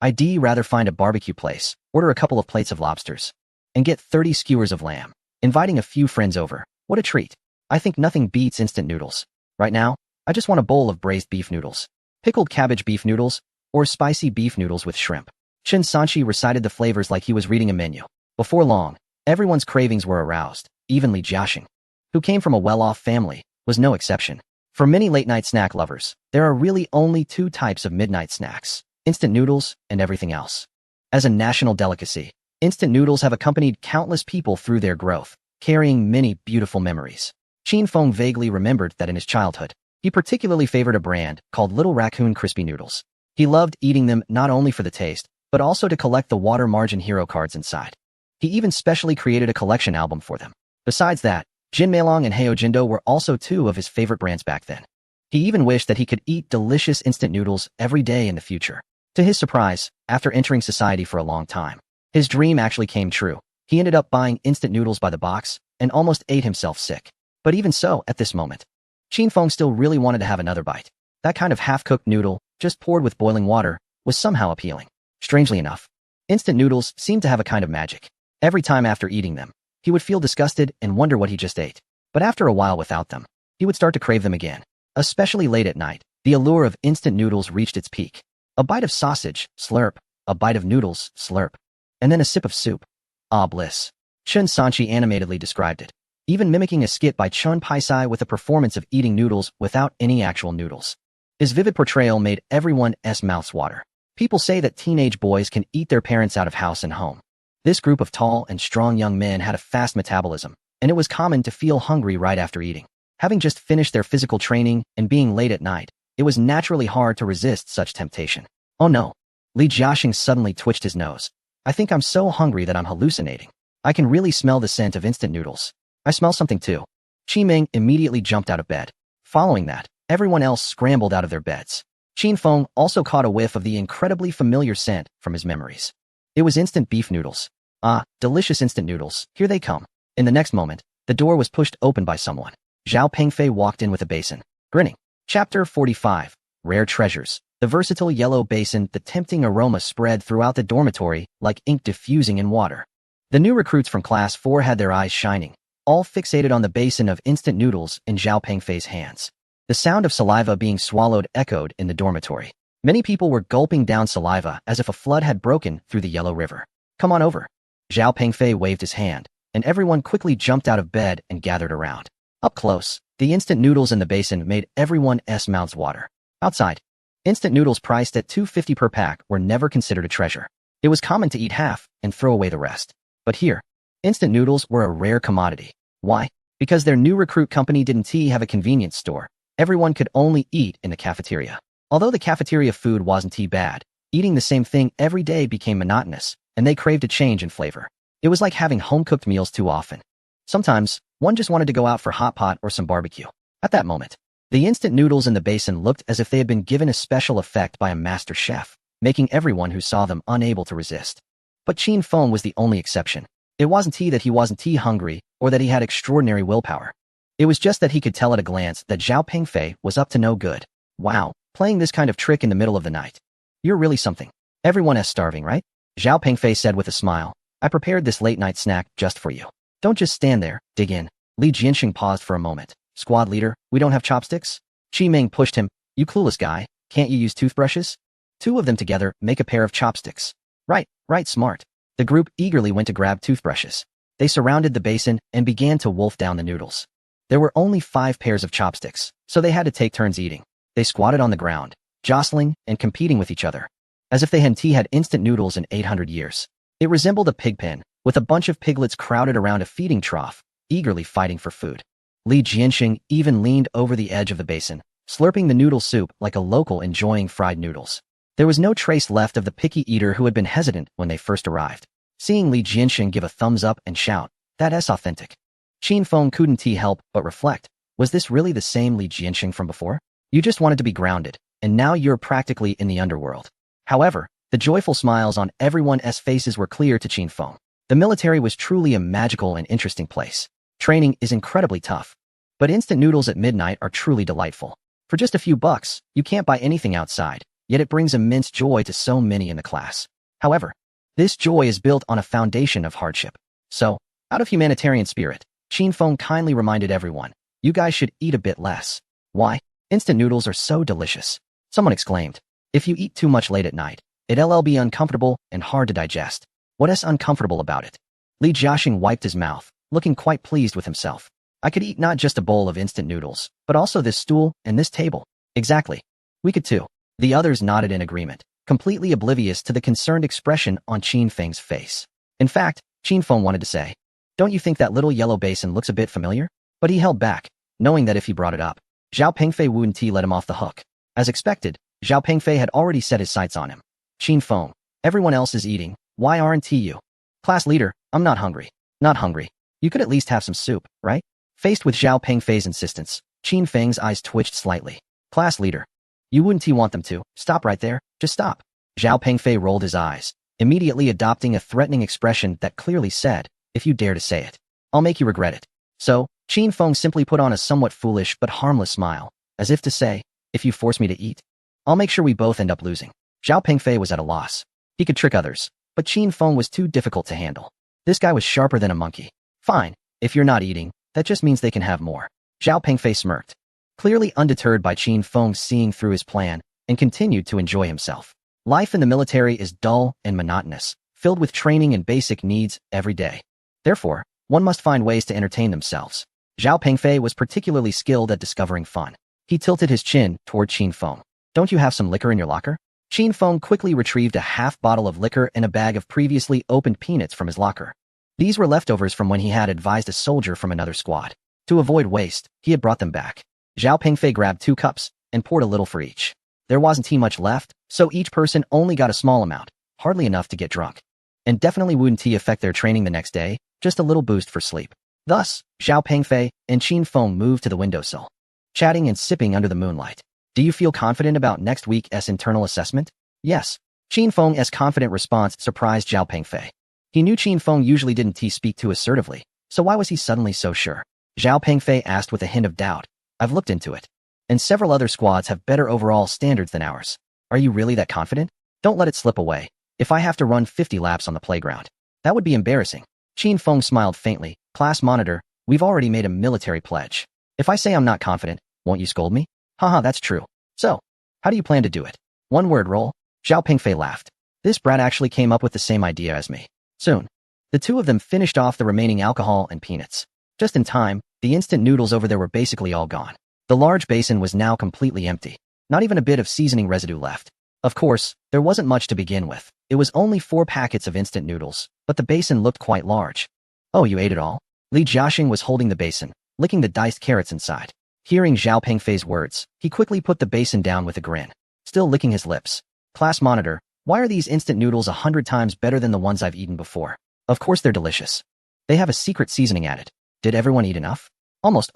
I'd rather find a barbecue place, order a couple of plates of lobsters, and get 30 skewers of lamb. Inviting a few friends over. What a treat. I think nothing beats instant noodles. Right now, I just want a bowl of braised beef noodles, pickled cabbage beef noodles, or spicy beef noodles with shrimp. Chen Sanchi recited the flavors like he was reading a menu. Before long, everyone's cravings were aroused. Even Li Jiaxing, who came from a well-off family, was no exception. For many late-night snack lovers, there are really only two types of midnight snacks: instant noodles and everything else. As a national delicacy, instant noodles have accompanied countless people through their growth, carrying many beautiful memories. Qin Feng vaguely remembered that in his childhood, he particularly favored a brand called Little Raccoon Crispy Noodles. He loved eating them not only for the taste, but also to collect the water margin hero cards inside. He even specially created a collection album for them. Besides that, Jin Meilong and Heo Jindo were also two of his favorite brands back then. He even wished that he could eat delicious instant noodles every day in the future. To his surprise, after entering society for a long time, his dream actually came true. He ended up buying instant noodles by the box and almost ate himself sick. But even so, at this moment, Qin Feng still really wanted to have another bite. That kind of half-cooked noodle, just poured with boiling water, was somehow appealing. Strangely enough, instant noodles seemed to have a kind of magic. Every time after eating them, he would feel disgusted and wonder what he just ate. But after a while without them, he would start to crave them again. Especially late at night, the allure of instant noodles reached its peak. A bite of sausage, slurp. A bite of noodles, slurp. And then a sip of soup. Ah, bliss. Chen Sanchi animatedly described it, even mimicking a skit by Chun Paisai with a performance of eating noodles without any actual noodles. His vivid portrayal made everyone's mouths water. People say that teenage boys can eat their parents out of house and home. This group of tall and strong young men had a fast metabolism, and it was common to feel hungry right after eating. Having just finished their physical training and being late at night, it was naturally hard to resist such temptation. Oh no. Li Jiaxing suddenly twitched his nose. I think I'm so hungry that I'm hallucinating. I can really smell the scent of instant noodles. I smell something too. Qi Ming immediately jumped out of bed. Following that, everyone else scrambled out of their beds. Qin Feng also caught a whiff of the incredibly familiar scent from his memories. It was instant beef noodles. Ah, delicious instant noodles. Here they come. In the next moment, the door was pushed open by someone. Zhao Pengfei walked in with a basin, grinning. Chapter 45. Rare Treasures. The versatile yellow basin, the tempting aroma spread throughout the dormitory like ink diffusing in water. The new recruits from Class 4 had their eyes shining, all fixated on the basin of instant noodles in Zhao Pengfei's hands. The sound of saliva being swallowed echoed in the dormitory. Many people were gulping down saliva as if a flood had broken through the yellow river. Come on over. Zhao Pengfei waved his hand, and everyone quickly jumped out of bed and gathered around. Up close, the instant noodles in the basin made everyone's mouths water. Outside, instant noodles priced at $2.50 per pack were never considered a treasure. It was common to eat half and throw away the rest. But here, instant noodles were a rare commodity. Why? Because their new recruit company didn't have a convenience store. Everyone could only eat in the cafeteria. Although the cafeteria food wasn't bad, eating the same thing every day became monotonous, and they craved a change in flavor. It was like having home-cooked meals too often. Sometimes, one just wanted to go out for hot pot or some barbecue. At that moment, the instant noodles in the basin looked as if they had been given a special effect by a master chef, making everyone who saw them unable to resist. But Qin Feng was the only exception. It wasn't that he wasn't hungry or that he had extraordinary willpower. It was just that he could tell at a glance that Zhao Pengfei was up to no good. Wow, playing this kind of trick in the middle of the night. You're really something. Everyone is starving, right? Zhao Pengfei said with a smile. I prepared this late-night snack just for you. Don't just stand there, dig in. Li Jianxing paused for a moment. Squad leader, we don't have chopsticks? Qi Ming pushed him. You clueless guy, can't you use toothbrushes? Two of them together make a pair of chopsticks. Right, smart. The group eagerly went to grab toothbrushes. They surrounded the basin and began to wolf down the noodles. There were only 5 pairs of chopsticks, so they had to take turns eating. They squatted on the ground, jostling and competing with each other, as if they hadn't had instant noodles in 800 years. It resembled a pig pen, with a bunch of piglets crowded around a feeding trough, eagerly fighting for food. Li Jianxing even leaned over the edge of the basin, slurping the noodle soup like a local enjoying fried noodles. There was no trace left of the picky eater who had been hesitant when they first arrived. Seeing Li Jianxing give a thumbs up and shout, "That's authentic." Qin Feng couldn't help but reflect, was this really the same Li Jianxing from before? You just wanted to be grounded, and now you're practically in the underworld. However, the joyful smiles on everyone's faces were clear to Qin Feng. The military was truly a magical and interesting place. Training is incredibly tough, but instant noodles at midnight are truly delightful. For just a few bucks, you can't buy anything outside, yet it brings immense joy to so many in the class. However, this joy is built on a foundation of hardship. So, out of humanitarian spirit, Qin Feng kindly reminded everyone, you guys should eat a bit less. Why? Instant noodles are so delicious. Someone exclaimed, if you eat too much late at night, it'll be uncomfortable and hard to digest. What is uncomfortable about it? Li Jiaxing wiped his mouth, looking quite pleased with himself. I could eat not just a bowl of instant noodles, but also this stool and this table. Exactly. We could too. The others nodded in agreement, completely oblivious to the concerned expression on Qin Feng's face. In fact, Qin Feng wanted to say, don't you think that little yellow basin looks a bit familiar? But he held back, knowing that if he brought it up, Zhao Pengfei wouldn't let him off the hook. As expected, Zhao Pengfei had already set his sights on him. Qin Feng, everyone else is eating, why aren't you? Class leader, I'm not hungry. Not hungry. You could at least have some soup, right? Faced with Zhao Pengfei's insistence, Qin Feng's eyes twitched slightly. Class leader, you wouldn't want them to. Stop right there. Just stop. Zhao Pengfei rolled his eyes, immediately adopting a threatening expression that clearly said, if you dare to say it, I'll make you regret it. So, Qin Feng simply put on a somewhat foolish but harmless smile, as if to say, if you force me to eat, I'll make sure we both end up losing. Zhao Pengfei was at a loss. He could trick others, but Qin Feng was too difficult to handle. This guy was sharper than a monkey. Fine, if you're not eating, that just means they can have more. Zhao Pengfei smirked, clearly undeterred by Qin Feng seeing through his plan, and continued to enjoy himself. Life in the military is dull and monotonous, filled with training and basic needs every day. Therefore, one must find ways to entertain themselves. Zhao Pengfei was particularly skilled at discovering fun. He tilted his chin toward Qin Feng. Don't you have some liquor in your locker? Qin Feng quickly retrieved a half bottle of liquor and a bag of previously opened peanuts from his locker. These were leftovers from when he had advised a soldier from another squad. To avoid waste, he had brought them back. Zhao Pengfei grabbed 2 cups and poured a little for each. There wasn't much left, so each person only got a small amount, hardly enough to get drunk. And definitely wouldn't affect their training the next day, just a little boost for sleep. Thus, Zhao Pengfei and Qin Feng moved to the windowsill, chatting and sipping under the moonlight. Do you feel confident about next week's internal assessment? Yes. Qin Feng's confident response surprised Zhao Pengfei. He knew Qin Feng usually didn't speak too assertively, so why was he suddenly so sure? Zhao Pengfei asked with a hint of doubt. I've looked into it, and several other squads have better overall standards than ours. Are you really that confident? Don't let it slip away. If I have to run 50 laps on the playground, that would be embarrassing. Qin Feng smiled faintly. Class monitor, we've already made a military pledge. If I say I'm not confident, won't you scold me? Haha, that's true. So, how do you plan to do it? One word roll. Zhao Pengfei laughed. This brat actually came up with the same idea as me. Soon, the two of them finished off the remaining alcohol and peanuts. Just in time, the instant noodles over there were basically all gone. The large basin was now completely empty. Not even a bit of seasoning residue left. Of course, there wasn't much to begin with. It was only 4 packets of instant noodles, but the basin looked quite large. Oh, you ate it all? Li Jiaxing was holding the basin, licking the diced carrots inside. Hearing Zhao Pengfei's words, he quickly put the basin down with a grin, still licking his lips. Class monitor, why are these instant noodles 100 times better than the ones I've eaten before? Of course they're delicious. They have a secret seasoning added. Did everyone eat enough? Almost.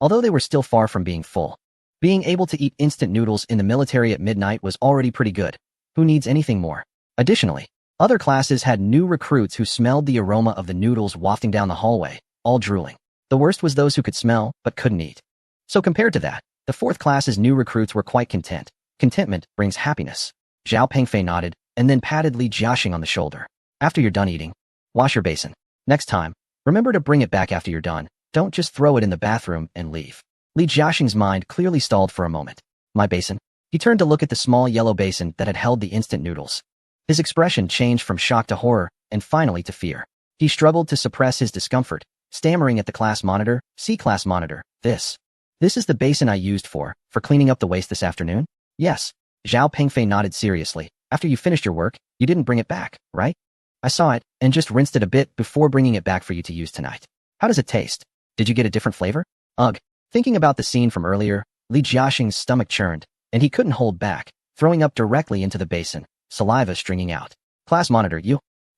Although they were still far from being full. Being able to eat instant noodles in the military at midnight was already pretty good. Who needs anything more? Additionally, other classes had new recruits who smelled the aroma of the noodles wafting down the hallway, all drooling. The worst was those who could smell, but couldn't eat. So compared to that, the 4th class's new recruits were quite content. Contentment brings happiness. Zhao Pengfei nodded, and then patted Li Jiaxing on the shoulder. After you're done eating, wash your basin. Next time, remember to bring it back after you're done. Don't just throw it in the bathroom and leave. Li Jiaxing's mind clearly stalled for a moment. My basin? He turned to look at the small yellow basin that had held the instant noodles. His expression changed from shock to horror, and finally to fear. He struggled to suppress his discomfort, stammering at the class monitor. See, class monitor, this is the basin I used for cleaning up the waste this afternoon? Yes. Zhao Pengfei nodded seriously. After you finished your work, you didn't bring it back, right? I saw it, and just rinsed it a bit before bringing it back for you to use tonight. How does it taste? Did you get a different flavor? Ugh. Thinking about the scene from earlier, Li Jiaxing's stomach churned, and he couldn't hold back, throwing up directly into the basin, saliva stringing out. Class monitor,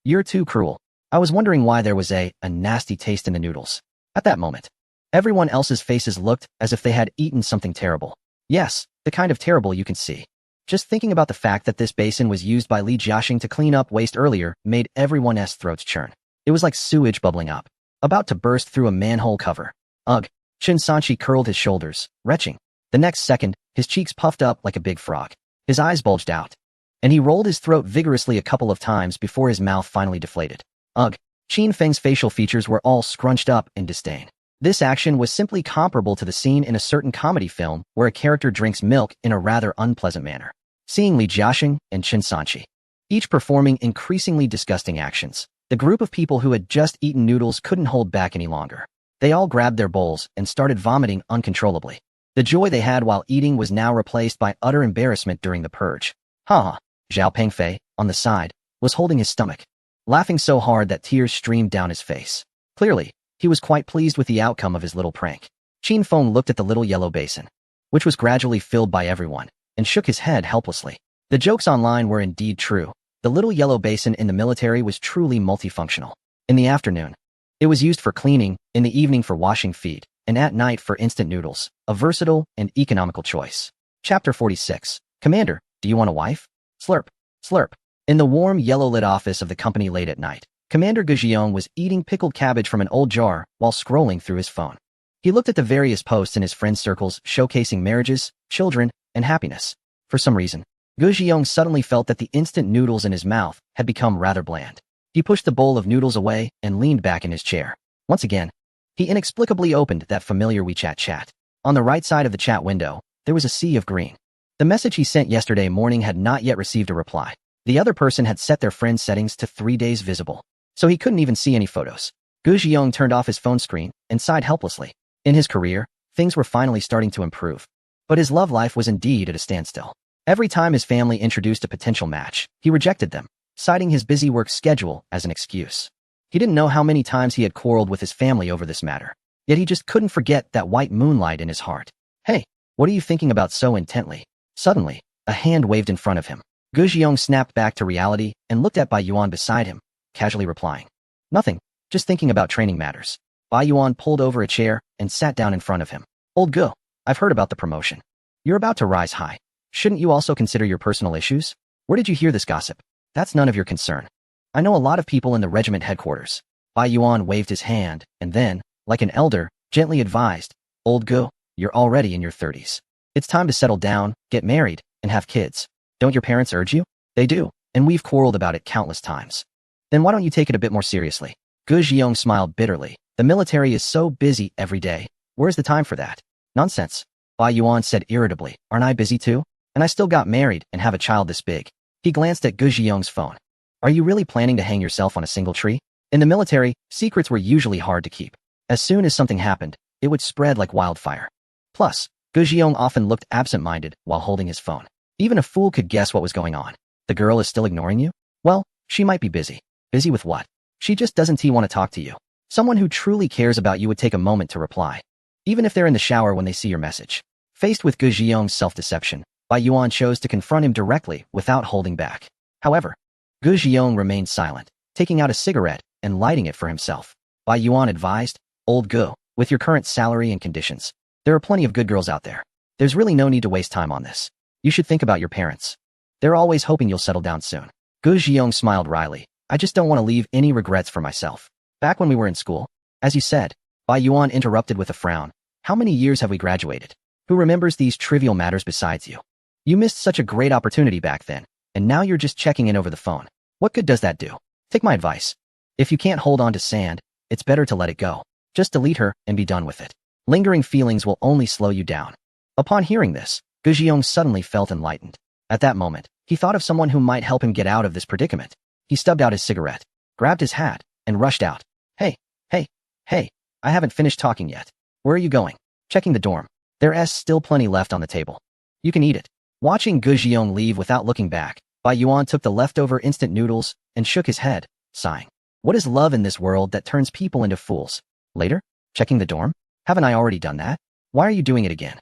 you're too cruel. I was wondering why there was a nasty taste in the noodles. At that moment, everyone else's faces looked as if they had eaten something terrible. Yes, the kind of terrible you can see. Just thinking about the fact that this basin was used by Li Jiaxing to clean up waste earlier made everyone's throats churn. It was like sewage bubbling up, about to burst through a manhole cover. Ugh. Chen Sanchi curled his shoulders, retching. The next second, his cheeks puffed up like a big frog. His eyes bulged out, and he rolled his throat vigorously a couple of times before his mouth finally deflated. Ugh. Qin Feng's facial features were all scrunched up in disdain. This action was simply comparable to the scene in a certain comedy film where a character drinks milk in a rather unpleasant manner. Seeing Li Jiaxing and Qin Sanqi, each performing increasingly disgusting actions, the group of people who had just eaten noodles couldn't hold back any longer. They all grabbed their bowls and started vomiting uncontrollably. The joy they had while eating was now replaced by utter embarrassment during the purge. Ha! Zhao Pengfei, on the side, was holding his stomach, laughing so hard that tears streamed down his face. Clearly, he was quite pleased with the outcome of his little prank. Qin Feng looked at the little yellow basin, which was gradually filled by everyone, and shook his head helplessly. The jokes online were indeed true. The little yellow basin in the military was truly multifunctional. In the afternoon, it was used for cleaning, in the evening for washing feet, and at night for instant noodles, a versatile and economical choice. Chapter 46. Commander, do you want a wife? Slurp. Slurp. In the warm, yellow-lit office of the company late at night, Commander Gu Xiong was eating pickled cabbage from an old jar while scrolling through his phone. He looked at the various posts in his friends' circles showcasing marriages, children, and happiness. For some reason, Gu Xiong suddenly felt that the instant noodles in his mouth had become rather bland. He pushed the bowl of noodles away and leaned back in his chair. Once again, he inexplicably opened that familiar WeChat chat. On the right side of the chat window, there was a sea of green. The message he sent yesterday morning had not yet received a reply. The other person had set their friend settings to 3 days visible, so he couldn't even see any photos. Gu Xiong turned off his phone screen and sighed helplessly. In his career, things were finally starting to improve, but his love life was indeed at a standstill. Every time his family introduced a potential match, he rejected them, citing his busy work schedule as an excuse. He didn't know how many times he had quarreled with his family over this matter, yet he just couldn't forget that white moonlight in his heart. Hey, what are you thinking about so intently? Suddenly, a hand waved in front of him. Gu Xiong snapped back to reality and looked at Bai Yuan beside him, casually replying, "Nothing, just thinking about training matters." Bai Yuan pulled over a chair and sat down in front of him. "Old Gu, I've heard about the promotion. You're about to rise high. Shouldn't you also consider your personal issues? Where did you hear this gossip? That's none of your concern. I know a lot of people in the regiment headquarters." Bai Yuan waved his hand, and then, like an elder, gently advised, "Old Gu, you're already in your 30s. It's time to settle down, get married, and have kids. Don't your parents urge you?" "They do, and we've quarreled about it countless times." "Then why don't you take it a bit more seriously?" Gu Xiong smiled bitterly. "The military is so busy every day. Where's the time for that?" "Nonsense," Bai Yuan said irritably. "Aren't I busy too? And I still got married and have a child this big." He glanced at Gu Xiong's phone. "Are you really planning to hang yourself on a single tree?" In the military, secrets were usually hard to keep. As soon as something happened, it would spread like wildfire. Plus, Gu Xiong often looked absent-minded while holding his phone. Even a fool could guess what was going on. The girl is still ignoring you? Well, she might be busy. Busy with what? She just doesn't want to talk to you. Someone who truly cares about you would take a moment to reply, even if they're in the shower when they see your message. Faced with Gu Xiong's self-deception, Bai Yuan chose to confront him directly without holding back. However, Gu Xiong remained silent, taking out a cigarette and lighting it for himself. Bai Yuan advised, "Old Gu, with your current salary and conditions, there are plenty of good girls out there. There's really no need to waste time on this. You should think about your parents. They're always hoping you'll settle down soon." Gu Xiong smiled wryly. "I just don't want to leave any regrets for myself. Back when we were in school, as you said," Bai Yuan interrupted with a frown, "how many years have we graduated? Who remembers these trivial matters besides you? You missed such a great opportunity back then, and now you're just checking in over the phone. What good does that do? Take my advice. If you can't hold on to sand, it's better to let it go. Just delete her and be done with it. Lingering feelings will only slow you down." Upon hearing this, Gu Xiong suddenly felt enlightened. At that moment, he thought of someone who might help him get out of this predicament. He stubbed out his cigarette, grabbed his hat, and rushed out. Hey, I haven't finished talking yet. Where are you going?" "Checking the dorm. There's still plenty left on the table. You can eat it." Watching Gu Xiong leave without looking back, Bai Yuan took the leftover instant noodles and shook his head, sighing. What is love in this world that turns people into fools? Later? Checking the dorm? Haven't I already done that? Why are you doing it again?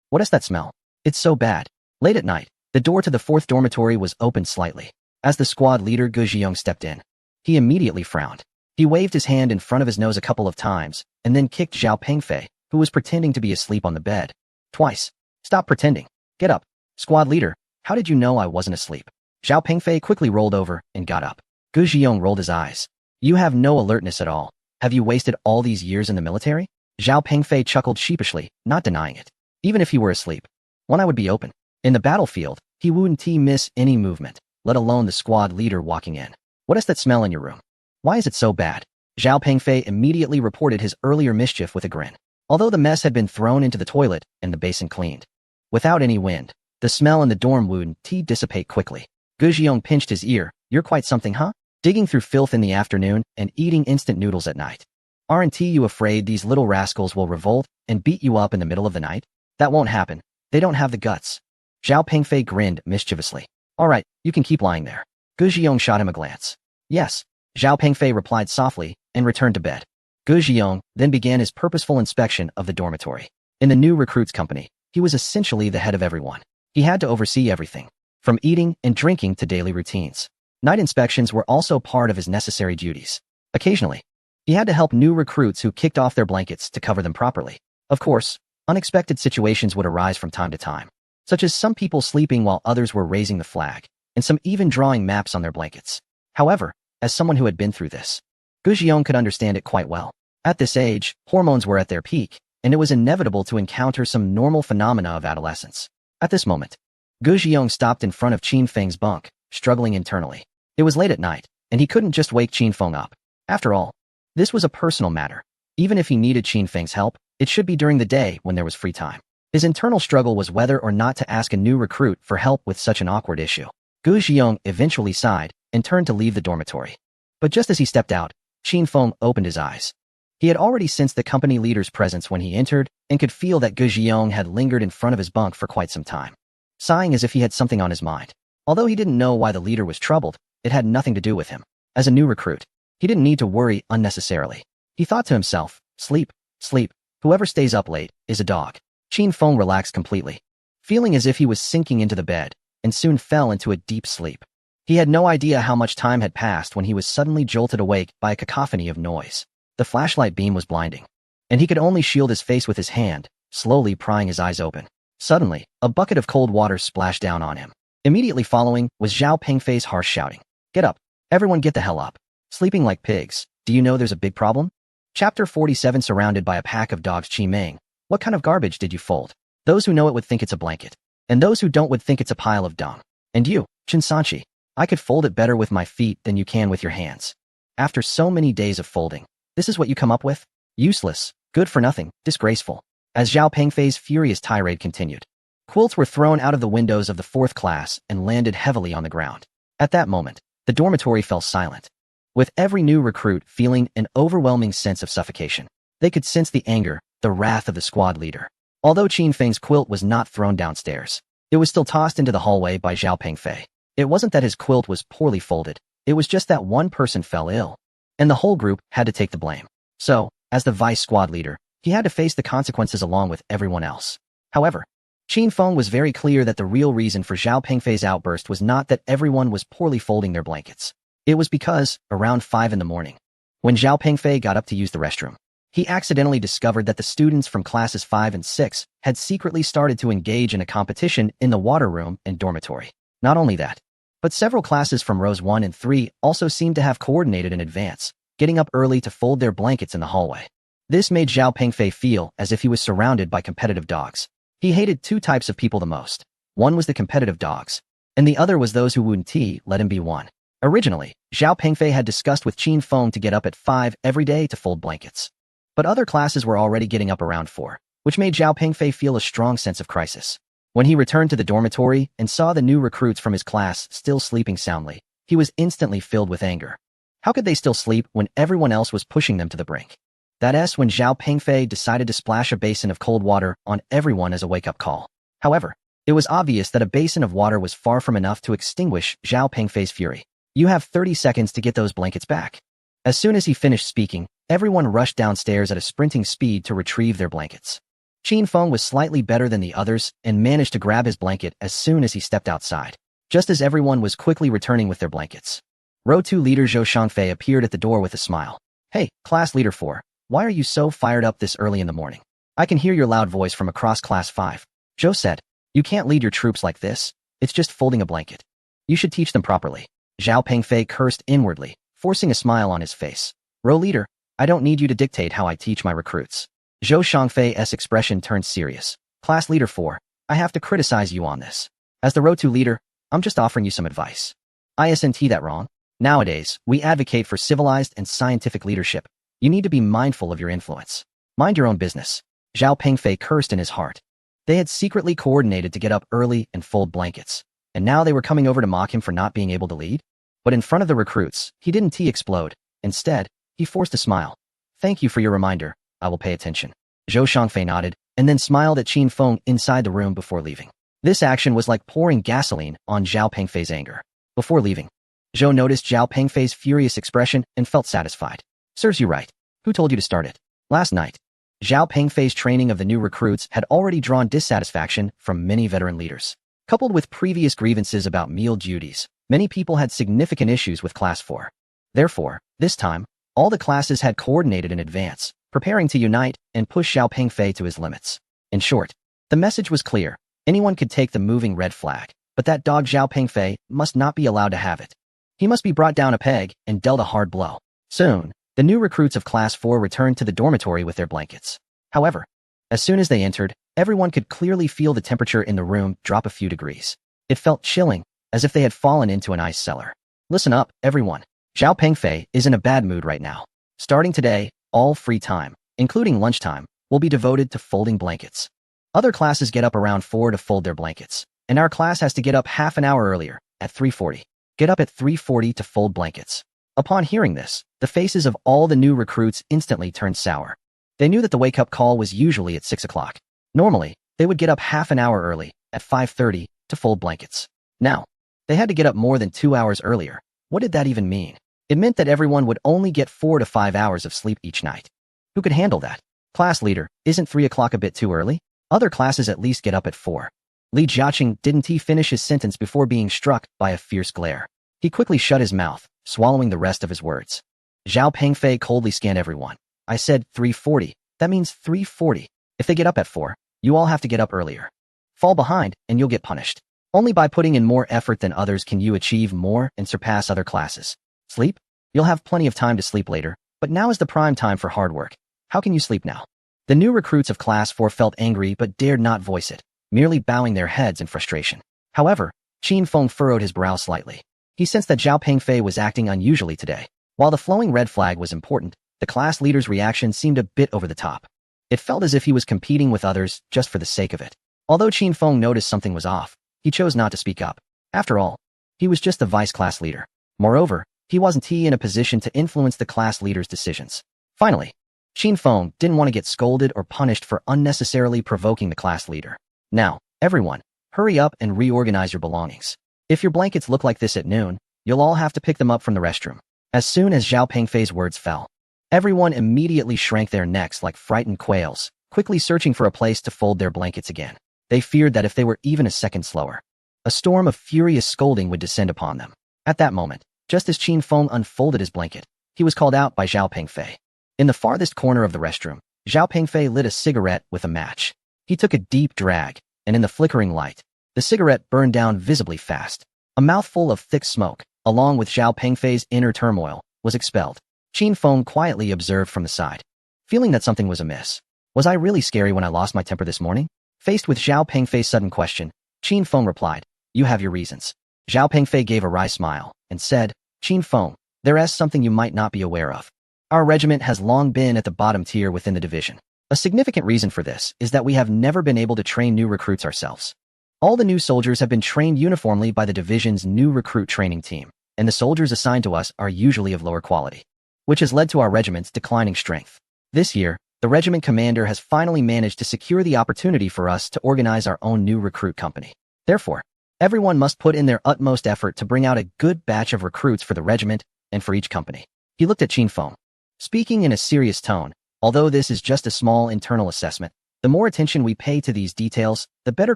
What is that smell? It's so bad. Late at night, the door to the 4th dormitory was opened slightly. As the squad leader Gu Xiong stepped in, he immediately frowned. He waved his hand in front of his nose a couple of times, and then kicked Zhao Pengfei, who was pretending to be asleep on the bed. Twice. "Stop pretending. Get up. Squad leader, how did you know I wasn't asleep?" Zhao Pengfei quickly rolled over and got up. Gu Xiong rolled his eyes. "You have no alertness at all. Have you wasted all these years in the military?" Zhao Pengfei chuckled sheepishly, not denying it. "Even if he were asleep, one eye would be open. In the battlefield, He wouldn't miss any movement, let alone the squad leader walking in. What is that smell in your room? Why is it so bad? Zhao Pengfei immediately reported his earlier mischief with a grin. Although the mess had been thrown into the toilet and the basin cleaned. Without any wind, the smell in the dorm wouldn't dissipate quickly. Gu Jiong pinched his ear. You're quite something, huh? Digging through filth in the afternoon and eating instant noodles at night. Aren't you afraid these little rascals will revolt and beat you up in the middle of the night? That won't happen. They don't have the guts. Zhao Pengfei grinned mischievously. All right, you can keep lying there. Gu Jiong shot him a glance. Yes. Zhao Pengfei replied softly and returned to bed. Gu Jiong then began his purposeful inspection of the dormitory. In the new recruits company, he was essentially the head of everyone. He had to oversee everything, from eating and drinking to daily routines. Night inspections were also part of his necessary duties. Occasionally, he had to help new recruits who kicked off their blankets to cover them properly. Of course, unexpected situations would arise from time to time, such as some people sleeping while others were raising the flag, and some even drawing maps on their blankets. However, as someone who had been through this, Gu Jiong could understand it quite well. At this age, hormones were at their peak, and it was inevitable to encounter some normal phenomena of adolescence. At this moment, Gu Jiong stopped in front of Qin Feng's bunk, struggling internally. It was late at night, and he couldn't just wake Qin Feng up. After all, this was a personal matter. Even if he needed Qin Feng's help, it should be during the day when there was free time. His internal struggle was whether or not to ask a new recruit for help with such an awkward issue. Gu Jiong eventually sighed and turned to leave the dormitory. But just as he stepped out, Qin Feng opened his eyes. He had already sensed the company leader's presence when he entered and could feel that Gu Jiong had lingered in front of his bunk for quite some time, sighing as if he had something on his mind. Although he didn't know why the leader was troubled, it had nothing to do with him. As a new recruit, he didn't need to worry unnecessarily. He thought to himself, sleep, sleep, whoever stays up late is a dog. Qin Feng relaxed completely, feeling as if he was sinking into the bed, and soon fell into a deep sleep. He had no idea how much time had passed when he was suddenly jolted awake by a cacophony of noise. The flashlight beam was blinding, and he could only shield his face with his hand, slowly prying his eyes open. Suddenly, a bucket of cold water splashed down on him. Immediately following was Zhao Pengfei's harsh shouting. Get up. Everyone get the hell up. Sleeping like pigs. Do you know there's a big problem? Chapter 47. Surrounded by a pack of dogs. Qi Meng, what kind of garbage did you fold? Those who know it would think it's a blanket, and those who don't would think it's a pile of dung. And you, Chen Sanchi, I could fold it better with my feet than you can with your hands. After so many days of folding, this is what you come up with? Useless, good for nothing, disgraceful. As Zhao Pengfei's furious tirade continued, quilts were thrown out of the windows of the 4th class and landed heavily on the ground. At that moment, the dormitory fell silent, with every new recruit feeling an overwhelming sense of suffocation. They could sense the anger, the wrath of the squad leader. Although Qin Feng's quilt was not thrown downstairs, it was still tossed into the hallway by Zhao Pengfei. It wasn't that his quilt was poorly folded, it was just that one person fell ill, and the whole group had to take the blame. So, as the vice squad leader, he had to face the consequences along with everyone else. However, Qin Feng was very clear that the real reason for Zhao Pengfei's outburst was not that everyone was poorly folding their blankets. It was because, around 5 in the morning, when Zhao Pengfei got up to use the restroom, he accidentally discovered that the students from classes 5 and 6 had secretly started to engage in a competition in the water room and dormitory. Not only that, but several classes from rows 1 and 3 also seemed to have coordinated in advance, getting up early to fold their blankets in the hallway. This made Zhao Pengfei feel as if he was surrounded by competitive dogs. He hated 2 types of people the most. One was the competitive dogs, and the other was those who wouldn't let him be one. Originally, Zhao Pengfei had discussed with Qin Feng to get up at 5 every day to fold blankets. But other classes were already getting up around 4, which made Zhao Pengfei feel a strong sense of crisis. When he returned to the dormitory and saw the new recruits from his class still sleeping soundly, he was instantly filled with anger. How could they still sleep when everyone else was pushing them to the brink? That's when Zhao Pengfei decided to splash a basin of cold water on everyone as a wake-up call. However, it was obvious that a basin of water was far from enough to extinguish Zhao Pengfei's fury. You have 30 seconds to get those blankets back. As soon as he finished speaking, everyone rushed downstairs at a sprinting speed to retrieve their blankets. Qin Feng was slightly better than the others and managed to grab his blanket as soon as he stepped outside, just as everyone was quickly returning with their blankets. Row 2 leader Zhou Shangfei appeared at the door with a smile. Hey, class leader 4. Why are you so fired up this early in the morning? I can hear your loud voice from across class 5. Zhou said, you can't lead your troops like this. It's just folding a blanket. You should teach them properly. Zhao Pengfei cursed inwardly, forcing a smile on his face. Row leader, I don't need you to dictate how I teach my recruits. Zhou Shangfei's expression turned serious. Class leader 4, I have to criticize you on this. As the Road 2 leader, I'm just offering you some advice. Isn't that wrong? Nowadays, we advocate for civilized and scientific leadership. You need to be mindful of your influence. Mind your own business. Zhao Pengfei cursed in his heart. They had secretly coordinated to get up early and fold blankets, and now they were coming over to mock him for not being able to lead? But in front of the recruits, he didn't explode. Instead, he forced a smile. Thank you for your reminder. I will pay attention. Zhou Shangfei nodded, and then smiled at Qin Feng inside the room before leaving. This action was like pouring gasoline on Zhao Pengfei's anger. Before leaving, Zhou noticed Zhao Pengfei's furious expression and felt satisfied. Serves you right. Who told you to start it? Last night, Zhao Pengfei's training of the new recruits had already drawn dissatisfaction from many veteran leaders. Coupled with previous grievances about meal duties, many people had significant issues with Class 4. Therefore, this time, all the classes had coordinated in advance, preparing to unite and push Zhao Pengfei to his limits. In short, the message was clear. Anyone could take the moving red flag, but that dog Zhao Pengfei must not be allowed to have it. He must be brought down a peg and dealt a hard blow. Soon, the new recruits of Class 4 returned to the dormitory with their blankets. However, as soon as they entered, everyone could clearly feel the temperature in the room drop a few degrees. It felt chilling, as if they had fallen into an ice cellar. Listen up, everyone. Zhao Pengfei is in a bad mood right now. Starting today, all free time, including lunchtime, will be devoted to folding blankets. Other classes get up around 4 to fold their blankets, and our class has to get up half an hour earlier, at 3:40. Get up at 3:40 to fold blankets. Upon hearing this, the faces of all the new recruits instantly turned sour. They knew that the wake-up call was usually at 6 o'clock. Normally, they would get up half an hour early, at 5:30, to fold blankets. Now, they had to get up more than 2 hours earlier. What did that even mean? It meant that everyone would only get 4 to 5 hours of sleep each night. Who could handle that? Class leader, isn't 3 o'clock a bit too early? Other classes at least get up at 4. Li Jiaqing didn't finish his sentence before being struck by a fierce glare. He quickly shut his mouth, swallowing the rest of his words. Zhao Pengfei coldly scanned everyone. I said 3:40. That means 3:40. If they get up at 4, you all have to get up earlier. Fall behind, and you'll get punished. Only by putting in more effort than others can you achieve more and surpass other classes. Sleep? You'll have plenty of time to sleep later, but now is the prime time for hard work. How can you sleep now? The new recruits of Class 4 felt angry but dared not voice it, merely bowing their heads in frustration. However, Qin Feng furrowed his brow slightly. He sensed that Zhao Pengfei was acting unusually today. While the flowing red flag was important, the class leader's reaction seemed a bit over the top. It felt as if he was competing with others just for the sake of it. Although Qin Feng noticed something was off, he chose not to speak up. After all, he was just the vice class leader. Moreover, he wasn't in a position to influence the class leader's decisions. Finally, Qin Feng didn't want to get scolded or punished for unnecessarily provoking the class leader. Now, everyone, hurry up and reorganize your belongings. If your blankets look like this at noon, you'll all have to pick them up from the restroom. As soon as Zhao Pengfei's words fell, everyone immediately shrank their necks like frightened quails, quickly searching for a place to fold their blankets again. They feared that if they were even a second slower, a storm of furious scolding would descend upon them. At that moment, just as Qin Feng unfolded his blanket, he was called out by Zhao Pengfei. In the farthest corner of the restroom, Zhao Pengfei lit a cigarette with a match. He took a deep drag, and in the flickering light, the cigarette burned down visibly fast. A mouthful of thick smoke, along with Zhao Pengfei's inner turmoil, was expelled. Qin Feng quietly observed from the side, feeling that something was amiss. Was I really scary when I lost my temper this morning? Faced with Zhao Pengfei's sudden question, Qin Feng replied, you have your reasons. Zhao Pengfei gave a wry smile and said, Qin Feng, there is something you might not be aware of. Our regiment has long been at the bottom tier within the division. A significant reason for this is that we have never been able to train new recruits ourselves. All the new soldiers have been trained uniformly by the division's new recruit training team, and the soldiers assigned to us are usually of lower quality, which has led to our regiment's declining strength. This year, the regiment commander has finally managed to secure the opportunity for us to organize our own new recruit company. Therefore, everyone must put in their utmost effort to bring out a good batch of recruits for the regiment and for each company. He looked at Qin Feng, speaking in a serious tone. Although this is just a small internal assessment, the more attention we pay to these details, the better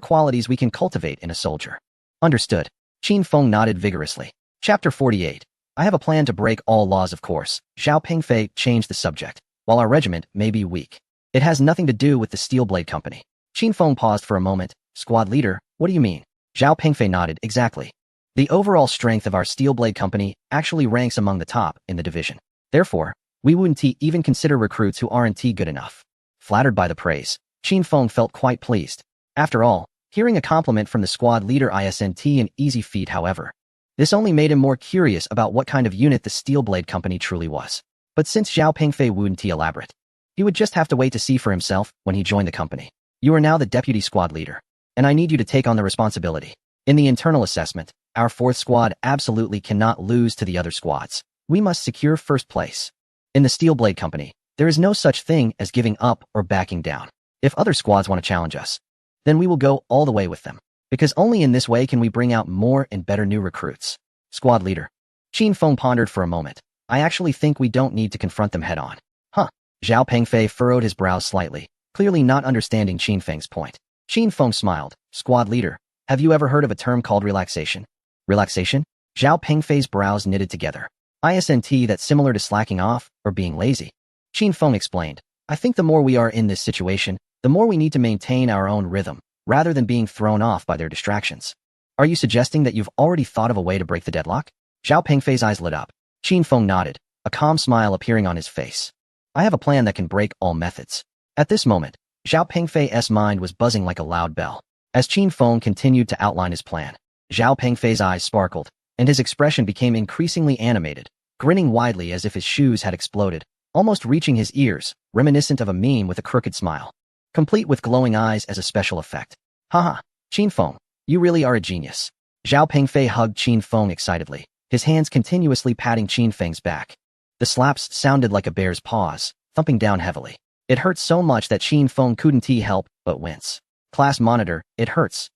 qualities we can cultivate in a soldier. Understood. Qin Feng nodded vigorously. Chapter 48. I have a plan to break all laws, of course. Zhao Pengfei changed the subject. While our regiment may be weak, it has nothing to do with the Steel Blade Company. Qin Feng paused for a moment. Squad leader, what do you mean? Zhao Pengfei nodded. Exactly. The overall strength of our Steel Blade Company actually ranks among the top in the division. Therefore, we wouldn't even consider recruits who aren't good enough. Flattered by the praise, Qin Feng felt quite pleased. After all, Hearing a compliment from the squad leader isn't an easy feat, however. This only made him more curious about what kind of unit the Steelblade Company truly was. But since Zhao Pengfei wouldn't elaborate, he would just have to wait to see for himself when he joined the company. You are now the deputy squad leader, and I need you to take on the responsibility. In the internal assessment, our 4th squad absolutely cannot lose to the other squads. We must secure first place. In the Steelblade Company, there is no such thing as giving up or backing down. If other squads want to challenge us, then we will go all the way with them. Because only in this way can we bring out more and better new recruits. Squad leader. Qin Feng pondered for a moment. I actually think we don't need to confront them head-on. Huh. Zhao Pengfei furrowed his brows slightly, clearly not understanding Qin Feng's point. Qin Feng smiled. Squad leader, have you ever heard of a term called relaxation? Relaxation? Zhao Pengfei's brows knitted together. Isn't that similar to slacking off or being lazy? Qin Feng explained. I think the more we are in this situation, the more we need to maintain our own rhythm, rather than being thrown off by their distractions. Are you suggesting that you've already thought of a way to break the deadlock? Zhao Pengfei's eyes lit up. Qin Feng nodded, a calm smile appearing on his face. I have a plan that can break all methods. At this moment, Zhao Pengfei's mind was buzzing like a loud bell. As Qin Feng continued to outline his plan, Zhao Pengfei's eyes sparkled, and his expression became increasingly animated, grinning widely as if his shoes had exploded, almost reaching his ears, reminiscent of a meme with a crooked smile, complete with glowing eyes as a special effect. Haha, Qin Feng, you really are a genius. Zhao Pengfei hugged Qin Feng excitedly, his hands continuously patting Qin Feng's back. The slaps sounded like a bear's paws, thumping down heavily. It hurt so much that Qin Feng couldn't help but wince. Class monitor, it hurts,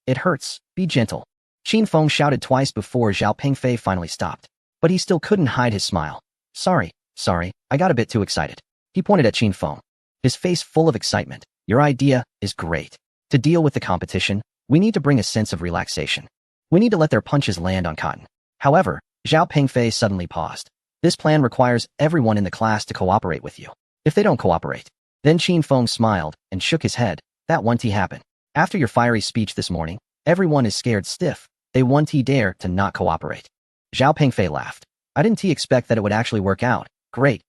be gentle. Qin Feng shouted twice before Zhao Pengfei finally stopped. But he still couldn't hide his smile. Sorry, I got a bit too excited. He pointed at Qin Feng, his face full of excitement. Your idea is great. To deal with the competition, we need to bring a sense of relaxation. We need to let their punches land on cotton. However, Zhao Pengfei suddenly paused. This plan requires everyone in the class to cooperate with you. If they don't cooperate, then Qin Feng smiled and shook his head. That won't happen. After your fiery speech this morning, everyone is scared stiff. They won't dare to not cooperate. Zhao Pengfei laughed. I didn't expect that it would actually work out. Great.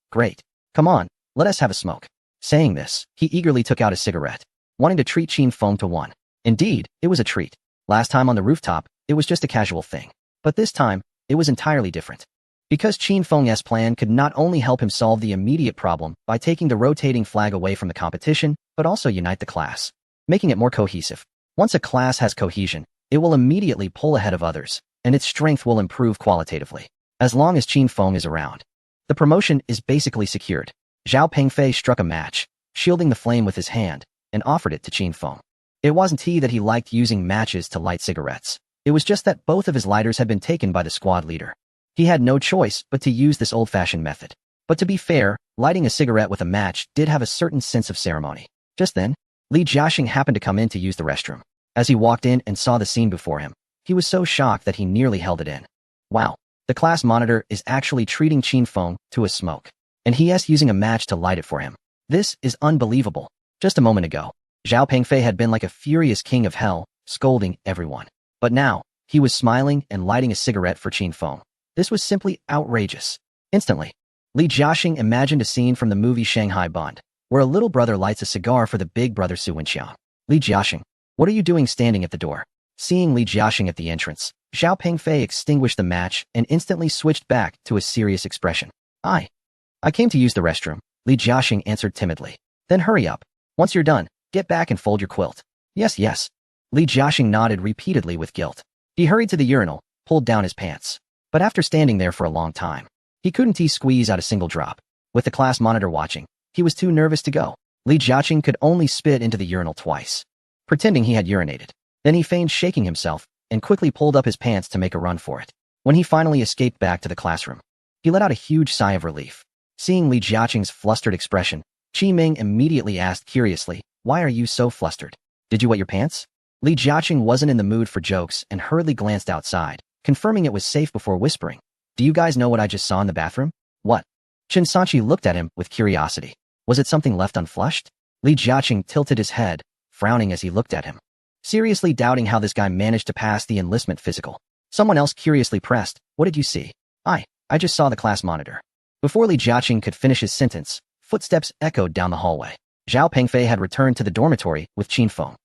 Come on, let us have a smoke. Saying this, he eagerly took out a cigarette, wanting to treat Qin Feng to one. Indeed, it was a treat. Last time on the rooftop, it was just a casual thing. But this time, it was entirely different. Because Qin Feng's plan could not only help him solve the immediate problem by taking the rotating flag away from the competition, but also unite the class, making it more cohesive. Once a class has cohesion, it will immediately pull ahead of others, and its strength will improve qualitatively. As long as Qin Feng is around, the promotion is basically secured. Zhao Pengfei struck a match, shielding the flame with his hand, and offered it to Qin Feng. It wasn't that he liked using matches to light cigarettes. It was just that both of his lighters had been taken by the squad leader. He had no choice but to use this old-fashioned method. But to be fair, lighting a cigarette with a match did have a certain sense of ceremony. Just then, Li Jiaxing happened to come in to use the restroom. As he walked in and saw the scene before him, he was so shocked that he nearly held it in. Wow, the class monitor is actually treating Qin Feng to a smoke, and he is using a match to light it for him. This is unbelievable. Just a moment ago, Zhao Pengfei had been like a furious king of hell, scolding everyone. But now, he was smiling and lighting a cigarette for Qin Feng. This was simply outrageous. Instantly, Li Jiaxing imagined a scene from the movie Shanghai Bond, where a little brother lights a cigar for the big brother Su Wenqiang. Li Jiaxing, what are you doing standing at the door? Seeing Li Jiaxing at the entrance, Zhao Pengfei extinguished the match and instantly switched back to a serious expression. I came to use the restroom, Li Jiaxing answered timidly. Then hurry up. Once you're done, get back and fold your quilt. Yes. Li Jiaxing nodded repeatedly with guilt. He hurried to the urinal, pulled down his pants. But after standing there for a long time, he couldn't squeeze out a single drop. With the class monitor watching, he was too nervous to go. Li Jiaxing could only spit into the urinal twice, pretending he had urinated. Then he feigned shaking himself and quickly pulled up his pants to make a run for it. When he finally escaped back to the classroom, he let out a huge sigh of relief. Seeing Li Jiaxing's flustered expression, Qi Ming immediately asked curiously, "Why are you so flustered? Did you wet your pants?" Li Jiaxing wasn't in the mood for jokes and hurriedly glanced outside, confirming it was safe before whispering, "Do you guys know what I just saw in the bathroom?" "What?" Chen Sanchi looked at him with curiosity. Was it something left unflushed? Li Jiaxing tilted his head, frowning as he looked at him, seriously doubting how this guy managed to pass the enlistment physical. Someone else curiously pressed, "What did you see?" I just saw the class monitor." Before Li Jiaxing could finish his sentence, footsteps echoed down the hallway. Zhao Pengfei had returned to the dormitory with Qin Feng.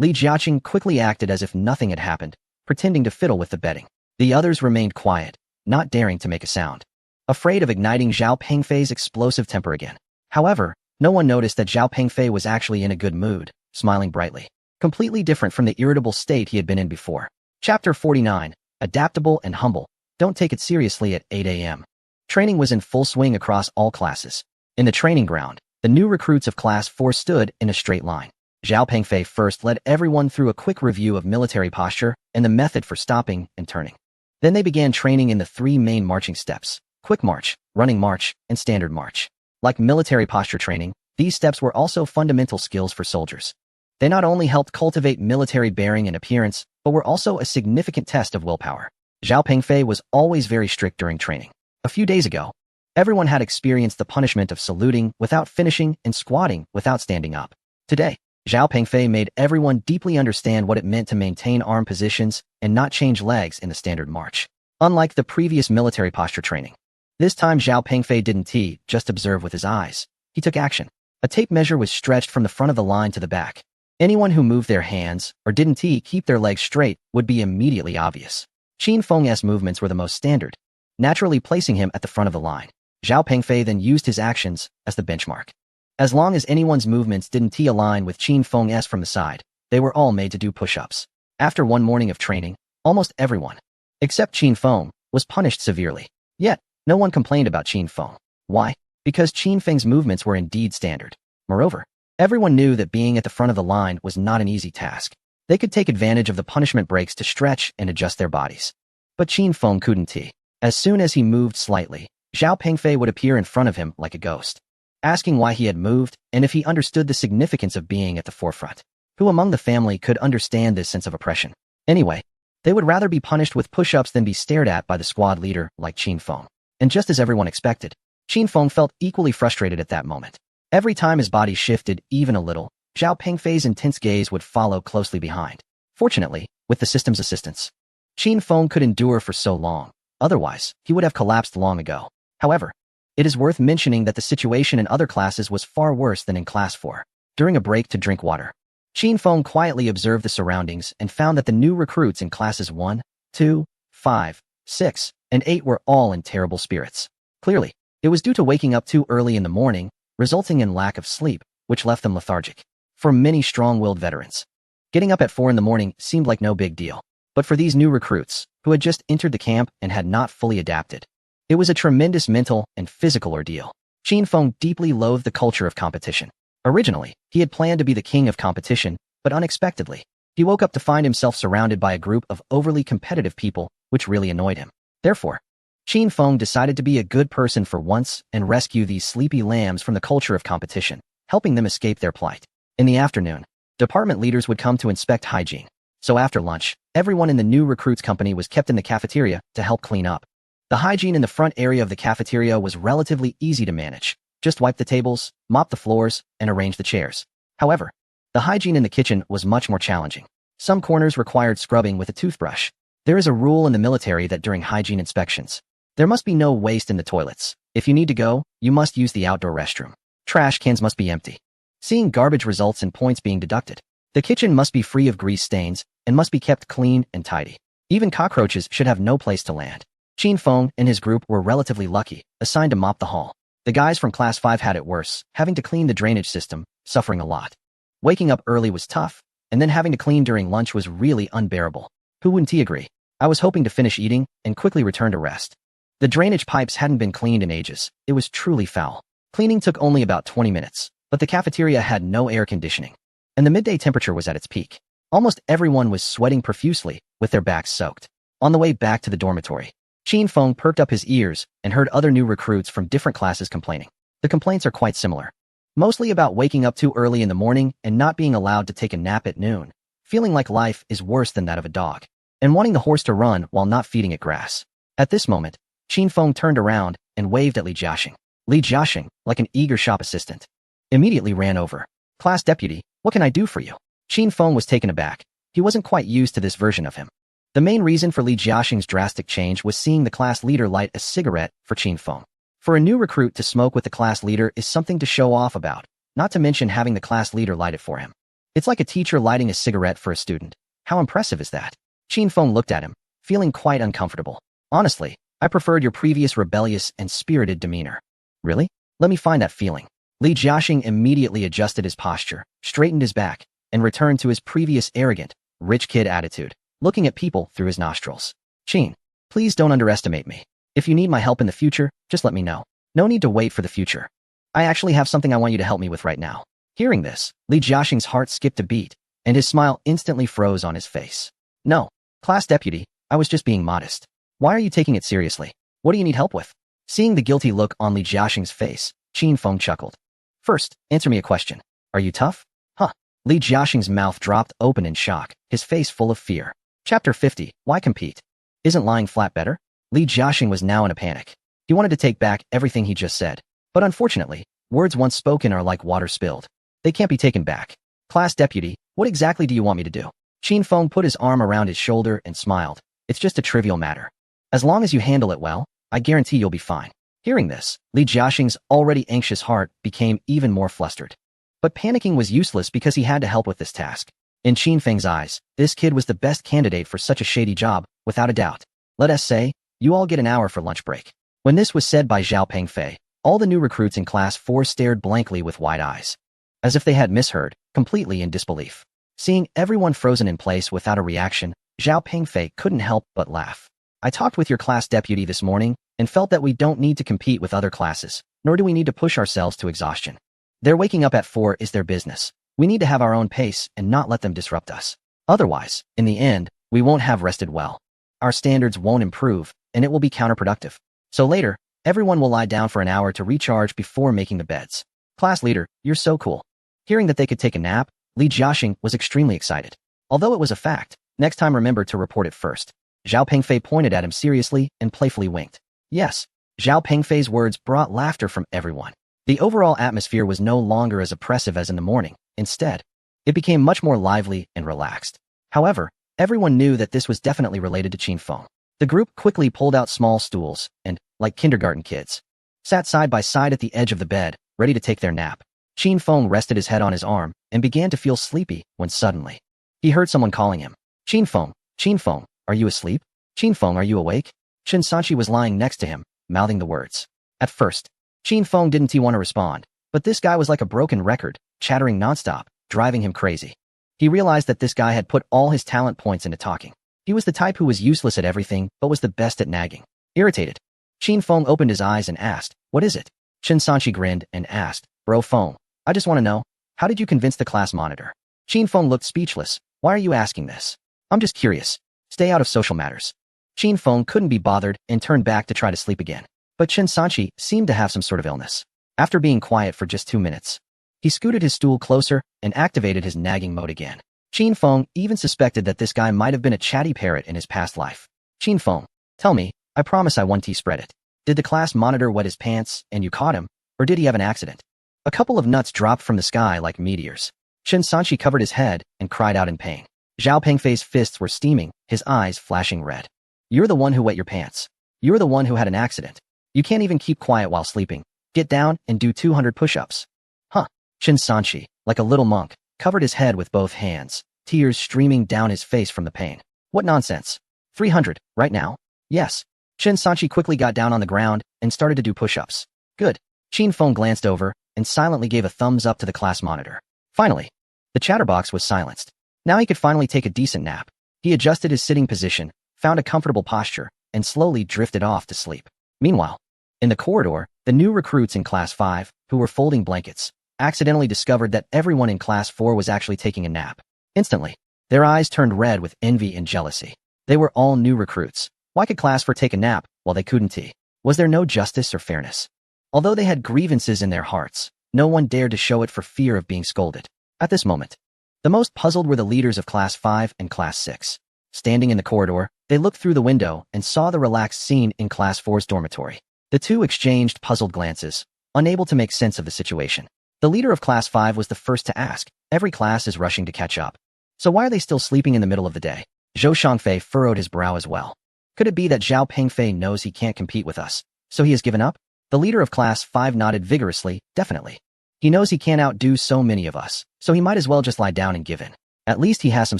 Li Jiaqing quickly acted as if nothing had happened, pretending to fiddle with the bedding. The others remained quiet, not daring to make a sound, afraid of igniting Zhao Pengfei's explosive temper again. However, no one noticed that Zhao Pengfei was actually in a good mood, smiling brightly, completely different from the irritable state he had been in before. Chapter 49, Adaptable and Humble. Don't take it seriously at 8 a.m. Training was in full swing across all classes. In the training ground, the new recruits of Class 4 stood in a straight line. Zhao Pengfei first led everyone through a quick review of military posture and the method for stopping and turning. Then they began training in the 3 main marching steps: quick march, running march, and standard march. Like military posture training, these steps were also fundamental skills for soldiers. They not only helped cultivate military bearing and appearance, but were also a significant test of willpower. Zhao Pengfei was always very strict during training. A few days ago, everyone had experienced the punishment of saluting without finishing and squatting without standing up. Today, Zhao Pengfei made everyone deeply understand what it meant to maintain arm positions and not change legs in the standard march. Unlike the previous military posture training, this time Zhao Pengfei didn't just observe with his eyes. He took action. A tape measure was stretched from the front of the line to the back. Anyone who moved their hands or didn't keep their legs straight would be immediately obvious. Qin Feng's movements were the most standard, naturally placing him at the front of the line. Zhao Pengfei then used his actions as the benchmark. As long as anyone's movements didn't align with Qin Feng's from the side, they were all made to do push-ups. After one morning of training, almost everyone, except Qin Feng, was punished severely. Yet, no one complained about Qin Feng. Why? Because Qin Feng's movements were indeed standard. Moreover, everyone knew that being at the front of the line was not an easy task. They could take advantage of the punishment breaks to stretch and adjust their bodies. But Qin Feng couldn't. As soon as he moved slightly, Zhao Pengfei would appear in front of him like a ghost, asking why he had moved and if he understood the significance of being at the forefront. Who among the family could understand this sense of oppression? Anyway, they would rather be punished with push-ups than be stared at by the squad leader like Qin Feng. And just as everyone expected, Qin Feng felt equally frustrated at that moment. Every time his body shifted even a little, Zhao Pengfei's intense gaze would follow closely behind. Fortunately, with the system's assistance, Qin Feng could endure for so long. Otherwise, he would have collapsed long ago. However, it is worth mentioning that the situation in other classes was far worse than in Class 4. During a break to drink water, Qin Feng quietly observed the surroundings and found that the new recruits in Classes 1, 2, 5, 6, and 8 were all in terrible spirits. Clearly, it was due to waking up too early in the morning, resulting in lack of sleep, which left them lethargic. For many strong-willed veterans, getting up at 4 in the morning seemed like no big deal. But for these new recruits, who had just entered the camp and had not fully adapted, it was a tremendous mental and physical ordeal. Qin Feng deeply loathed the culture of competition. Originally, he had planned to be the king of competition, but unexpectedly, he woke up to find himself surrounded by a group of overly competitive people, which really annoyed him. Therefore, Qin Feng decided to be a good person for once and rescue these sleepy lambs from the culture of competition, helping them escape their plight. In the afternoon, department leaders would come to inspect hygiene. So after lunch, everyone in the new recruits company was kept in the cafeteria to help clean up. The hygiene in the front area of the cafeteria was relatively easy to manage. Just wipe the tables, mop the floors, and arrange the chairs. However, the hygiene in the kitchen was much more challenging. Some corners required scrubbing with a toothbrush. There is a rule in the military that during hygiene inspections, there must be no waste in the toilets. If you need to go, you must use the outdoor restroom. Trash cans must be empty. Seeing garbage results in points being deducted. The kitchen must be free of grease stains and must be kept clean and tidy. Even cockroaches should have no place to land. Qin Feng and his group were relatively lucky, assigned to mop the hall. The guys from Class 5 had it worse, having to clean the drainage system, suffering a lot. Waking up early was tough, and then having to clean during lunch was really unbearable. Who wouldn't agree? I was hoping to finish eating and quickly return to rest. The drainage pipes hadn't been cleaned in ages. It was truly foul. Cleaning took only about 20 minutes, but the cafeteria had no air conditioning, and the midday temperature was at its peak. Almost everyone was sweating profusely, with their backs soaked. On the way back to the dormitory, Qin Feng perked up his ears and heard other new recruits from different classes complaining. The complaints are quite similar. Mostly about waking up too early in the morning and not being allowed to take a nap at noon, feeling like life is worse than that of a dog, and wanting the horse to run while not feeding it grass. At this moment, Qin Feng turned around and waved at Li Jiaxing. Li Jiaxing, like an eager shop assistant, immediately ran over. "Class deputy, what can I do for you?" Qin Feng was taken aback. He wasn't quite used to this version of him. The main reason for Li Jiaxing's drastic change was seeing the class leader light a cigarette for Qin Feng. For a new recruit to smoke with the class leader is something to show off about, not to mention having the class leader light it for him. It's like a teacher lighting a cigarette for a student. How impressive is that? Qin Feng looked at him, feeling quite uncomfortable. Honestly, I preferred your previous rebellious and spirited demeanor. Really? Let me find that feeling. Li Jiaxing immediately adjusted his posture, straightened his back, and returned to his previous arrogant, rich kid attitude, looking at people through his nostrils. Qin, please don't underestimate me. If you need my help in the future, just let me know. No need to wait for the future. I actually have something I want you to help me with right now. Hearing this, Li Jiaxing's heart skipped a beat, and his smile instantly froze on his face. No, class deputy, I was just being modest. Why are you taking it seriously? What do you need help with? Seeing the guilty look on Li Jiaxing's face, Qin Feng chuckled. First, answer me a question. Are you tough? Huh. Li Jiaxing's mouth dropped open in shock, his face full of fear. Chapter 50, Why compete? Isn't lying flat better? Li Jiaxing was now in a panic. He wanted to take back everything he just said. But unfortunately, words once spoken are like water spilled. They can't be taken back. Class deputy, what exactly do you want me to do? Qin Feng put his arm around his shoulder and smiled. It's just a trivial matter. As long as you handle it well, I guarantee you'll be fine. Hearing this, Li Jiaxing's already anxious heart became even more flustered. But panicking was useless because he had to help with this task. In Qin Feng's eyes, this kid was the best candidate for such a shady job, without a doubt. Let us say, you all get an hour for lunch break. When this was said by Zhao Pengfei, all the new recruits in Class 4 stared blankly with wide eyes, as if they had misheard, completely in disbelief. Seeing everyone frozen in place without a reaction, Zhao Pengfei couldn't help but laugh. I talked with your class deputy this morning and felt that we don't need to compete with other classes, nor do we need to push ourselves to exhaustion. Their waking up at 4 is their business. We need to have our own pace and not let them disrupt us. Otherwise, in the end, we won't have rested well. Our standards won't improve, and it will be counterproductive. So later, everyone will lie down for an hour to recharge before making the beds. Class leader, you're so cool. Hearing that they could take a nap, Li Jiaxing was extremely excited. Although it was a fact, next time remember to report it first. Zhao Pengfei pointed at him seriously and playfully winked. Yes, Zhao Pengfei's words brought laughter from everyone. The overall atmosphere was no longer as oppressive as in the morning. Instead, it became much more lively and relaxed. However, everyone knew that this was definitely related to Qin Feng. The group quickly pulled out small stools and, like kindergarten kids, sat side by side at the edge of the bed, ready to take their nap. Qin Feng rested his head on his arm and began to feel sleepy when suddenly, he heard someone calling him. Qin Feng, are you asleep? Qin Feng, are you awake? Chen Sanchi was lying next to him, mouthing the words. At first, Qin Feng didn't want to respond, but this guy was like a broken record, chattering nonstop, driving him crazy. He realized that this guy had put all his talent points into talking. He was the type who was useless at everything, but was the best at nagging. Irritated, Qin Feng opened his eyes and asked, what is it? Chen Sanchi grinned and asked, Bro Feng, I just want to know, how did you convince the class monitor? Qin Feng looked speechless. Why are you asking this? I'm just curious. Stay out of social matters. Qin Feng couldn't be bothered and turned back to try to sleep again. But Chen Sanchi seemed to have some sort of illness. After being quiet for just 2 minutes, he scooted his stool closer and activated his nagging mode again. Qin Feng even suspected that this guy might have been a chatty parrot in his past life. Qin Feng, tell me, I promise I won't spread it. Did the class monitor wet his pants and you caught him, or did he have an accident? A couple of nuts dropped from the sky like meteors. Chen Sanchi covered his head and cried out in pain. Zhao Pengfei's fists were steaming, his eyes flashing red. You're the one who wet your pants. You're the one who had an accident. You can't even keep quiet while sleeping. Get down and do 200 push-ups. Huh. Chen Sanchi, like a little monk, covered his head with both hands, tears streaming down his face from the pain. What nonsense. 300, right now? Yes. Chen Sanchi quickly got down on the ground and started to do push-ups. Good. Qin Feng glanced over and silently gave a thumbs up to the class monitor. Finally, the chatterbox was silenced. Now he could finally take a decent nap. He adjusted his sitting position, found a comfortable posture, and slowly drifted off to sleep. Meanwhile, in the corridor, the new recruits in Class 5, who were folding blankets, accidentally discovered that everyone in Class 4 was actually taking a nap. Instantly, their eyes turned red with envy and jealousy. They were all new recruits. Why could Class 4 take a nap while they couldn't? Was there no justice or fairness? Although they had grievances in their hearts, no one dared to show it for fear of being scolded. At this moment, the most puzzled were the leaders of Class 5 and Class 6. Standing in the corridor, they looked through the window and saw the relaxed scene in Class 4's dormitory. The two exchanged puzzled glances, unable to make sense of the situation. The leader of Class 5 was the first to ask. Every class is rushing to catch up. So why are they still sleeping in the middle of the day? Zhou Shangfei furrowed his brow as well. Could it be that Zhao Pengfei knows he can't compete with us, so he has given up? The leader of Class 5 nodded vigorously, definitely. He knows he can't outdo so many of us, so he might as well just lie down and give in. At least he has some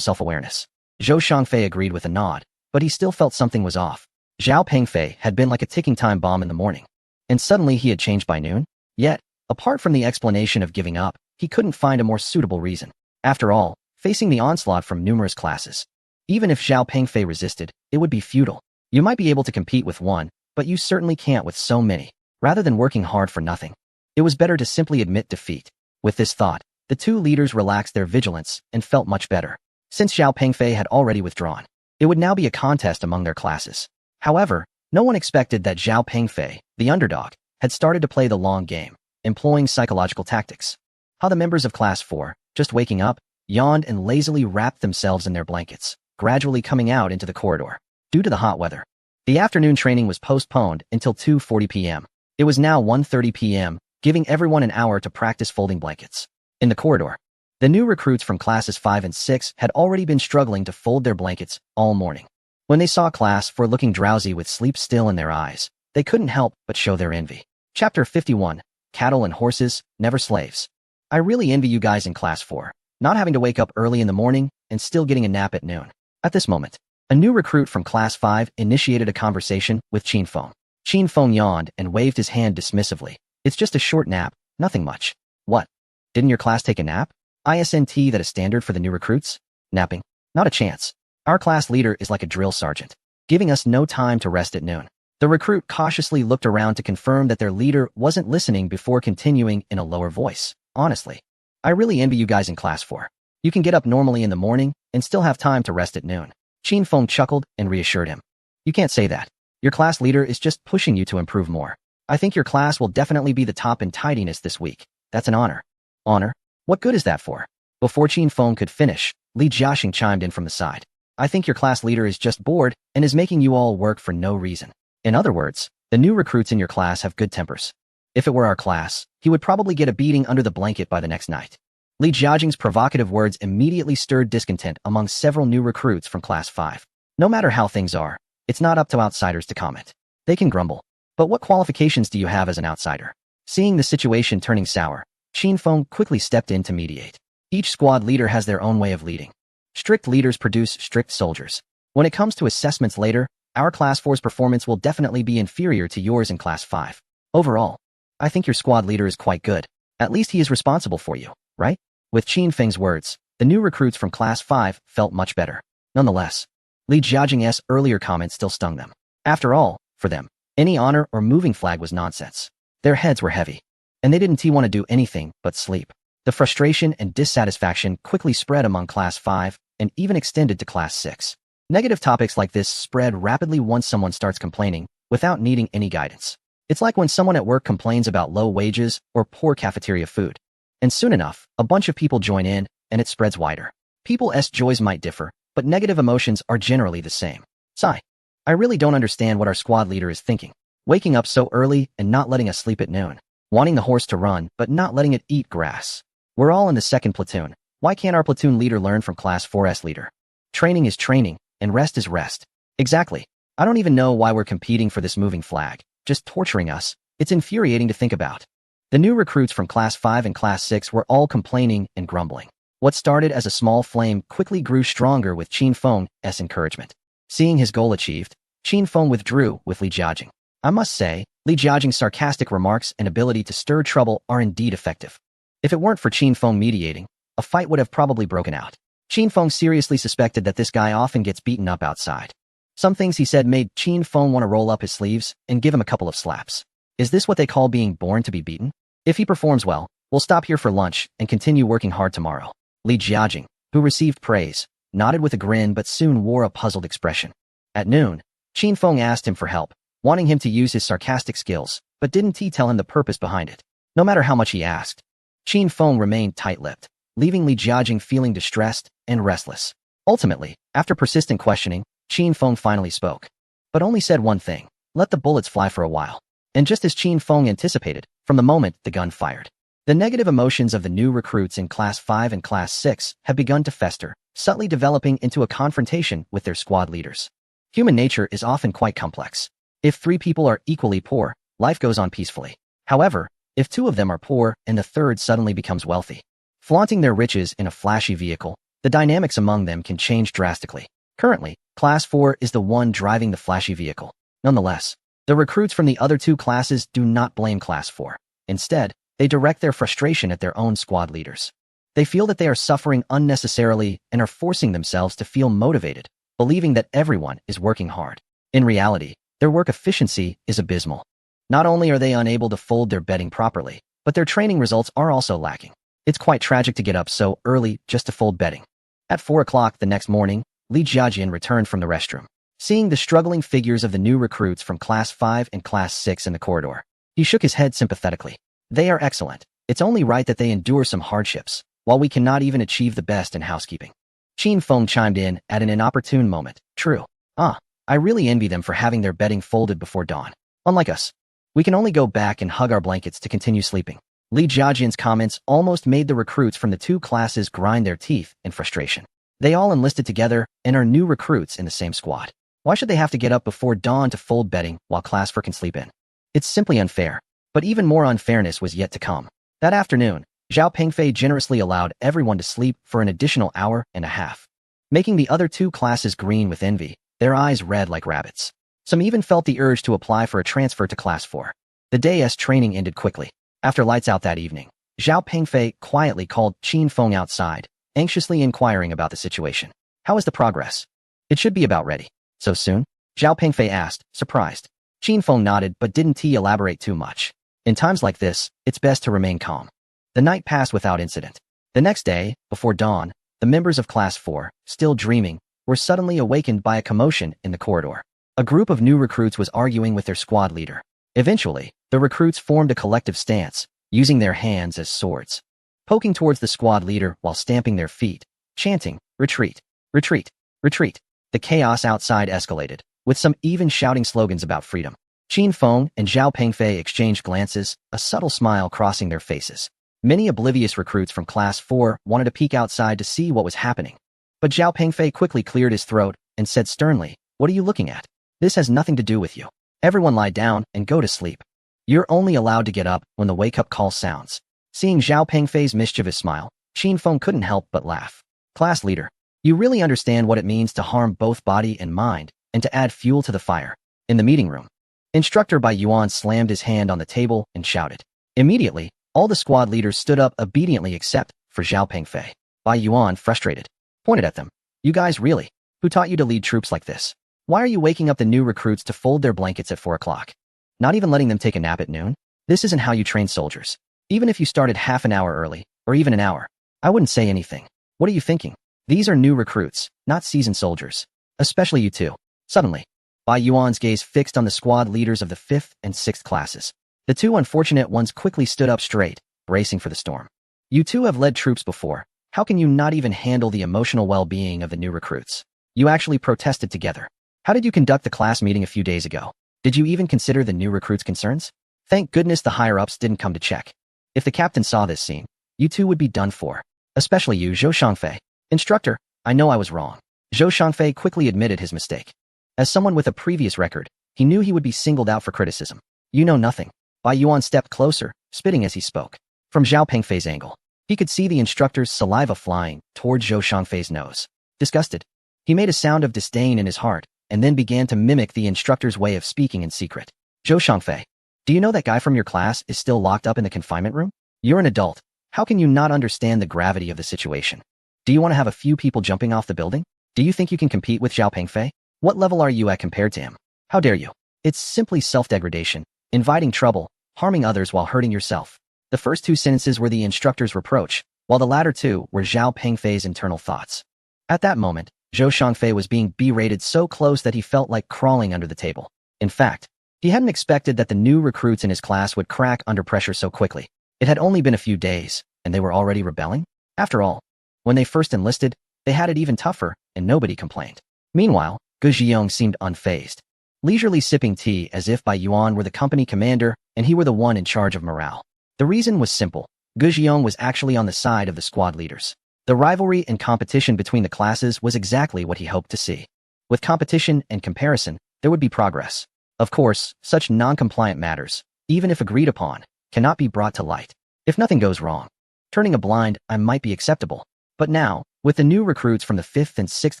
self-awareness. Zhou Xiangfei agreed with a nod, but he still felt something was off. Zhao Pengfei had been like a ticking time bomb in the morning, and suddenly he had changed by noon? Yet, apart from the explanation of giving up, he couldn't find a more suitable reason. After all, facing the onslaught from numerous classes, even if Zhao Pengfei resisted, it would be futile. You might be able to compete with one, but you certainly can't with so many. Rather than working hard for nothing, it was better to simply admit defeat. With this thought, the two leaders relaxed their vigilance and felt much better. Since Zhao Pengfei had already withdrawn, it would now be a contest among their classes. However, no one expected that Zhao Pengfei, the underdog, had started to play the long game, employing psychological tactics. How the members of Class 4, just waking up, yawned and lazily wrapped themselves in their blankets, gradually coming out into the corridor. Due to the hot weather, the afternoon training was postponed until 2:40 p.m. It was now 1:30 p.m., giving everyone an hour to practice folding blankets. In the corridor, the new recruits from classes 5 and 6 had already been struggling to fold their blankets all morning. When they saw Class 4 looking drowsy with sleep still in their eyes, they couldn't help but show their envy. Chapter 51, Cattle and Horses, Never Slaves. I really envy you guys in Class 4, not having to wake up early in the morning and still getting a nap at noon. At this moment, a new recruit from Class 5 initiated a conversation with Qin Feng. Qin Feng yawned and waved his hand dismissively. It's just a short nap, nothing much. What? Didn't your class take a nap? Isn't that a standard for the new recruits? Napping? Not a chance. Our class leader is like a drill sergeant, giving us no time to rest at noon. The recruit cautiously looked around to confirm that their leader wasn't listening before continuing in a lower voice. Honestly, I really envy you guys in Class 4. You can get up normally in the morning and still have time to rest at noon. Qin Feng chuckled and reassured him. You can't say that. Your class leader is just pushing you to improve more. I think your class will definitely be the top in tidiness this week. That's an honor. Honor? What good is that for? Before Qin Feng could finish, Li Jiaxing chimed in from the side. I think your class leader is just bored and is making you all work for no reason. In other words, the new recruits in your class have good tempers. If it were our class, he would probably get a beating under the blanket by the next night. Li Jiaxing's provocative words immediately stirred discontent among several new recruits from Class 5. No matter how things are, it's not up to outsiders to comment. They can grumble. But what qualifications do you have as an outsider? Seeing the situation turning sour, Qin Feng quickly stepped in to mediate. Each squad leader has their own way of leading. Strict leaders produce strict soldiers. When it comes to assessments later, our Class 4's performance will definitely be inferior to yours in Class 5. Overall, I think your squad leader is quite good. At least he is responsible for you, right? With Qin Feng's words, the new recruits from Class 5 felt much better. Nonetheless, Li Jiaxing's earlier comments still stung them. After all, for them, any honor or moving flag was nonsense. Their heads were heavy, and they didn't want to do anything but sleep. The frustration and dissatisfaction quickly spread among Class 5 and even extended to Class 6. Negative topics like this spread rapidly once someone starts complaining without needing any guidance. It's like when someone at work complains about low wages or poor cafeteria food. And soon enough, a bunch of people join in and it spreads wider. People's joys might differ, but negative emotions are generally the same. Sigh. I really don't understand what our squad leader is thinking. Waking up so early and not letting us sleep at noon. Wanting the horse to run, but not letting it eat grass. We're all in the second platoon. Why can't our platoon leader learn from Class 4's leader? Training is training, and rest is rest. Exactly. I don't even know why we're competing for this moving flag. Just torturing us. It's infuriating to think about. The new recruits from Class 5 and Class 6 were all complaining and grumbling. What started as a small flame quickly grew stronger with Qin Feng's encouragement. Seeing his goal achieved, Qin Feng withdrew with Li Jiaxing. I must say, Li Jiaxing's sarcastic remarks and ability to stir trouble are indeed effective. If it weren't for Qin Feng mediating, a fight would have probably broken out. Qin Feng seriously suspected that this guy often gets beaten up outside. Some things he said made Qin Feng want to roll up his sleeves and give him a couple of slaps. Is this what they call being born to be beaten? If he performs well, we'll stop here for lunch and continue working hard tomorrow. Li Jiaxing, who received praise, nodded with a grin but soon wore a puzzled expression. At noon, Qin Feng asked him for help, wanting him to use his sarcastic skills, but didn't he tell him the purpose behind it? No matter how much he asked, Qin Feng remained tight-lipped, leaving Li Jiaxing feeling distressed and restless. Ultimately, after persistent questioning, Qin Feng finally spoke, but only said one thing: let the bullets fly for a while. And just as Qin Feng anticipated, from the moment the gun fired, the negative emotions of the new recruits in Class 5 and Class 6 have begun to fester, subtly developing into a confrontation with their squad leaders. Human nature is often quite complex. If 3 people are equally poor, life goes on peacefully. However, If two of them are poor and the third suddenly becomes wealthy, flaunting their riches in a flashy vehicle, the dynamics among them can change drastically. Currently, Class 4 is the one driving the flashy vehicle. Nonetheless, the recruits from the other two classes do not blame Class 4. Instead, they direct their frustration at their own squad leaders. They feel that they are suffering unnecessarily and are forcing themselves to feel motivated, believing that everyone is working hard. In reality, their work efficiency is abysmal. Not only are they unable to fold their bedding properly, but their training results are also lacking. It's quite tragic to get up so early just to fold bedding. At 4 o'clock the next morning, Li Jiajian returned from the restroom. Seeing the struggling figures of the new recruits from Class 5 and Class 6 in the corridor, he shook his head sympathetically. They are excellent. It's only right that they endure some hardships, while we cannot even achieve the best in housekeeping. Qin Feng chimed in at an inopportune moment. True. I really envy them for having their bedding folded before dawn. Unlike us, we can only go back and hug our blankets to continue sleeping. Li Jiajian's comments almost made the recruits from the two classes grind their teeth in frustration. They all enlisted together and are new recruits in the same squad. Why should they have to get up before dawn to fold bedding while Class 4 can sleep in? It's simply unfair. But even more unfairness was yet to come. That afternoon, Zhao Pengfei generously allowed everyone to sleep for an additional hour and a half, making the other two classes green with envy, their eyes red like rabbits. Some even felt the urge to apply for a transfer to Class 4. The day's training ended quickly. After lights out that evening, Zhao Pengfei quietly called Qin Feng outside, anxiously inquiring about the situation. How is the progress? It should be about ready. So soon? Zhao Pengfei asked, surprised. Qin Feng nodded but didn't elaborate too much. In times like this, it's best to remain calm. The night passed without incident. The next day, before dawn, the members of Class 4, still dreaming, were suddenly awakened by a commotion in the corridor. A group of new recruits was arguing with their squad leader. Eventually, the recruits formed a collective stance, using their hands as swords, poking towards the squad leader while stamping their feet, chanting, "Retreat! Retreat! Retreat!" The chaos outside escalated, with some even shouting slogans about freedom. Qin Feng and Zhao Pengfei exchanged glances, a subtle smile crossing their faces. Many oblivious recruits from Class 4 wanted to peek outside to see what was happening. But Zhao Pengfei quickly cleared his throat and said sternly, "What are you looking at? This has nothing to do with you. Everyone lie down and go to sleep. You're only allowed to get up when the wake-up call sounds." Seeing Zhao Pengfei's mischievous smile, Qin Feng couldn't help but laugh. "Class leader, you really understand what it means to harm both body and mind, and to add fuel to the fire." In the meeting room, Instructor Bai Yuan slammed his hand on the table and shouted. Immediately, all the squad leaders stood up obediently except for Zhao Pengfei. Bai Yuan, frustrated, pointed at them. "You guys really? Who taught you to lead troops like this? Why are you waking up the new recruits to fold their blankets at 4 o'clock? Not even letting them take a nap at noon? This isn't how you train soldiers. Even if you started half an hour early, or even an hour, I wouldn't say anything. What are you thinking? These are new recruits, not seasoned soldiers. Especially you two." Suddenly, Bai Yuan's gaze fixed on the squad leaders of the 5th and 6th classes. The two unfortunate ones quickly stood up straight, bracing for the storm. "You two have led troops before. How can you not even handle the emotional well-being of the new recruits? You actually protested together. How did you conduct the class meeting a few days ago? Did you even consider the new recruits' concerns? Thank goodness the higher-ups didn't come to check. If the captain saw this scene, you two would be done for. Especially you, Zhou Shangfei. Instructor, I know I was wrong." Zhou Shangfei quickly admitted his mistake. As someone with a previous record, he knew he would be singled out for criticism. "You know nothing." Bai Yuan stepped closer, spitting as he spoke. From Zhao Pengfei's angle, he could see the instructor's saliva flying towards Zhou Shangfei's nose. Disgusted, he made a sound of disdain in his heart, and then began to mimic the instructor's way of speaking in secret. "Zhou Shangfei, do you know that guy from your class is still locked up in the confinement room? You're an adult. How can you not understand the gravity of the situation? Do you want to have a few people jumping off the building? Do you think you can compete with Zhao Pengfei? What level are you at compared to him? How dare you? It's simply self-degradation, inviting trouble, harming others while hurting yourself." The first two sentences were the instructor's reproach, while the latter two were Zhao Pengfei's internal thoughts. At that moment, Zhou Shangfei was being berated so close that he felt like crawling under the table. In fact, he hadn't expected that the new recruits in his class would crack under pressure so quickly. It had only been a few days, and they were already rebelling? After all, when they first enlisted, they had it even tougher, and nobody complained. Meanwhile, Gu Zhiyong seemed unfazed, leisurely sipping tea as if Bai Yuan were the company commander and he were the one in charge of morale. The reason was simple. Gu Zhiyong was actually on the side of the squad leaders. The rivalry and competition between the classes was exactly what he hoped to see. With competition and comparison, there would be progress. Of course, such non-compliant matters, even if agreed upon, cannot be brought to light. If nothing goes wrong, turning a blind eye might be acceptable. But now, with the new recruits from the 5th and 6th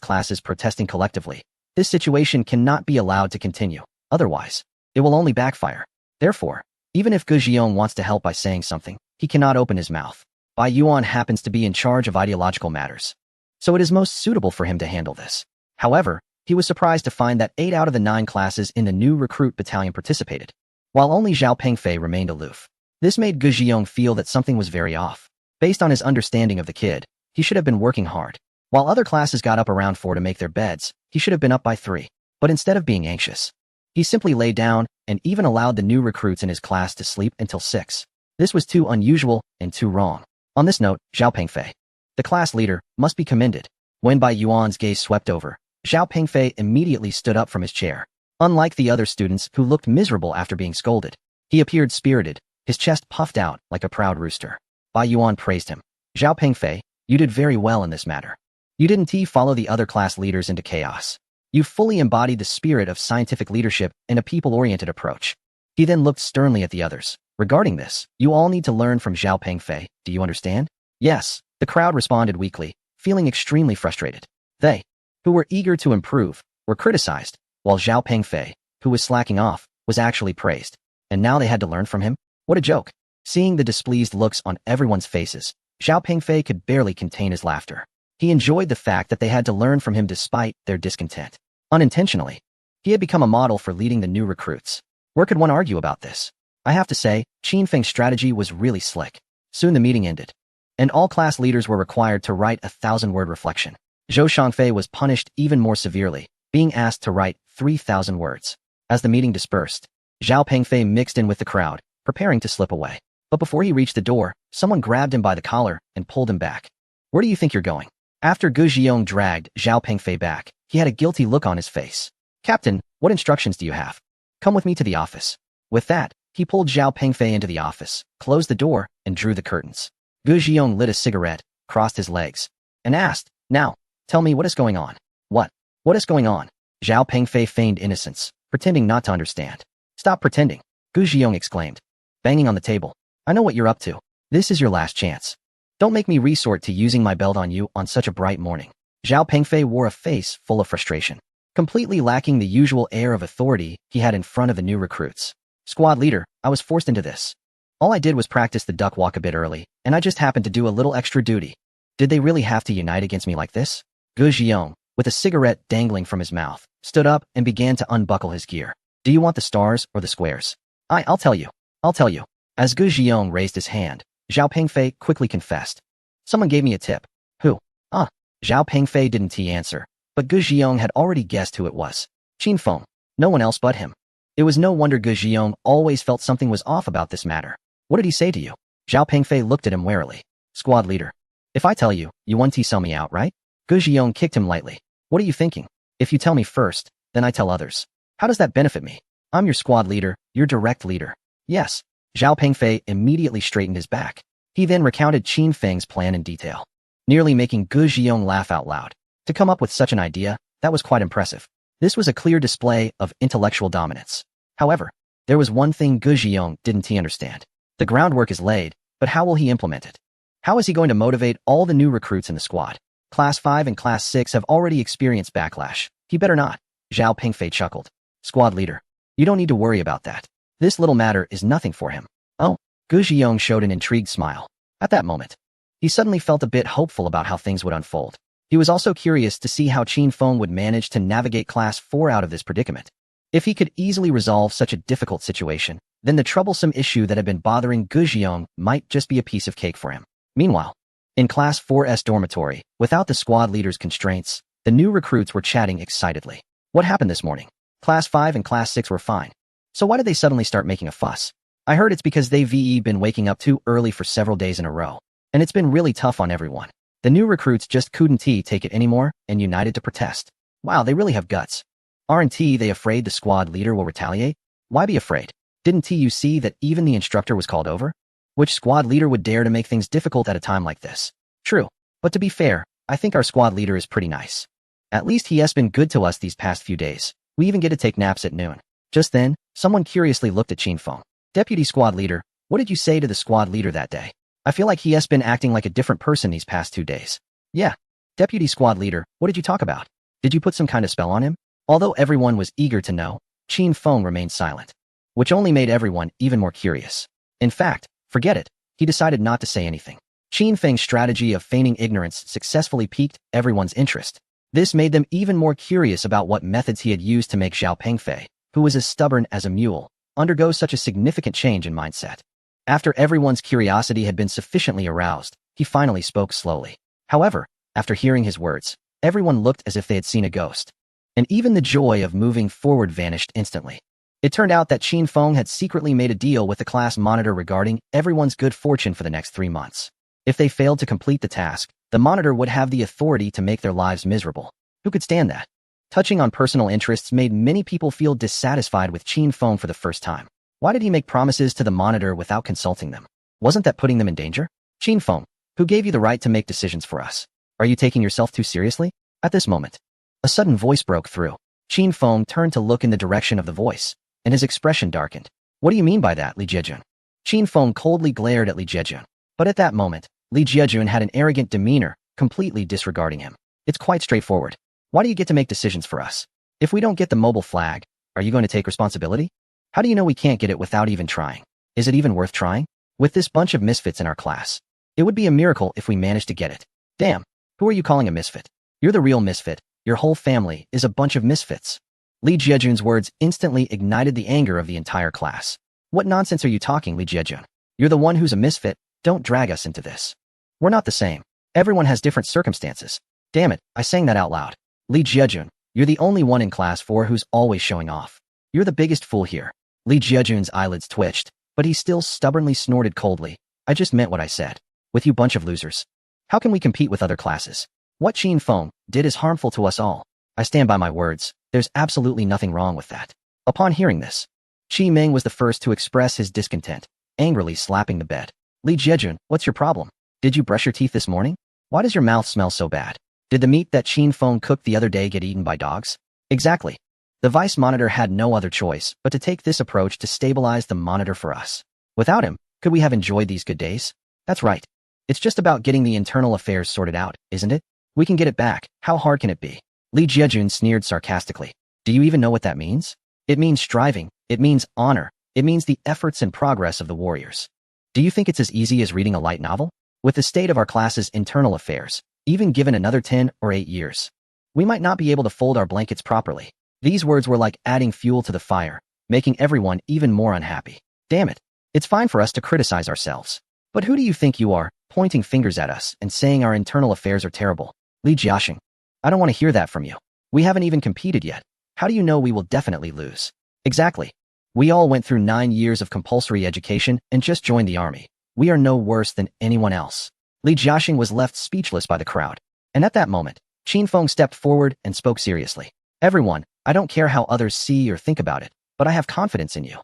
classes protesting collectively, this situation cannot be allowed to continue. Otherwise, it will only backfire. Therefore, even if Gu Xiong wants to help by saying something, he cannot open his mouth. Bai Yuan happens to be in charge of ideological matters, so it is most suitable for him to handle this. However, he was surprised to find that 8 out of the 9 classes in the new recruit battalion participated, while only Zhao Pengfei remained aloof. This made Gu Xiong feel that something was very off. Based on his understanding of the kid, he should have been working hard. While other classes got up around 4 to make their beds, he should have been up by 3. But instead of being anxious, he simply lay down and even allowed the new recruits in his class to sleep until 6. This was too unusual and too wrong. On this note, Zhao Pengfei, the class leader, must be commended. When Bai Yuan's gaze swept over, Zhao Pengfei immediately stood up from his chair. Unlike the other students who looked miserable after being scolded, he appeared spirited, his chest puffed out like a proud rooster. Bai Yuan praised him. Zhao Pengfei, you did very well in this matter. You didn't follow the other class leaders into chaos. You fully embodied the spirit of scientific leadership and a people-oriented approach. He then looked sternly at the others. Regarding this, you all need to learn from Zhao Pengfei. Do you understand? Yes, the crowd responded weakly, feeling extremely frustrated. They, who were eager to improve, were criticized, while Zhao Pengfei, who was slacking off, was actually praised. And now they had to learn from him? What a joke. Seeing the displeased looks on everyone's faces, Zhao Pengfei could barely contain his laughter. He enjoyed the fact that they had to learn from him despite their discontent. Unintentionally, he had become a model for leading the new recruits. Where could one argue about this? I have to say, Qin Feng's strategy was really slick. Soon the meeting ended, and all class leaders were required to write a 1,000-word reflection. Zhou Shangfei was punished even more severely, being asked to write 3,000 words. As the meeting dispersed, Zhao Pengfei mixed in with the crowd, preparing to slip away. But before he reached the door, someone grabbed him by the collar and pulled him back. Where do you think you're going? After Gu Xiong dragged Zhao Pengfei back, he had a guilty look on his face. Captain, what instructions do you have? Come with me to the office. With that, he pulled Zhao Pengfei into the office, closed the door, and drew the curtains. Gu Xiong lit a cigarette, crossed his legs, and asked, Now, tell me what is going on. What? What is going on? Zhao Pengfei feigned innocence, pretending not to understand. Stop pretending, Gu Xiong exclaimed, banging on the table. I know what you're up to. This is your last chance. Don't make me resort to using my belt on you on such a bright morning. Zhao Pengfei wore a face full of frustration, completely lacking the usual air of authority he had in front of the new recruits. Squad leader, I was forced into this. All I did was practice the duck walk a bit early, and I just happened to do a little extra duty. Did they really have to unite against me like this? Gu Xiong, with a cigarette dangling from his mouth, stood up and began to unbuckle his gear. Do you want the stars or the squares? I'll tell you. I'll tell you. As Gu Xiong raised his hand, Zhao Pengfei quickly confessed. Someone gave me a tip. Who? Zhao Pengfei didn't answer, but Gu Xiong had already guessed who it was. Qin Feng. No one else but him. It was no wonder Gu Xiong always felt something was off about this matter. What did he say to you? Zhao Pengfei looked at him warily. Squad leader. If I tell you, you won't sell me out, right? Gu Xiong kicked him lightly. What are you thinking? If you tell me first, then I tell others. How does that benefit me? I'm your squad leader, your direct leader. Yes. Zhao Pengfei immediately straightened his back. He then recounted Qin Feng's plan in detail, nearly making Gu Xiong laugh out loud. To come up with such an idea, that was quite impressive. This was a clear display of intellectual dominance. However, there was one thing Gu Xiong didn't understand. The groundwork is laid, but how will he implement it? How is he going to motivate all the new recruits in the squad? Class 5 and Class 6 have already experienced backlash. He better not. Zhao Pengfei chuckled. Squad leader, you don't need to worry about that. This little matter is nothing for him. Oh, Gu Xiong showed an intrigued smile. At that moment, he suddenly felt a bit hopeful about how things would unfold. He was also curious to see how Qin Feng would manage to navigate Class 4 out of this predicament. If he could easily resolve such a difficult situation, then the troublesome issue that had been bothering Gu Xiong might just be a piece of cake for him. Meanwhile, in Class 4's dormitory, without the squad leader's constraints, the new recruits were chatting excitedly. What happened this morning? Class 5 and Class 6 were fine. So why did they suddenly start making a fuss? I heard it's because they've been waking up too early for several days in a row, and it's been really tough on everyone. The new recruits just couldn't take it anymore and united to protest. Wow, they really have guts. Aren't they afraid the squad leader will retaliate? Why be afraid? Didn't you see that even the instructor was called over? Which squad leader would dare to make things difficult at a time like this? True, but to be fair, I think our squad leader is pretty nice. At least he has been good to us these past few days. We even get to take naps at noon. Just then, someone curiously looked at Qin Feng. Deputy squad leader, What did you say to the squad leader that day? I feel like he has been acting like a different person these past 2 days. Yeah. Deputy squad leader, what did you talk about? Did you put some kind of spell on him? Although everyone was eager to know, Qin Feng remained silent, which only made everyone even more curious. In fact, forget it, he decided not to say anything. Qin Feng's strategy of feigning ignorance successfully piqued everyone's interest. This made them even more curious about what methods he had used to make Xiao Pengfei, who was as stubborn as a mule, undergo such a significant change in mindset. After everyone's curiosity had been sufficiently aroused, he finally spoke slowly. However, after hearing his words, everyone looked as if they had seen a ghost. And even the joy of moving forward vanished instantly. It turned out that Qin Feng had secretly made a deal with the class monitor regarding everyone's good fortune for the next 3 months. If they failed to complete the task, the monitor would have the authority to make their lives miserable. Who could stand that? Touching on personal interests made many people feel dissatisfied with Qin Feng for the first time. Why did he make promises to the monitor without consulting them? Wasn't that putting them in danger? Qin Feng, who gave you the right to make decisions for us? Are you taking yourself too seriously? At this moment, a sudden voice broke through. Qin Feng turned to look in the direction of the voice, and his expression darkened. What do you mean by that, Li Jiejun? Qin Feng coldly glared at Li Jiejun. But at that moment, Li Jiejun had an arrogant demeanor, completely disregarding him. It's quite straightforward. Why do you get to make decisions for us? If we don't get the mobile flag, are you going to take responsibility? How do you know we can't get it without even trying? Is it even worth trying? With this bunch of misfits in our class, it would be a miracle if we managed to get it. Damn, who are you calling a misfit? You're the real misfit. Your whole family is a bunch of misfits. Li Jiejun's words instantly ignited the anger of the entire class. What nonsense are you talking, Li Jiejun? You're the one who's a misfit. Don't drag us into this. We're not the same. Everyone has different circumstances. Damn it, I sang that out loud. Li Jiejun, you're the only one in class 4 who's always showing off. You're the biggest fool here. Li Jiejun's eyelids twitched, but he still stubbornly snorted coldly. I just meant what I said. With you bunch of losers. How can we compete with other classes? What Qin Feng did is harmful to us all. I stand by my words. There's absolutely nothing wrong with that. Upon hearing this, Qi Ming was the first to express his discontent, angrily slapping the bed. Li Jiejun, what's your problem? Did you brush your teeth this morning? Why does your mouth smell so bad? Did the meat that Qin Feng cooked the other day get eaten by dogs? Exactly. The vice monitor had no other choice but to take this approach to stabilize the monitor for us. Without him, could we have enjoyed these good days? That's right. It's just about getting the internal affairs sorted out, isn't it? We can get it back. How hard can it be? Li Jiejun sneered sarcastically. Do you even know what that means? It means striving. It means honor. It means the efforts and progress of the warriors. Do you think it's as easy as reading a light novel? With the state of our class's internal affairs, even given another 10 or 8 years, we might not be able to fold our blankets properly. These words were like adding fuel to the fire, making everyone even more unhappy. Damn it. It's fine for us to criticize ourselves. But who do you think you are, pointing fingers at us and saying our internal affairs are terrible? Li Jiaxing, I don't want to hear that from you. We haven't even competed yet. How do you know we will definitely lose? Exactly. We all went through 9 years of compulsory education and just joined the army. We are no worse than anyone else. Li Jiaxing was left speechless by the crowd. And at that moment, Qin Feng stepped forward and spoke seriously. Everyone, I don't care how others see or think about it, but I have confidence in you.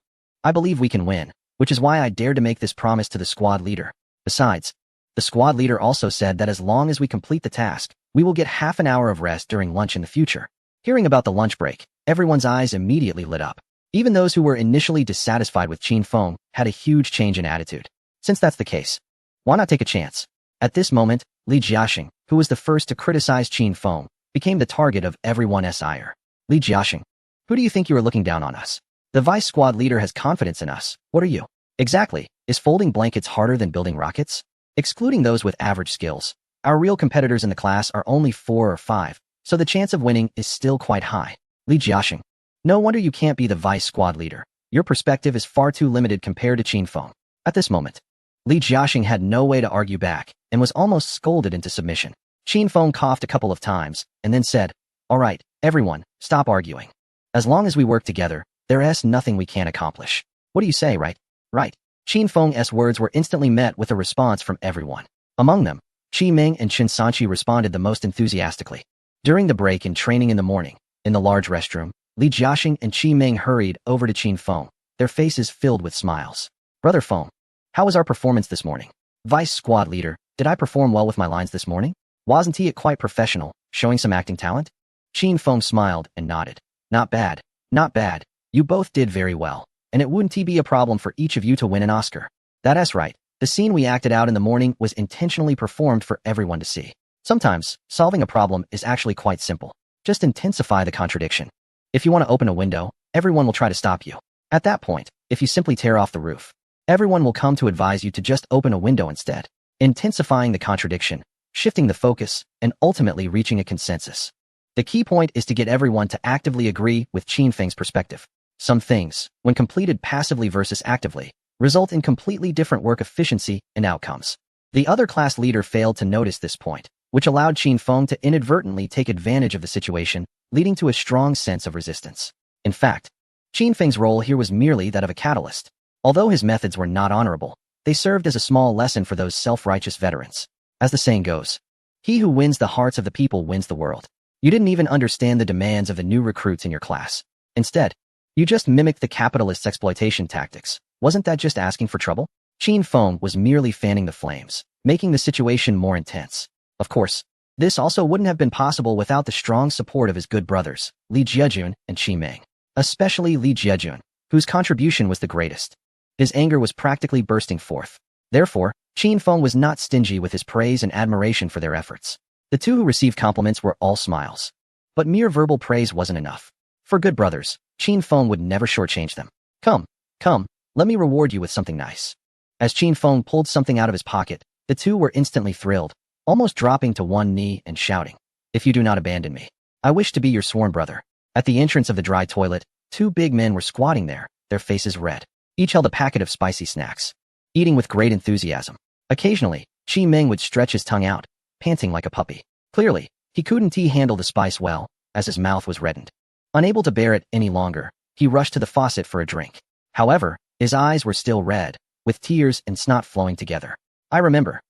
I believe we can win, which is why I dared to make this promise to the squad leader. Besides, the squad leader also said that as long as we complete the task, we will get half an hour of rest during lunch in the future. Hearing about the lunch break, everyone's eyes immediately lit up. Even those who were initially dissatisfied with Qin Feng had a huge change in attitude. Since that's the case, why not take a chance? At this moment, Li Jiaxing, who was the first to criticize Qin Feng, became the target of everyone's ire. Li Jiaxing, who do you think you are looking down on us? The vice squad leader has confidence in us. What are you? Exactly. Is folding blankets harder than building rockets? Excluding those with average skills, our real competitors in the class are only 4 or 5, so the chance of winning is still quite high. Li Jiaxing, no wonder you can't be the vice squad leader. Your perspective is far too limited compared to Qin Feng. At this moment, Li Jiaxing had no way to argue back and was almost scolded into submission. Qin Feng coughed a couple of times and then said, all right, everyone, stop arguing. As long as we work together, there's nothing we can't accomplish. What do you say, right? Right. Qin Feng's words were instantly met with a response from everyone. Among them, Qi Ming and Qin Sanqi responded the most enthusiastically. During the break in training in the morning, in the large restroom, Li Jiaxing and Qi Ming hurried over to Qin Feng, their faces filled with smiles. Brother Feng, how was our performance this morning? Vice squad leader, did I perform well with my lines this morning? Wasn't he quite professional, showing some acting talent? Qin Feng smiled and nodded. Not bad. Not bad. You both did very well. And it wouldn't be a problem for each of you to win an Oscar. That's right. The scene we acted out in the morning was intentionally performed for everyone to see. Sometimes, solving a problem is actually quite simple. Just intensify the contradiction. If you want to open a window, everyone will try to stop you. At that point, if you simply tear off the roof, everyone will come to advise you to just open a window instead. Intensifying the contradiction, shifting the focus, and ultimately reaching a consensus. The key point is to get everyone to actively agree with Qin Feng's perspective. Some things, when completed passively versus actively, result in completely different work efficiency and outcomes. The other class leader failed to notice this point, which allowed Qin Feng to inadvertently take advantage of the situation, leading to a strong sense of resistance. In fact, Qin Feng's role here was merely that of a catalyst. Although his methods were not honorable, they served as a small lesson for those self-righteous veterans. As the saying goes, he who wins the hearts of the people wins the world. You didn't even understand the demands of the new recruits in your class. Instead, you just mimicked the capitalists' exploitation tactics. Wasn't that just asking for trouble? Qin Feng was merely fanning the flames, making the situation more intense. Of course, this also wouldn't have been possible without the strong support of his good brothers, Li Jiejun and Qi Ming. Especially Li Jiejun, whose contribution was the greatest. His anger was practically bursting forth. Therefore, Qin Feng was not stingy with his praise and admiration for their efforts. The two who received compliments were all smiles. But mere verbal praise wasn't enough. For good brothers, Qin Feng would never shortchange them. Come, let me reward you with something nice. As Qin Feng pulled something out of his pocket, the two were instantly thrilled, almost dropping to one knee and shouting, "If you do not abandon me, I wish to be your sworn brother." At the entrance of the dry toilet, two big men were squatting there, their faces red. Each held a packet of spicy snacks, eating with great enthusiasm. Occasionally, Qi Ming would stretch his tongue out, panting like a puppy. Clearly, he couldn't handle the spice well, as his mouth was reddened. Unable to bear it any longer, he rushed to the faucet for a drink. However, his eyes were still red, with tears and snot flowing together. "I remember."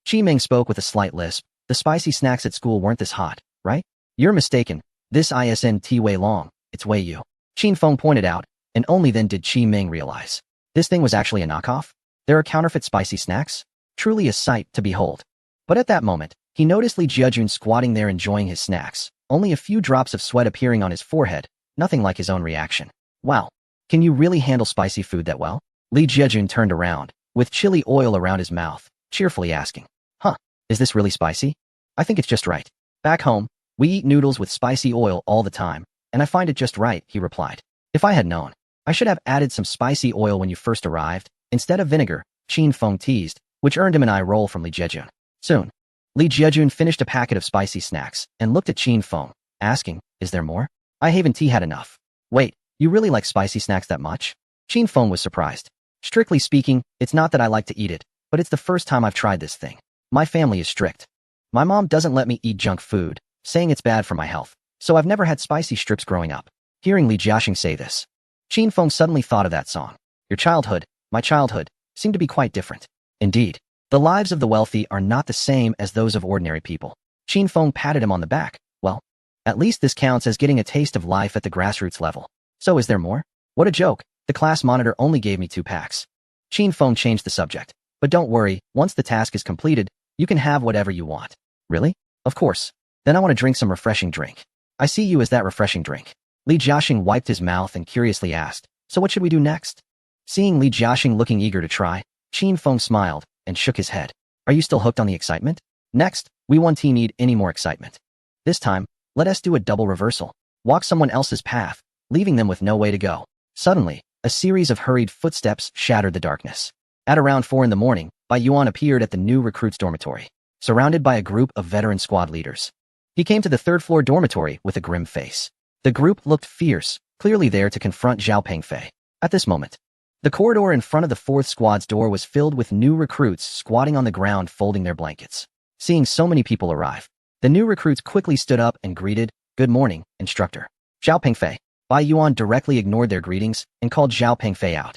Qi Ming spoke with a slight lisp. "The spicy snacks at school weren't this hot, right?" "You're mistaken. This isn't Wei Long, it's Wei Yu," Qin Feng pointed out, and only then did Qi Ming realize. This thing was actually a knockoff? There are counterfeit spicy snacks? Truly a sight to behold. But at that moment, he noticed Li Jiejun squatting there enjoying his snacks, only a few drops of sweat appearing on his forehead, nothing like his own reaction. "Wow. Can you really handle spicy food that well?" Li Jiejun turned around, with chili oil around his mouth, cheerfully asking, "Huh, is this really spicy? I think it's just right. Back home, we eat noodles with spicy oil all the time, and I find it just right," he replied. "If I had known, I should have added some spicy oil when you first arrived, instead of vinegar," Qin Feng teased, which earned him an eye roll from Li Jiejun. Soon, Li Jiejun finished a packet of spicy snacks and looked at Qin Feng, asking, "Is there more?" "I haven't had enough." "Wait, you really like spicy snacks that much?" Qin Feng was surprised. "Strictly speaking, it's not that I like to eat it, but it's the first time I've tried this thing. My family is strict. My mom doesn't let me eat junk food, saying it's bad for my health, so I've never had spicy strips growing up." Hearing Li Jiaxing say this, Qin Feng suddenly thought of that song. "Your childhood, my childhood, seem to be quite different." Indeed, the lives of the wealthy are not the same as those of ordinary people. Qin Feng patted him on the back. "Well, at least this counts as getting a taste of life at the grassroots level. So is there more?" "What a joke. The class monitor only gave me 2 packs." Qin Feng changed the subject. "But don't worry, once the task is completed, you can have whatever you want." "Really?" "Of course. Then I want to drink some refreshing drink." "I see you as that refreshing drink." Li Jiaxing wiped his mouth and curiously asked, "So what should we do next?" Seeing Li Jiaxing looking eager to try, Qin Feng smiled and shook his head. "Are you still hooked on the excitement? Next, we won't need any more excitement. This time, let us do a double reversal. Walk someone else's path, leaving them with no way to go." Suddenly, a series of hurried footsteps shattered the darkness. At around 4 in the morning, Bai Yuan appeared at the new recruits' dormitory, surrounded by a group of veteran squad leaders. He came to the 3rd-floor dormitory with a grim face. The group looked fierce, clearly there to confront Zhao Pengfei. At this moment, the corridor in front of the 4th squad's door was filled with new recruits squatting on the ground folding their blankets. Seeing so many people arrive, the new recruits quickly stood up and greeted, "Good morning, instructor." Zhao Pengfei. Bai Yuan directly ignored their greetings and called Zhao Pengfei out.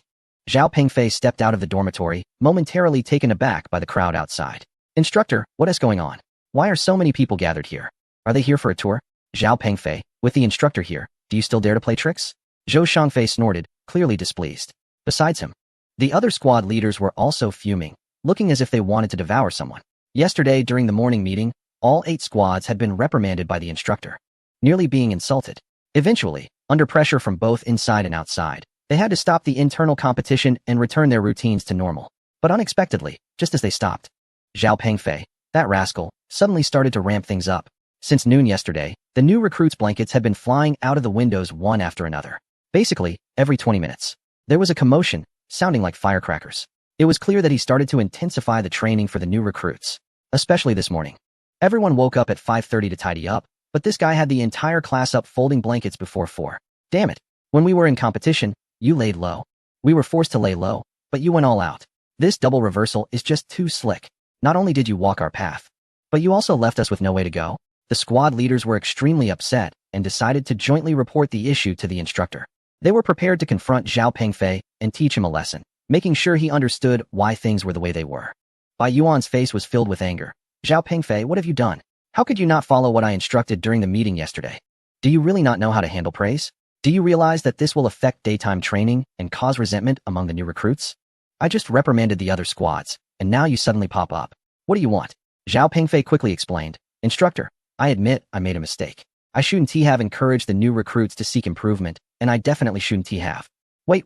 Zhao Pengfei stepped out of the dormitory, momentarily taken aback by the crowd outside. "Instructor, what is going on? Why are so many people gathered here? Are they here for a tour?" Zhao Pengfei, "With the instructor here, do you still dare to play tricks?" Zhou Shangfei snorted, clearly displeased. Besides him, the other squad leaders were also fuming, looking as if they wanted to devour someone. Yesterday, during the morning meeting, all 8 squads had been reprimanded by the instructor, nearly being insulted. Eventually, under pressure from both inside and outside, they had to stop the internal competition and return their routines to normal. But unexpectedly, just as they stopped, Zhao Pengfei, that rascal, suddenly started to ramp things up. Since noon yesterday, the new recruits' blankets had been flying out of the windows one after another. Basically, every 20 minutes. There was a commotion, sounding like firecrackers. It was clear that he started to intensify the training for the new recruits, especially this morning. Everyone woke up at 5:30 to tidy up, but this guy had the entire class up folding blankets before 4. Damn it. When we were in competition, you laid low. We were forced to lay low, but you went all out. This double reversal is just too slick. Not only did you walk our path, but you also left us with no way to go. The squad leaders were extremely upset and decided to jointly report the issue to the instructor. They were prepared to confront Zhao Pengfei and teach him a lesson, making sure he understood why things were the way they were. Bai Yuan's face was filled with anger. Zhao Pengfei, what have you done? How could you not follow what I instructed during the meeting yesterday? Do you really not know how to handle praise? Do you realize that this will affect daytime training and cause resentment among the new recruits? I just reprimanded the other squads, and now you suddenly pop up. What do you want? Zhao Pengfei quickly explained. Instructor, I admit I made a mistake. I shouldn't have encouraged the new recruits to seek improvement, and I definitely shouldn't have. Wait.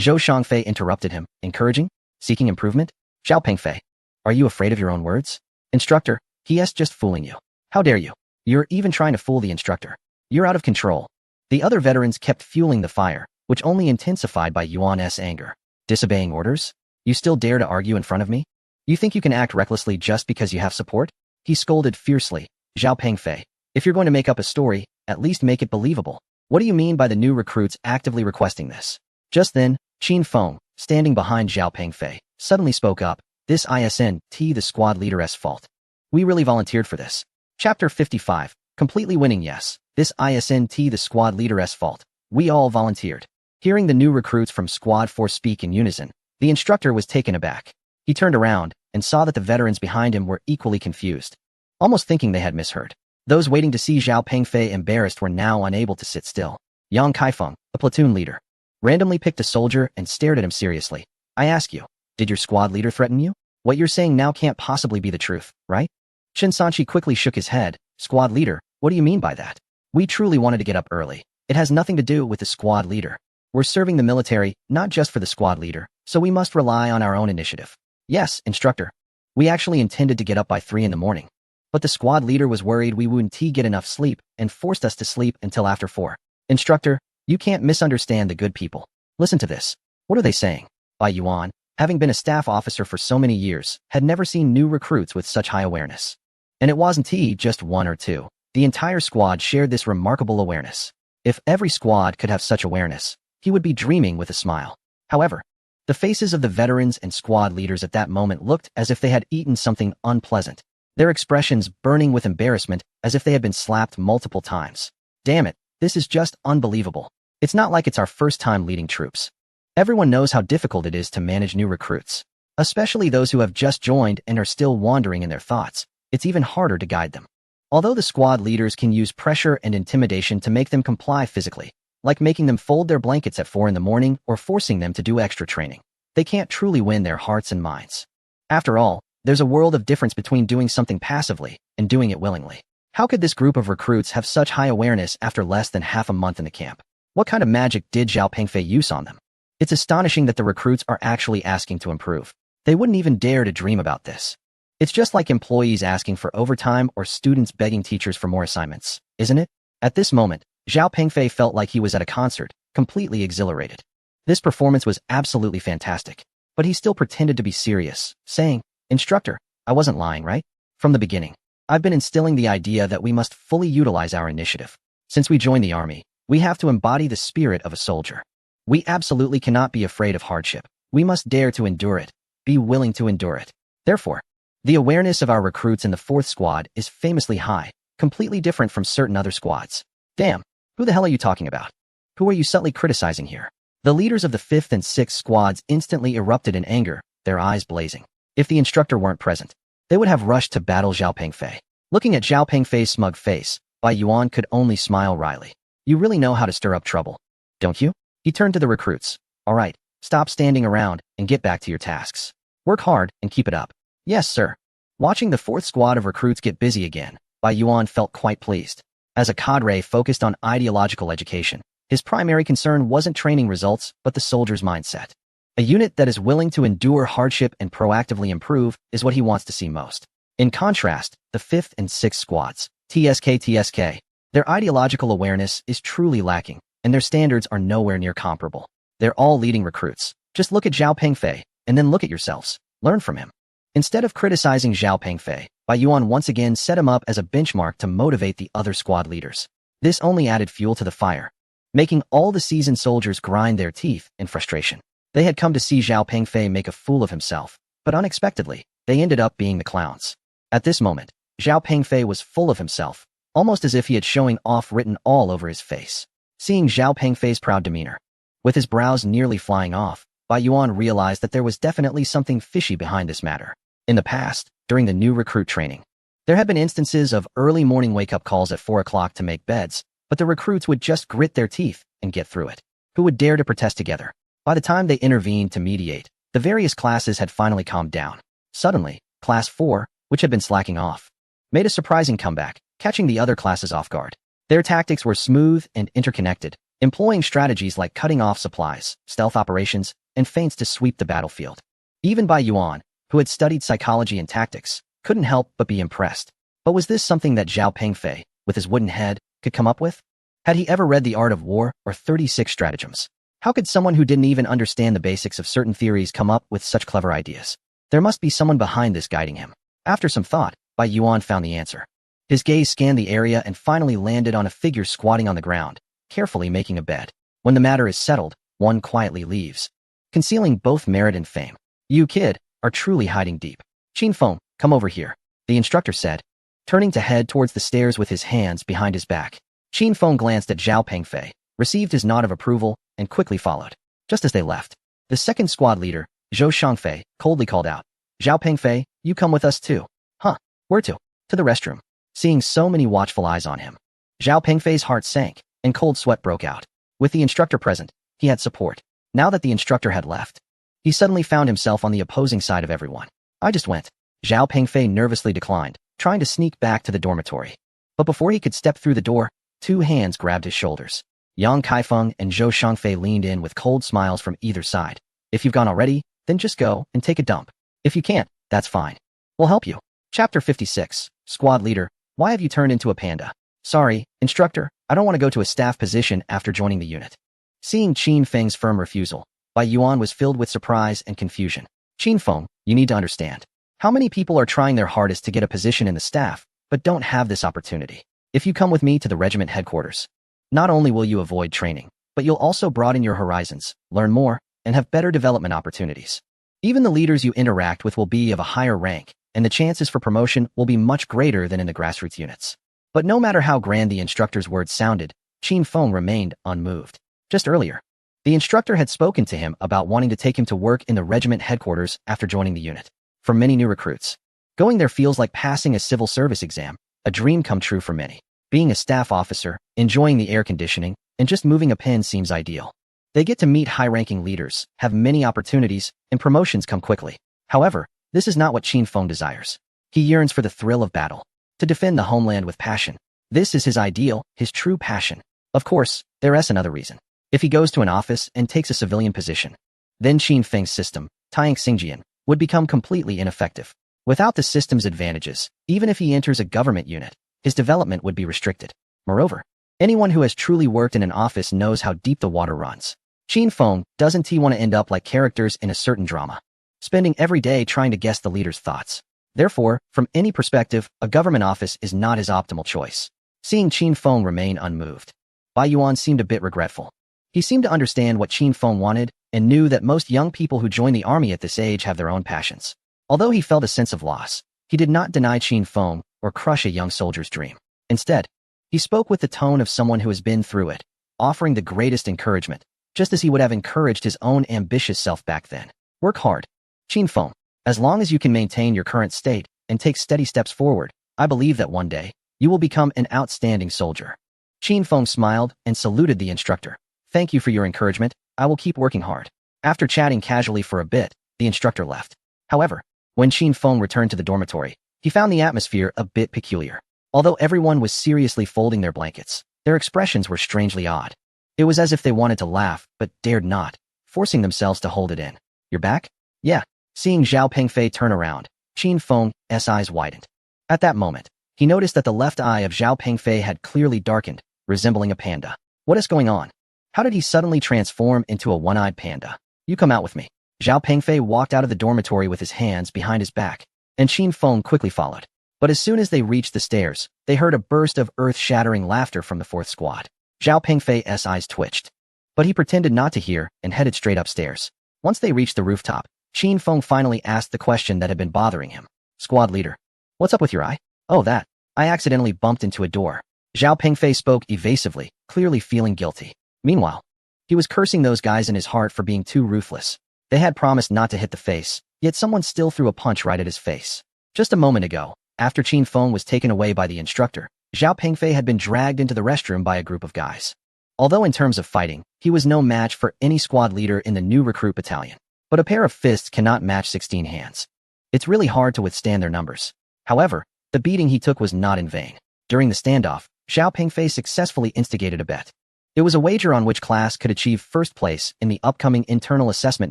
Zhou Shangfei interrupted him. Encouraging? Seeking improvement? Zhao Pengfei, are you afraid of your own words? Instructor, he's just fooling you. How dare you? You're even trying to fool the instructor. You're out of control. The other veterans kept fueling the fire, which only intensified Bai Yuan's anger. Disobeying orders? You still dare to argue in front of me? You think you can act recklessly just because you have support? He scolded fiercely. Zhao Pengfei, if you're going to make up a story, at least make it believable. What do you mean by the new recruits actively requesting this? Just then, Qin Feng, standing behind Zhao Pengfei, suddenly spoke up. This isn't the squad leader's fault. We really volunteered for this. Chapter 55. Completely winning. Yes, this isn't the squad leader's fault. We all volunteered. Hearing the new recruits from Squad 4 speak in unison, the instructor was taken aback. He turned around and saw that the veterans behind him were equally confused, almost thinking they had misheard. Those waiting to see Zhao Pengfei embarrassed were now unable to sit still. Yang Kaifeng, the platoon leader, randomly picked a soldier and stared at him seriously. I ask you, did your squad leader threaten you? What you're saying now can't possibly be the truth, right? Chen Sanchi quickly shook his head. Squad leader, what do you mean by that? We truly wanted to get up early. It has nothing to do with the squad leader. We're serving the military, not just for the squad leader, so we must rely on our own initiative. Yes, instructor. We actually intended to get up by 3 in the morning. But the squad leader was worried we wouldn't get enough sleep and forced us to sleep until after 4. Instructor, you can't misunderstand the good people. Listen to this. What are they saying? Bai Yuan, having been a staff officer for so many years, had never seen new recruits with such high awareness. And it wasn't just 1 or 2. The entire squad shared this remarkable awareness. If every squad could have such awareness, he would be dreaming with a smile. However, the faces of the veterans and squad leaders at that moment looked as if they had eaten something unpleasant, their expressions burning with embarrassment as if they had been slapped multiple times. Damn it, this is just unbelievable. It's not like it's our first time leading troops. Everyone knows how difficult it is to manage new recruits, especially those who have just joined and are still wandering in their thoughts. It's even harder to guide them. Although the squad leaders can use pressure and intimidation to make them comply physically, like making them fold their blankets at 4 in the morning or forcing them to do extra training, they can't truly win their hearts and minds. After all, there's a world of difference between doing something passively and doing it willingly. How could this group of recruits have such high awareness after less than half a month in the camp? What kind of magic did Zhao Pengfei use on them? It's astonishing that the recruits are actually asking to improve. They wouldn't even dare to dream about this. It's just like employees asking for overtime or students begging teachers for more assignments, isn't it? At this moment, Zhao Pengfei felt like he was at a concert, completely exhilarated. This performance was absolutely fantastic, but he still pretended to be serious, saying, Instructor, I wasn't lying, right? From the beginning, I've been instilling the idea that we must fully utilize our initiative. Since we joined the army, we have to embody the spirit of a soldier. We absolutely cannot be afraid of hardship. We must dare to endure it, be willing to endure it. Therefore, the awareness of our recruits in the 4th squad is famously high, completely different from certain other squads. Damn, who the hell are you talking about? Who are you subtly criticizing here? The leaders of the 5th and 6th squads instantly erupted in anger, their eyes blazing. If the instructor weren't present, they would have rushed to battle Zhao Pengfei. Looking at Zhao Pengfei's smug face, Bai Yuan could only smile wryly. You really know how to stir up trouble, don't you? He turned to the recruits. All right, stop standing around and get back to your tasks. Work hard and keep it up. Yes, sir. Watching the 4th squad of recruits get busy again, Bai Yuan felt quite pleased. As a cadre focused on ideological education, his primary concern wasn't training results but the soldier's mindset. A unit that is willing to endure hardship and proactively improve is what he wants to see most. In contrast, the 5th and 6th squads, TSK, their ideological awareness is truly lacking, and their standards are nowhere near comparable. They're all leading recruits. Just look at Zhao Pengfei, and then look at yourselves. Learn from him. Instead of criticizing Zhao Pengfei, Bai Yuan once again set him up as a benchmark to motivate the other squad leaders. This only added fuel to the fire, making all the seasoned soldiers grind their teeth in frustration. They had come to see Zhao Pengfei make a fool of himself, but unexpectedly, they ended up being the clowns. At this moment, Zhao Pengfei was full of himself, almost as if he had showing off written all over his face. Seeing Zhao Pengfei's proud demeanor, with his brows nearly flying off, Bai Yuan realized that there was definitely something fishy behind this matter. In the past, during the new recruit training, there had been instances of early morning wake-up calls at 4 o'clock to make beds, but the recruits would just grit their teeth and get through it. Who would dare to protest together? By the time they intervened to mediate, the various classes had finally calmed down. Suddenly, Class 4, which had been slacking off, made a surprising comeback, catching the other classes off guard. Their tactics were smooth and interconnected, employing strategies like cutting off supplies, stealth operations, and feints to sweep the battlefield. Even Bai Yuan, who had studied psychology and tactics, couldn't help but be impressed. But was this something that Zhao Pengfei, with his wooden head, could come up with? Had he ever read The Art of War or 36 Stratagems? How could someone who didn't even understand the basics of certain theories come up with such clever ideas? There must be someone behind this guiding him. After some thought, Bai Yuan found the answer. His gaze scanned the area and finally landed on a figure squatting on the ground, carefully making a bed. When the matter is settled, one quietly leaves, concealing both merit and fame. You, kid, are truly hiding deep. Qin Feng, come over here, the instructor said, turning to head towards the stairs with his hands behind his back. Qin Feng glanced at Zhao Pengfei, received his nod of approval, and quickly followed. Just as they left, the second squad leader, Zhou Shangfei, coldly called out, Zhao Pengfei, you come with us too. Huh, where to? To the restroom. Seeing so many watchful eyes on him, Zhao Pengfei's heart sank, and cold sweat broke out. With the instructor present, he had support. Now that the instructor had left, he suddenly found himself on the opposing side of everyone. I just went. Zhao Pengfei nervously declined, trying to sneak back to the dormitory. But before he could step through the door, 2 hands grabbed his shoulders. Yang Kaifeng and Zhou Shangfei leaned in with cold smiles from either side. If you've gone already, then just go and take a dump. If you can't, that's fine. We'll help you. Chapter 56, Squad Leader, why have you turned into a panda? Sorry, instructor, I don't want to go to a staff position after joining the unit. Seeing Qin Feng's firm refusal, Bai Yuan was filled with surprise and confusion. Qin Feng, you need to understand. How many people are trying their hardest to get a position in the staff, but don't have this opportunity? If you come with me to the regiment headquarters, not only will you avoid training, but you'll also broaden your horizons, learn more, and have better development opportunities. Even the leaders you interact with will be of a higher rank, and the chances for promotion will be much greater than in the grassroots units. But no matter how grand the instructor's words sounded, Qin Feng remained unmoved. Just earlier, the instructor had spoken to him about wanting to take him to work in the regiment headquarters after joining the unit. For many new recruits, going there feels like passing a civil service exam, a dream come true for many. Being a staff officer, enjoying the air conditioning, and just moving a pen seems ideal. They get to meet high-ranking leaders, have many opportunities, and promotions come quickly. However, this is not what Qin Feng desires. He yearns for the thrill of battle, to defend the homeland with passion. This is his ideal, his true passion. Of course, there is another reason. If he goes to an office and takes a civilian position, then Qin Feng's system, Taiyang Xingjian, would become completely ineffective. Without the system's advantages, even if he enters a government unit, his development would be restricted. Moreover, anyone who has truly worked in an office knows how deep the water runs. Qin Feng doesn't want to end up like characters in a certain drama, spending every day trying to guess the leader's thoughts. Therefore, from any perspective, a government office is not his optimal choice. Seeing Qin Feng remain unmoved, Bai Yuan seemed a bit regretful. He seemed to understand what Qin Feng wanted and knew that most young people who join the army at this age have their own passions. Although he felt a sense of loss, he did not deny Qin Feng or crush a young soldier's dream. Instead, he spoke with the tone of someone who has been through it, offering the greatest encouragement, just as he would have encouraged his own ambitious self back then. Work hard, Qin Feng. As long as you can maintain your current state and take steady steps forward, I believe that one day, you will become an outstanding soldier. Qin Feng smiled and saluted the instructor. Thank you for your encouragement, I will keep working hard. After chatting casually for a bit, the instructor left. However, when Qin Feng returned to the dormitory, he found the atmosphere a bit peculiar. Although everyone was seriously folding their blankets, their expressions were strangely odd. It was as if they wanted to laugh, but dared not, forcing themselves to hold it in. You're back? Yeah. Seeing Zhao Pengfei turn around, Qin Feng's eyes widened. At that moment, he noticed that the left eye of Zhao Pengfei had clearly darkened, resembling a panda. What is going on? How did he suddenly transform into a one-eyed panda? You come out with me. Zhao Pengfei walked out of the dormitory with his hands behind his back, and Qin Feng quickly followed. But as soon as they reached the stairs, they heard a burst of earth-shattering laughter from the fourth squad. Zhao Pengfei's eyes twitched. But he pretended not to hear and headed straight upstairs. Once they reached the rooftop, Qin Feng finally asked the question that had been bothering him. Squad leader, what's up with your eye? Oh, that. I accidentally bumped into a door. Zhao Pengfei spoke evasively, clearly feeling guilty. Meanwhile, he was cursing those guys in his heart for being too ruthless. They had promised not to hit the face, yet someone still threw a punch right at his face. Just a moment ago, after Qin Feng was taken away by the instructor, Zhao Pengfei had been dragged into the restroom by a group of guys. Although in terms of fighting, he was no match for any squad leader in the new recruit battalion. But a pair of fists cannot match 16 hands. It's really hard to withstand their numbers. However, the beating he took was not in vain. During the standoff, Zhao Pengfei successfully instigated a bet. It was a wager on which class could achieve first place in the upcoming internal assessment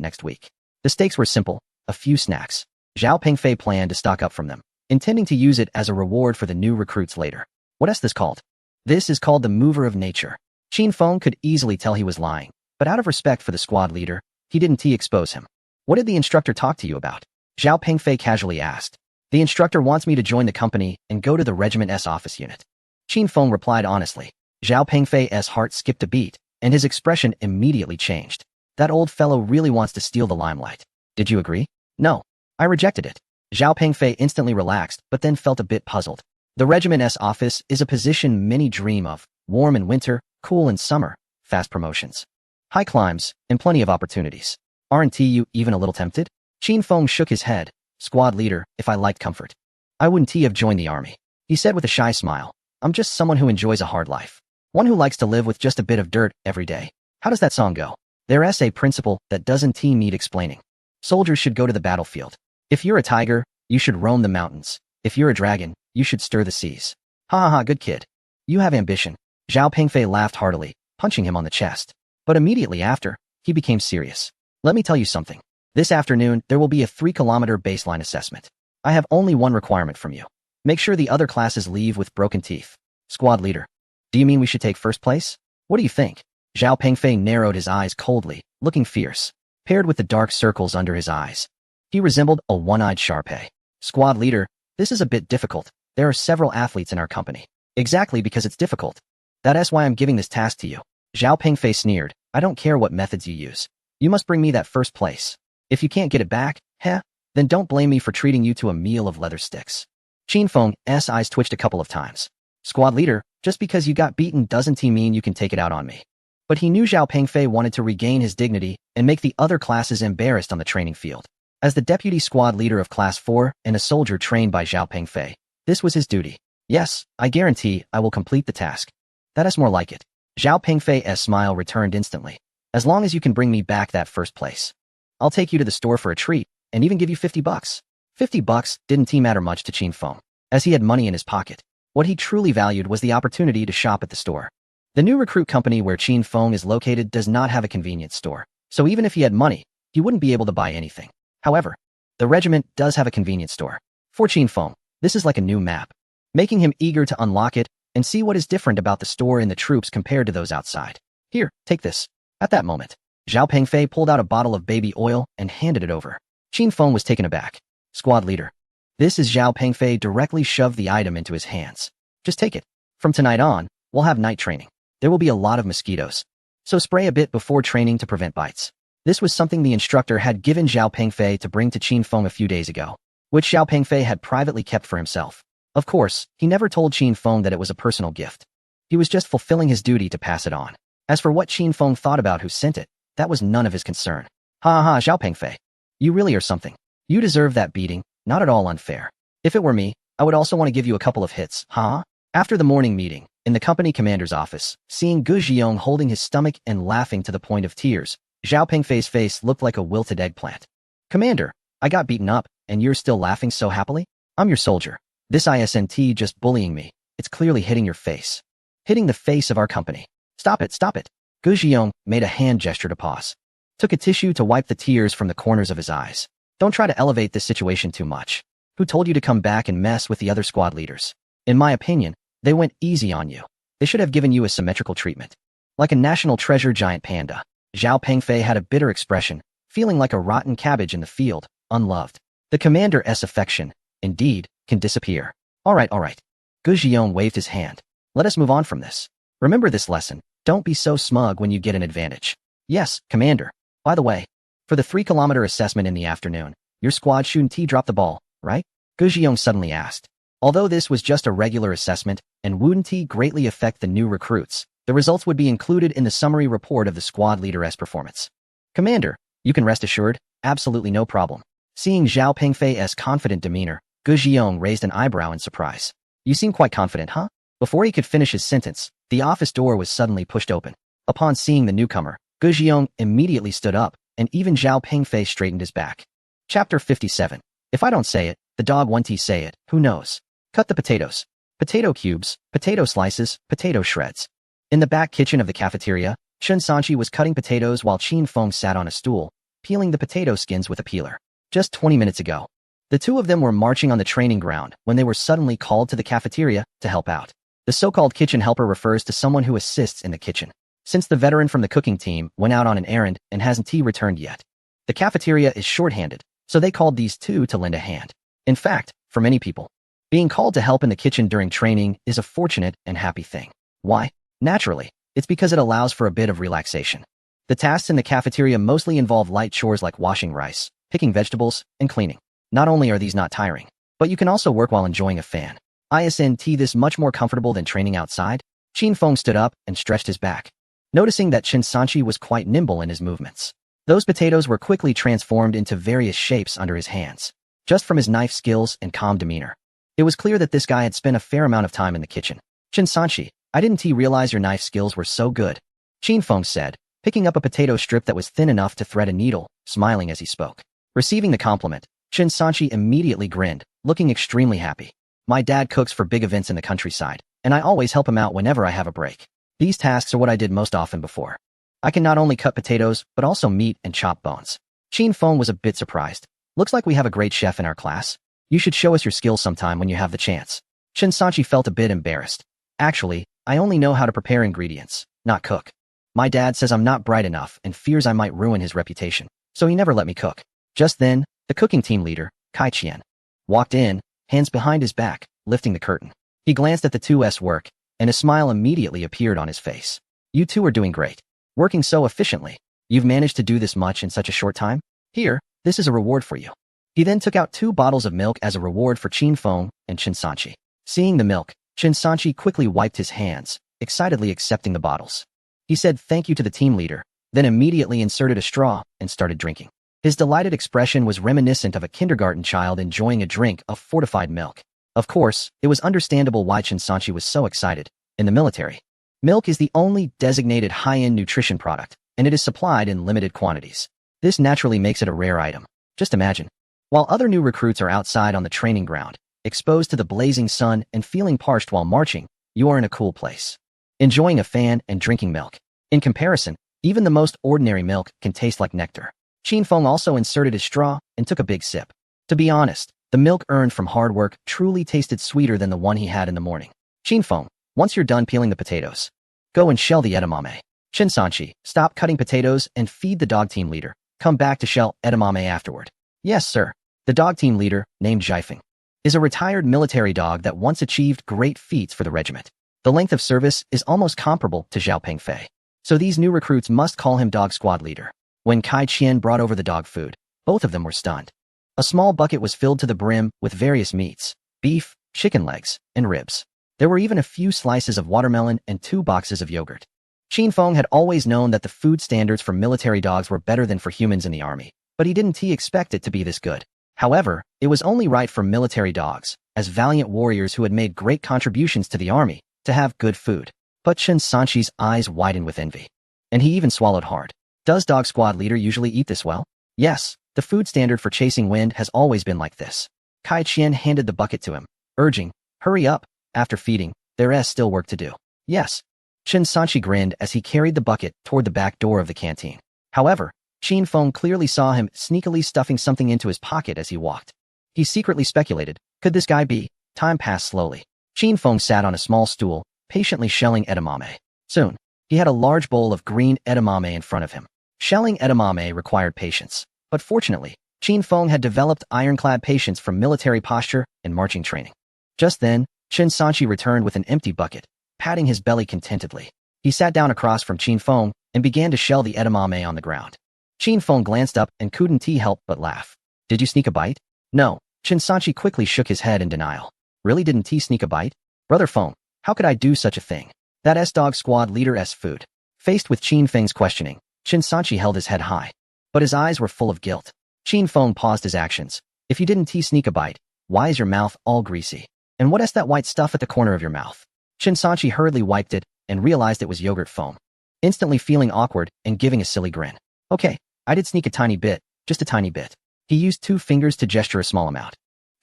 next week. The stakes were simple, a few snacks. Zhao Pengfei planned to stock up from them, intending to use it as a reward for the new recruits later. What is this called? This is called the Mover of Nature. Qin Feng could easily tell he was lying, but out of respect for the squad leader, he didn't expose him. What did the instructor talk to you about? Zhao Pengfei casually asked. The instructor wants me to join the company and go to the regiment's office unit. Qin Feng replied honestly. Zhao Pengfei's heart skipped a beat, and his expression immediately changed. That old fellow really wants to steal the limelight. Did you agree? No. I rejected it. Zhao Pengfei instantly relaxed, but then felt a bit puzzled. The regiment's office is a position many dream of, warm in winter, cool in summer, fast promotions, high climbs, and plenty of opportunities. Aren't you even a little tempted? Qin Feng shook his head. Squad leader, if I liked comfort, I wouldn't have joined the army. He said with a shy smile. I'm just someone who enjoys a hard life. One who likes to live with just a bit of dirt every day. How does that song go? There's a principle that doesn't need explaining. Soldiers should go to the battlefield. If you're a tiger, you should roam the mountains. If you're a dragon, you should stir the seas. Ha ha ha, good kid. You have ambition. Zhao Pengfei laughed heartily, punching him on the chest. But immediately after, he became serious. Let me tell you something. This afternoon, there will be a 3-kilometer baseline assessment. I have only one requirement from you. Make sure the other classes leave with broken teeth. Squad leader. Do you mean we should take first place? What do you think? Zhao Pengfei narrowed his eyes coldly, looking fierce, paired with the dark circles under his eyes. He resembled a one-eyed Shar-Pei. Squad leader, this is a bit difficult. There are several athletes in our company. Exactly because it's difficult. That's why I'm giving this task to you. Zhao Pengfei sneered. I don't care what methods you use. You must bring me that first place. If you can't get it back, then don't blame me for treating you to a meal of leather sticks. Qin Feng's eyes twitched a couple of times. Squad leader, just because you got beaten doesn't mean you can take it out on me. But he knew Zhao Pengfei wanted to regain his dignity and make the other classes embarrassed on the training field. As the deputy squad leader of Class 4 and a soldier trained by Zhao Pengfei, this was his duty. Yes, I guarantee I will complete the task. That is more like it. Zhao Pengfei's smile returned instantly. As long as you can bring me back that first place. I'll take you to the store for a treat, and even give you $50. $50 didn't matter much to Qin Feng, as he had money in his pocket. What he truly valued was the opportunity to shop at the store. The new recruit company where Qin Feng is located does not have a convenience store, so even if he had money, he wouldn't be able to buy anything. However, the regiment does have a convenience store. For Qin Feng, this is like a new map, making him eager to unlock it and see what is different about the store and the troops compared to those outside. Here, take this. At that moment, Zhao Pengfei pulled out a bottle of baby oil and handed it over. Qin Feng was taken aback. Squad leader. This is Zhao Pengfei directly shoved the item into his hands. Just take it. From tonight on, we'll have night training. There will be a lot of mosquitoes. So spray a bit before training to prevent bites. This was something the instructor had given Zhao Pengfei to bring to Qin Feng a few days ago, which Zhao Pengfei had privately kept for himself. Of course, he never told Qin Feng that it was a personal gift. He was just fulfilling his duty to pass it on. As for what Qin Feng thought about who sent it, that was none of his concern. Ha ha, Zhao Pengfei. You really are something. You deserve that beating, not at all unfair. If it were me, I would also want to give you a couple of hits, huh? After the morning meeting, in the company commander's office, seeing Gu Xiong holding his stomach and laughing to the point of tears, Zhao Pengfei's face looked like a wilted eggplant. Commander, I got beaten up, and you're still laughing so happily? I'm your soldier. This isn't just bullying me. It's clearly hitting your face. Hitting the face of our company. Stop it, stop it. Gu Xiong made a hand gesture to pause. took a tissue to wipe the tears from the corners of his eyes. Don't try to elevate this situation too much. Who told you to come back and mess with the other squad leaders? In my opinion, they went easy on you. They should have given you a symmetrical treatment. Like a national treasure giant panda, Zhao Pengfei had a bitter expression, feeling like a rotten cabbage in the field, unloved. The commander's affection, indeed, can disappear. All right. Gu Xiong waved his hand. Let us move on from this. Remember this lesson. Don't be so smug when you get an advantage. Yes, Commander. By the way, for the 3-kilometer assessment in the afternoon, your squad shouldn't drop the ball, right? Gu Xiong suddenly asked. Although this was just a regular assessment and wouldn't greatly affect the new recruits, the results would be included in the summary report of the squad leader's performance. Commander, you can rest assured, absolutely no problem. Seeing Zhao Pengfei's confident demeanor, Gu Xiong raised an eyebrow in surprise. You seem quite confident, huh? Before he could finish his sentence, the office door was suddenly pushed open. Upon seeing the newcomer, Gu Xiong immediately stood up, and even Zhao Pengfei straightened his back. Chapter 57. If I don't say it, the dog won't say it, who knows? Cut the potatoes. Potato cubes, potato slices, potato shreds. In the back kitchen of the cafeteria, Chen Sanchi was cutting potatoes while Qin Feng sat on a stool, peeling the potato skins with a peeler. Just 20 minutes ago, the two of them were marching on the training ground when they were suddenly called to the cafeteria to help out. The so-called kitchen helper refers to someone who assists in the kitchen. Since the veteran from the cooking team went out on an errand and hasn't returned yet, the cafeteria is short-handed, so they called these two to lend a hand. In fact, for many people, being called to help in the kitchen during training is a fortunate and happy thing. Why? Naturally, it's because it allows for a bit of relaxation. The tasks in the cafeteria mostly involve light chores like washing rice, picking vegetables, and cleaning. Not only are these not tiring, but you can also work while enjoying a fan. Isn't this much more comfortable than training outside? Qin Feng stood up and stretched his back, noticing that Chen Sanchi was quite nimble in his movements. Those potatoes were quickly transformed into various shapes under his hands, just from his knife skills and calm demeanor. It was clear that this guy had spent a fair amount of time in the kitchen. Chen Sanchi, I didn't realize your knife skills were so good, Qin Feng said, picking up a potato strip that was thin enough to thread a needle, smiling as he spoke. Receiving the compliment, Chen Sanchi immediately grinned, looking extremely happy. My dad cooks for big events in the countryside, and I always help him out whenever I have a break. These tasks are what I did most often before. I can not only cut potatoes, but also meat and chop bones. Qin Feng was a bit surprised. Looks like we have a great chef in our class. You should show us your skills sometime when you have the chance. Chen Sanchi felt a bit embarrassed. Actually, I only know how to prepare ingredients, not cook. My dad says I'm not bright enough and fears I might ruin his reputation, so he never let me cook. Just then, the cooking team leader, Kai Qian, walked in, hands behind his back, lifting the curtain. He glanced at the two's work, and a smile immediately appeared on his face. You two are doing great. Working so efficiently. You've managed to do this much in such a short time? Here, this is a reward for you. He then took out 2 bottles of milk as a reward for Qin Feng and Chen Sanchi. Seeing the milk, Chen Sanchi quickly wiped his hands, excitedly accepting the bottles. He said thank you to the team leader, then immediately inserted a straw and started drinking. His delighted expression was reminiscent of a kindergarten child enjoying a drink of fortified milk. Of course, it was understandable why Chen Sanchi was so excited. In the military, milk is the only designated high-end nutrition product, and it is supplied in limited quantities. This naturally makes it a rare item. Just imagine. While other new recruits are outside on the training ground, exposed to the blazing sun and feeling parched while marching, you are in a cool place, enjoying a fan and drinking milk. In comparison, even the most ordinary milk can taste like nectar. Qin Feng also inserted his straw and took a big sip. To be honest, the milk earned from hard work truly tasted sweeter than the one he had in the morning. Qin Feng, once you're done peeling the potatoes, go and shell the edamame. Chen Sanchi, stop cutting potatoes and feed the dog team leader. Come back to shell edamame afterward. Yes, sir. The dog team leader, named Zhaifeng, is a retired military dog that once achieved great feats for the regiment. The length of service is almost comparable to Zhao Pengfei, so these new recruits must call him dog squad leader. When Kai Qian brought over the dog food, both of them were stunned. A small bucket was filled to the brim with various meats, beef, chicken legs, and ribs. There were even a few slices of watermelon and 2 boxes of yogurt. Qin Feng had always known that the food standards for military dogs were better than for humans in the army, but he didn't expect it to be this good. However, it was only right for military dogs, as valiant warriors who had made great contributions to the army, to have good food. But Chen Sanchi's eyes widened with envy, and he even swallowed hard. Does dog squad leader usually eat this well? Yes, the food standard for chasing wind has always been like this. Kai Qian handed the bucket to him, urging, hurry up, after feeding, there is still work to do. Yes. Chen Sanchi grinned as he carried the bucket toward the back door of the canteen. However, Qin Feng clearly saw him sneakily stuffing something into his pocket as he walked. He secretly speculated, could this guy be? Time passed slowly. Qin Feng sat on a small stool, patiently shelling edamame. Soon, he had a large bowl of green edamame in front of him. Shelling edamame required patience, but fortunately, Qin Feng had developed ironclad patience from military posture and marching training. Just then, Chen Sanchi returned with an empty bucket, patting his belly contentedly. He sat down across from Qin Feng and began to shell the edamame on the ground. Qin Feng glanced up and couldn't help but laugh. Did you sneak a bite? No. Chen Sanchi quickly shook his head in denial. Really didn't he sneak a bite? Brother Feng, how could I do such a thing? That S-Dog Squad leader's food. Faced with Qin Feng's questioning, Chen Sanchi held his head high. But his eyes were full of guilt. Qin Feng paused his actions. If you didn't sneak a bite, why is your mouth all greasy? And what is that white stuff at the corner of your mouth? Chen Sanchi hurriedly wiped it and realized it was yogurt foam. Instantly feeling awkward and giving a silly grin. Okay, I did sneak a tiny bit, just a tiny bit. He used 2 fingers to gesture a small amount.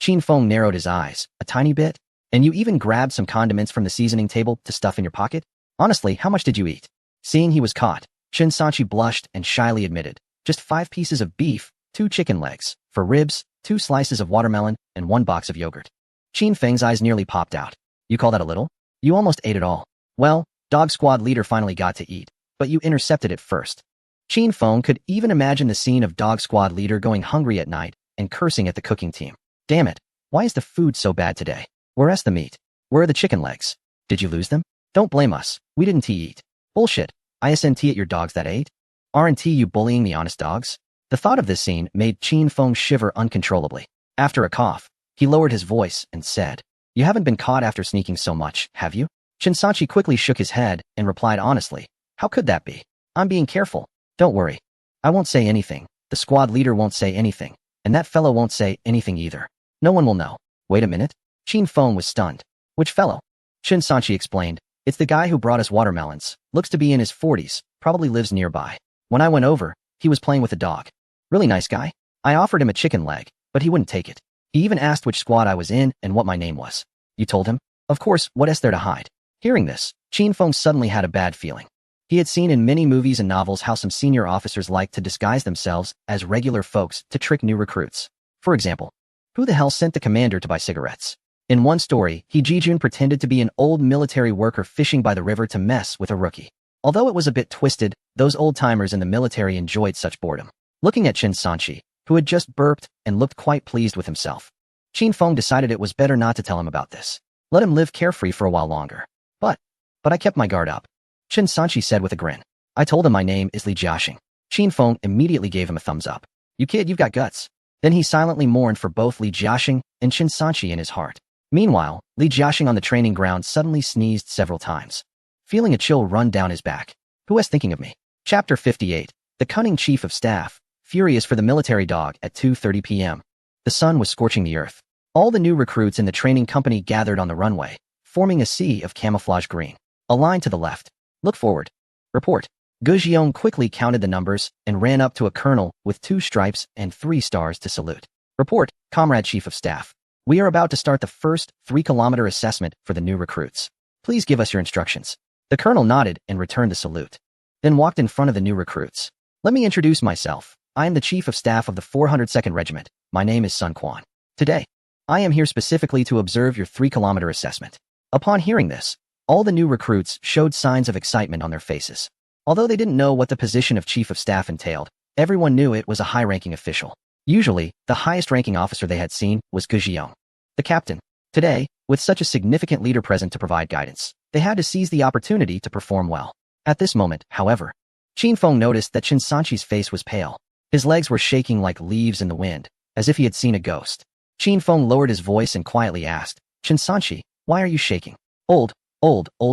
Qin Feng narrowed his eyes. A tiny bit? And you even grabbed some condiments from the seasoning table to stuff in your pocket? Honestly, how much did you eat? Seeing he was caught, Chen Sanchi blushed and shyly admitted, just 5 pieces of beef, 2 chicken legs, for ribs, 2 slices of watermelon, and 1 box of yogurt. Qin Feng's eyes nearly popped out. You call that a little? You almost ate it all. Well, Dog Squad leader finally got to eat, but you intercepted it first. Qin Feng could even imagine the scene of Dog Squad leader going hungry at night and cursing at the cooking team. Damn it, why is the food so bad today? Where's the meat? Where are the chicken legs? Did you lose them? Don't blame us, we didn't eat. Bullshit, isn't it your dogs that ate? Aren't you bullying the honest dogs? The thought of this scene made Qin Feng shiver uncontrollably. After a cough, he lowered his voice and said, You haven't been caught after sneaking so much, have you? Chen Sanchi quickly shook his head and replied honestly, How could that be? I'm being careful. Don't worry. I won't say anything, the squad leader won't say anything, and that fellow won't say anything either. No one will know. Wait a minute? Qin Feng was stunned. Which fellow? Chen Sanchi explained, It's the guy who brought us watermelons, looks to be in his 40s, probably lives nearby. When I went over, he was playing with a dog. Really nice guy. I offered him a chicken leg, but he wouldn't take it. He even asked which squad I was in and what my name was. You told him? Of course, what is there to hide? Hearing this, Qin Feng suddenly had a bad feeling. He had seen in many movies and novels how some senior officers like to disguise themselves as regular folks to trick new recruits. For example, who the hell sent the commander to buy cigarettes? In one story, He Jijun pretended to be an old military worker fishing by the river to mess with a rookie. Although it was a bit twisted, those old-timers in the military enjoyed such boredom. Looking at Chen Sanchi, who had just burped and looked quite pleased with himself, Qin Feng decided it was better not to tell him about this. Let him live carefree for a while longer. But I kept my guard up. Chen Sanchi said with a grin. I told him my name is Li Jiaxing. Qin Feng immediately gave him a thumbs up. You kid, you've got guts. Then he silently mourned for both Li Jiaxing and Chen Sanchi in his heart. Meanwhile, Li Jiaxing on the training ground suddenly sneezed several times, feeling a chill run down his back. Who was thinking of me? Chapter 58. The cunning chief of staff, furious for the military dog at 2:30 p.m. The sun was scorching the earth. All the new recruits in the training company gathered on the runway, forming a sea of camouflage green. A line to the left. Look forward. Report. Gu Jiong quickly counted the numbers and ran up to a colonel with 2 stripes and 3 stars to salute. Report, Comrade Chief of Staff. We are about to start the first 3-kilometer assessment for the new recruits. Please give us your instructions. The colonel nodded and returned the salute, then walked in front of the new recruits. Let me introduce myself. I am the Chief of Staff of the 402nd Regiment. My name is Sun Quan. Today, I am here specifically to observe your 3-kilometer assessment. Upon hearing this, all the new recruits showed signs of excitement on their faces. Although they didn't know what the position of Chief of Staff entailed, everyone knew it was a high-ranking official. Usually, the highest-ranking officer they had seen was Gu Jiong, the captain. Today, with such a significant leader present to provide guidance, they had to seize the opportunity to perform well. At this moment, however, Qin Feng noticed that Chen Sanchi's face was pale. His legs were shaking like leaves in the wind, as if he had seen a ghost. Qin Feng lowered his voice and quietly asked, Chen Sanchi, why are you shaking? Old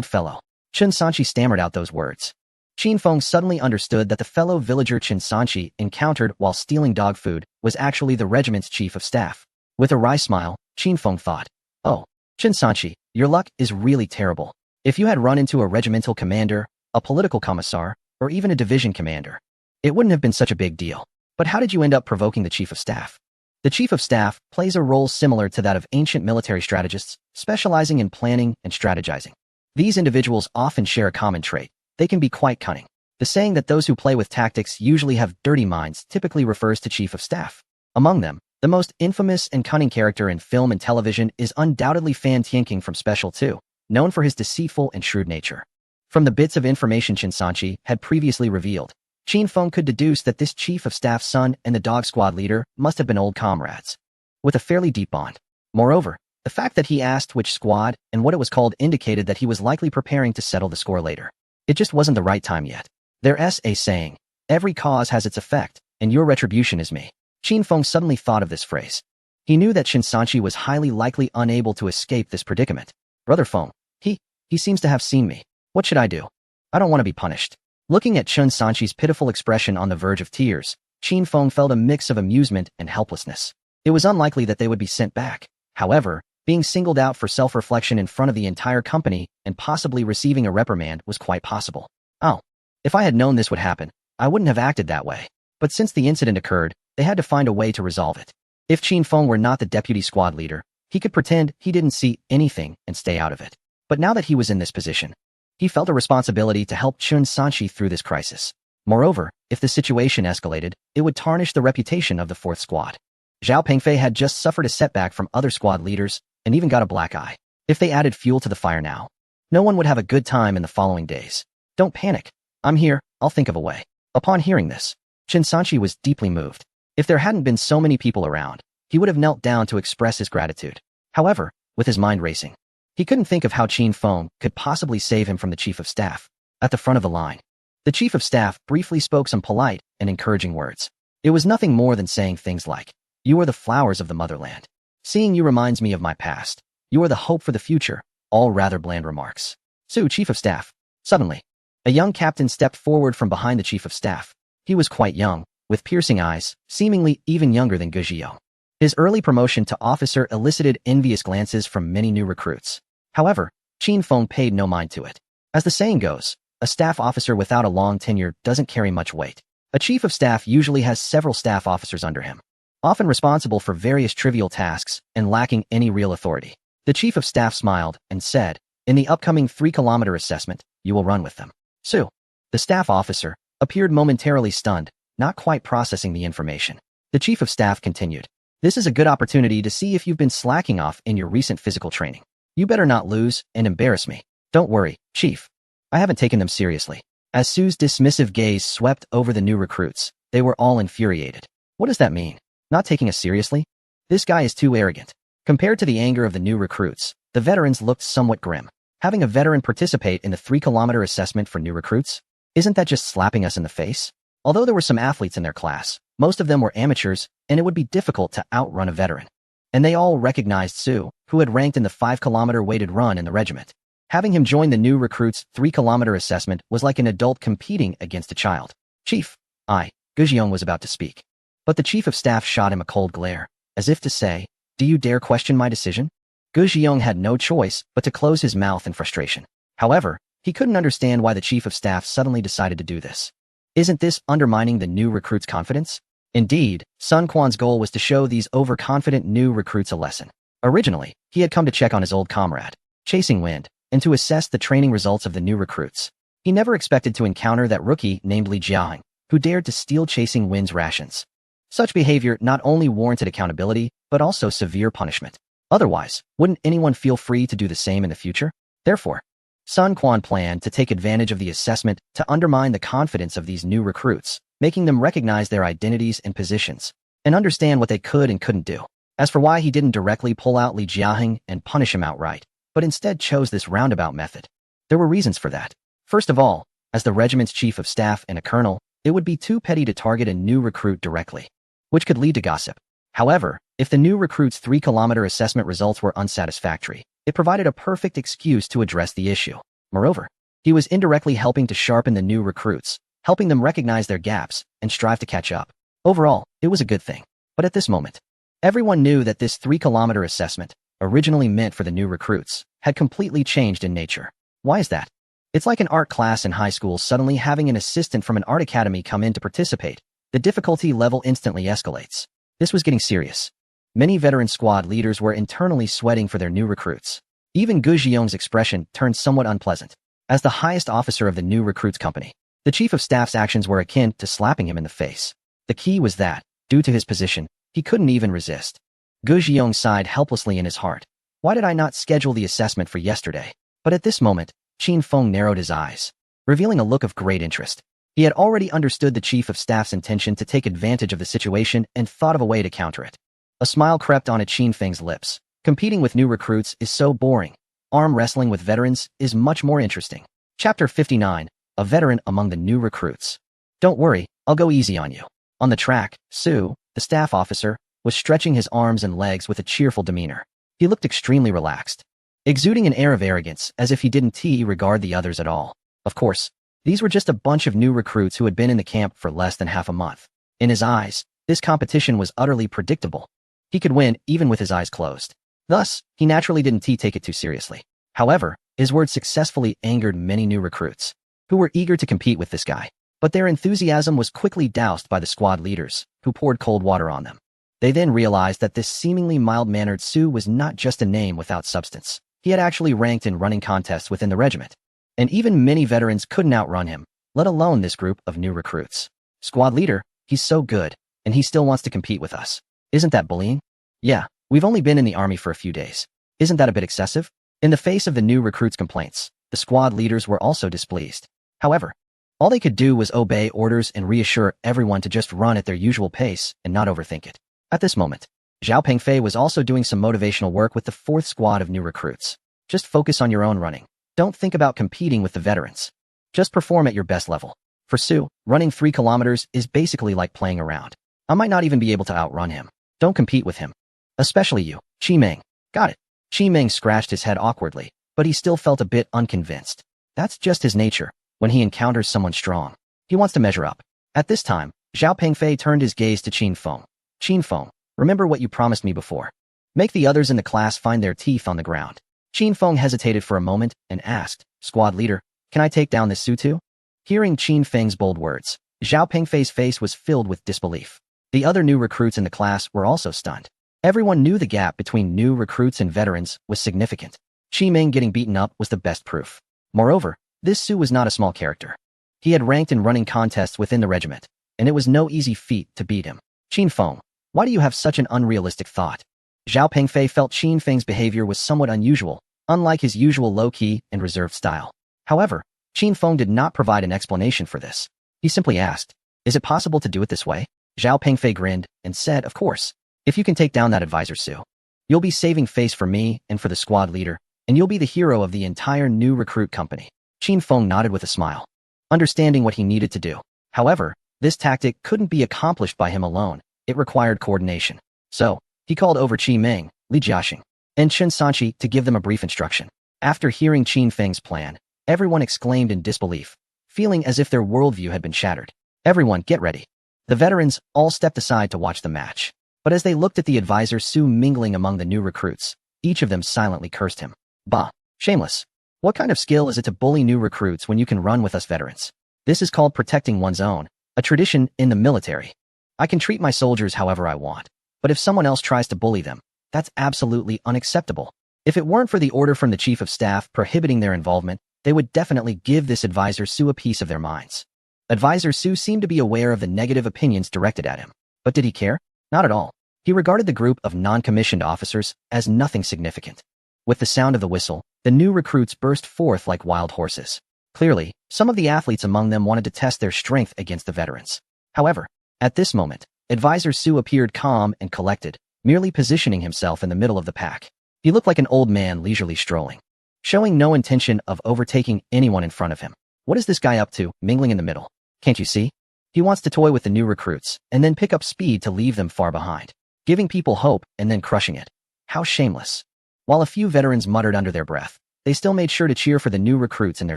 fellow. Chen Sanchi stammered out those words. Qin Feng suddenly understood that the fellow villager Chen Sanchi encountered while stealing dog food was actually the regiment's chief of staff. With a wry smile, Qin Feng thought, Oh, Chen Sanchi, your luck is really terrible. If you had run into a regimental commander, a political commissar, or even a division commander, it wouldn't have been such a big deal. But how did you end up provoking the chief of staff? The chief of staff plays a role similar to that of ancient military strategists, specializing in planning and strategizing. These individuals often share a common trait. They can be quite cunning. The saying that those who play with tactics usually have dirty minds typically refers to chief of staff. Among them, the most infamous and cunning character in film and television is undoubtedly Fan Tianqing from Special 2, known for his deceitful and shrewd nature. From the bits of information Chen Sanchi had previously revealed, Qin Feng could deduce that this chief of staff's son and the dog squad leader must have been old comrades, with a fairly deep bond. Moreover, the fact that he asked which squad and what it was called indicated that he was likely preparing to settle the score later. It just wasn't the right time yet. There's a saying, every cause has its effect, and your retribution is me. Qin Feng suddenly thought of this phrase. He knew that Chen Sanchi was highly likely unable to escape this predicament. Brother Feng, he seems to have seen me. What should I do? I don't want to be punished. Looking at Chen Sanchi's pitiful expression on the verge of tears, Qin Feng felt a mix of amusement and helplessness. It was unlikely that they would be sent back. However, being singled out for self-reflection in front of the entire company and possibly receiving a reprimand was quite possible. Oh, if I had known this would happen, I wouldn't have acted that way. But since the incident occurred, they had to find a way to resolve it. If Qin Feng were not the deputy squad leader, he could pretend he didn't see anything and stay out of it. But now that he was in this position, he felt a responsibility to help Chen Sanchi through this crisis. Moreover, if the situation escalated, it would tarnish the reputation of the 4th squad. Zhao Pengfei had just suffered a setback from other squad leaders and even got a black eye. If they added fuel to the fire now, no one would have a good time in the following days. Don't panic. I'm here, I'll think of a way. Upon hearing this, Chen Sanchi was deeply moved. If there hadn't been so many people around, he would have knelt down to express his gratitude. However, with his mind racing, he couldn't think of how Qin Feng could possibly save him from the chief of staff. At the front of the line, the chief of staff briefly spoke some polite and encouraging words. It was nothing more than saying things like, "You are the flowers of the motherland. Seeing you reminds me of my past. You are the hope for the future," all rather bland remarks. Su, chief of staff. Suddenly, a young captain stepped forward from behind the chief of staff. He was quite young, with piercing eyes, seemingly even younger than Gu Zhiyong. His early promotion to officer elicited envious glances from many new recruits. However, Qin Feng paid no mind to it. As the saying goes, a staff officer without a long tenure doesn't carry much weight. A chief of staff usually has several staff officers under him, often responsible for various trivial tasks and lacking any real authority. The chief of staff smiled and said, "In the upcoming 3-kilometer assessment, you will run with them." Su, the staff officer, appeared momentarily stunned, not quite processing the information. The chief of staff continued, "This is a good opportunity to see if you've been slacking off in your recent physical training. You better not lose and embarrass me." "Don't worry, Chief. I haven't taken them seriously." As Su's dismissive gaze swept over the new recruits, they were all infuriated. What does that mean? Not taking us seriously? This guy is too arrogant. Compared to the anger of the new recruits, the veterans looked somewhat grim. Having a veteran participate in the 3-kilometer assessment for new recruits? Isn't that just slapping us in the face? Although there were some athletes in their class, most of them were amateurs, and it would be difficult to outrun a veteran. And they all recognized Su, who had ranked in the 5-kilometer weighted run in the regiment. Having him join the new recruits' 3-kilometer assessment was like an adult competing against a child. "Chief," Gu Zhiyong was about to speak. But the chief of staff shot him a cold glare, as if to say, "Do you dare question my decision?" Gu Zhiyong had no choice but to close his mouth in frustration. However, he couldn't understand why the chief of staff suddenly decided to do this. Isn't this undermining the new recruits' confidence? Indeed, Sun Quan's goal was to show these overconfident new recruits a lesson. Originally, he had come to check on his old comrade, Chasing Wind, and to assess the training results of the new recruits. He never expected to encounter that rookie named Li Jiaheng, who dared to steal Chasing Wind's rations. Such behavior not only warranted accountability, but also severe punishment. Otherwise, wouldn't anyone feel free to do the same in the future? Therefore, Sun Quan planned to take advantage of the assessment to undermine the confidence of these new recruits, making them recognize their identities and positions, and understand what they could and couldn't do. As for why he didn't directly pull out Li Jiaheng and punish him outright, but instead chose this roundabout method, there were reasons for that. First of all, as the regiment's chief of staff and a colonel, it would be too petty to target a new recruit directly, which could lead to gossip. However, if the new recruit's 3-kilometer assessment results were unsatisfactory, it provided a perfect excuse to address the issue. Moreover, he was indirectly helping to sharpen the new recruits, helping them recognize their gaps and strive to catch up. Overall, it was a good thing. But at this moment, everyone knew that this 3-kilometer assessment, originally meant for the new recruits, had completely changed in nature. Why is that? It's like an art class in high school suddenly having an assistant from an art academy come in to participate. The difficulty level instantly escalates. This was getting serious. Many veteran squad leaders were internally sweating for their new recruits. Even Gu Zhiyong's expression turned somewhat unpleasant. As the highest officer of the new recruits company, The chief of staff's actions were akin to slapping him in the face. The key was that, due to his position, he couldn't even resist. Gu Xiong sighed helplessly in his heart. Why did I not schedule the assessment for yesterday? But at this moment, Qin Feng narrowed his eyes, revealing a look of great interest. He had already understood the chief of staff's intention to take advantage of the situation and thought of a way to counter it. A smile crept onto Qin Feng's lips. Competing with new recruits is so boring. Arm wrestling with veterans is much more interesting. Chapter 59, a veteran among the new recruits. Don't worry, I'll go easy on you. On the track, Su, the staff officer, was stretching his arms and legs with a cheerful demeanor. He looked extremely relaxed, exuding an air of arrogance as if he didn't regard the others at all. Of course, these were just a bunch of new recruits who had been in the camp for less than half a month. In his eyes, this competition was utterly predictable. He could win even with his eyes closed. Thus, he naturally didn't take it too seriously. However, his words successfully angered many new recruits, who were eager to compete with this guy. But their enthusiasm was quickly doused by the squad leaders, who poured cold water on them. They then realized that this seemingly mild-mannered Su was not just a name without substance. He had actually ranked in running contests within the regiment. And even many veterans couldn't outrun him, let alone this group of new recruits. Squad leader, he's so good, and he still wants to compete with us. Isn't that bullying? Yeah, we've only been in the army for a few days. Isn't that a bit excessive? In the face of the new recruits' complaints, the squad leaders were also displeased. However, all they could do was obey orders and reassure everyone to just run at their usual pace and not overthink it. At this moment, Zhao Pengfei was also doing some motivational work with the 4th squad of new recruits. Just focus on your own running. Don't think about competing with the veterans. Just perform at your best level. For Su, running 3 kilometers is basically like playing around. I might not even be able to outrun him. Don't compete with him. Especially you, Qi Meng. Got it. Qi Meng scratched his head awkwardly, but he still felt a bit unconvinced. That's just his nature. When he encounters someone strong, he wants to measure up. At this time, Zhao Pengfei turned his gaze to Qin Feng. Qin Feng, remember what you promised me before. Make the others in the class find their teeth on the ground. Qin Feng hesitated for a moment and asked, Squad leader, can I take down this Su too? Hearing Qin Feng's bold words, Zhao Pengfei's face was filled with disbelief. The other new recruits in the class were also stunned. Everyone knew the gap between new recruits and veterans was significant. Qi Meng getting beaten up was the best proof. Moreover, this Su was not a small character. He had ranked in running contests within the regiment, and it was no easy feat to beat him. Qin Feng, why do you have such an unrealistic thought? Zhao Pengfei felt Qin Feng's behavior was somewhat unusual, unlike his usual low-key and reserved style. However, Qin Feng did not provide an explanation for this. He simply asked, is it possible to do it this way? Zhao Pengfei grinned and said, of course. If you can take down that advisor Su, you'll be saving face for me and for the squad leader, and you'll be the hero of the entire new recruit company. Qin Feng nodded with a smile, understanding what he needed to do. However, this tactic couldn't be accomplished by him alone. It required coordination. So, he called over Qi Meng, Li Jiaxing, and Chen Sanqi to give them a brief instruction. After hearing Qin Feng's plan, everyone exclaimed in disbelief, feeling as if their worldview had been shattered. Everyone, get ready. The veterans all stepped aside to watch the match. But as they looked at the advisor Su mingling among the new recruits, each of them silently cursed him. Bah, shameless. What kind of skill is it to bully new recruits when you can run with us veterans? This is called protecting one's own, a tradition in the military. I can treat my soldiers however I want, but if someone else tries to bully them, that's absolutely unacceptable. If it weren't for the order from the chief of staff prohibiting their involvement, they would definitely give this advisor Su a piece of their minds. Advisor Su seemed to be aware of the negative opinions directed at him. But did he care? Not at all. He regarded the group of non-commissioned officers as nothing significant. With the sound of the whistle, the new recruits burst forth like wild horses. Clearly, some of the athletes among them wanted to test their strength against the veterans. However, at this moment, Advisor Su appeared calm and collected, merely positioning himself in the middle of the pack. He looked like an old man leisurely strolling, showing no intention of overtaking anyone in front of him. What is this guy up to, mingling in the middle? Can't you see? He wants to toy with the new recruits and then pick up speed to leave them far behind, giving people hope and then crushing it. How shameless. While a few veterans muttered under their breath, they still made sure to cheer for the new recruits in their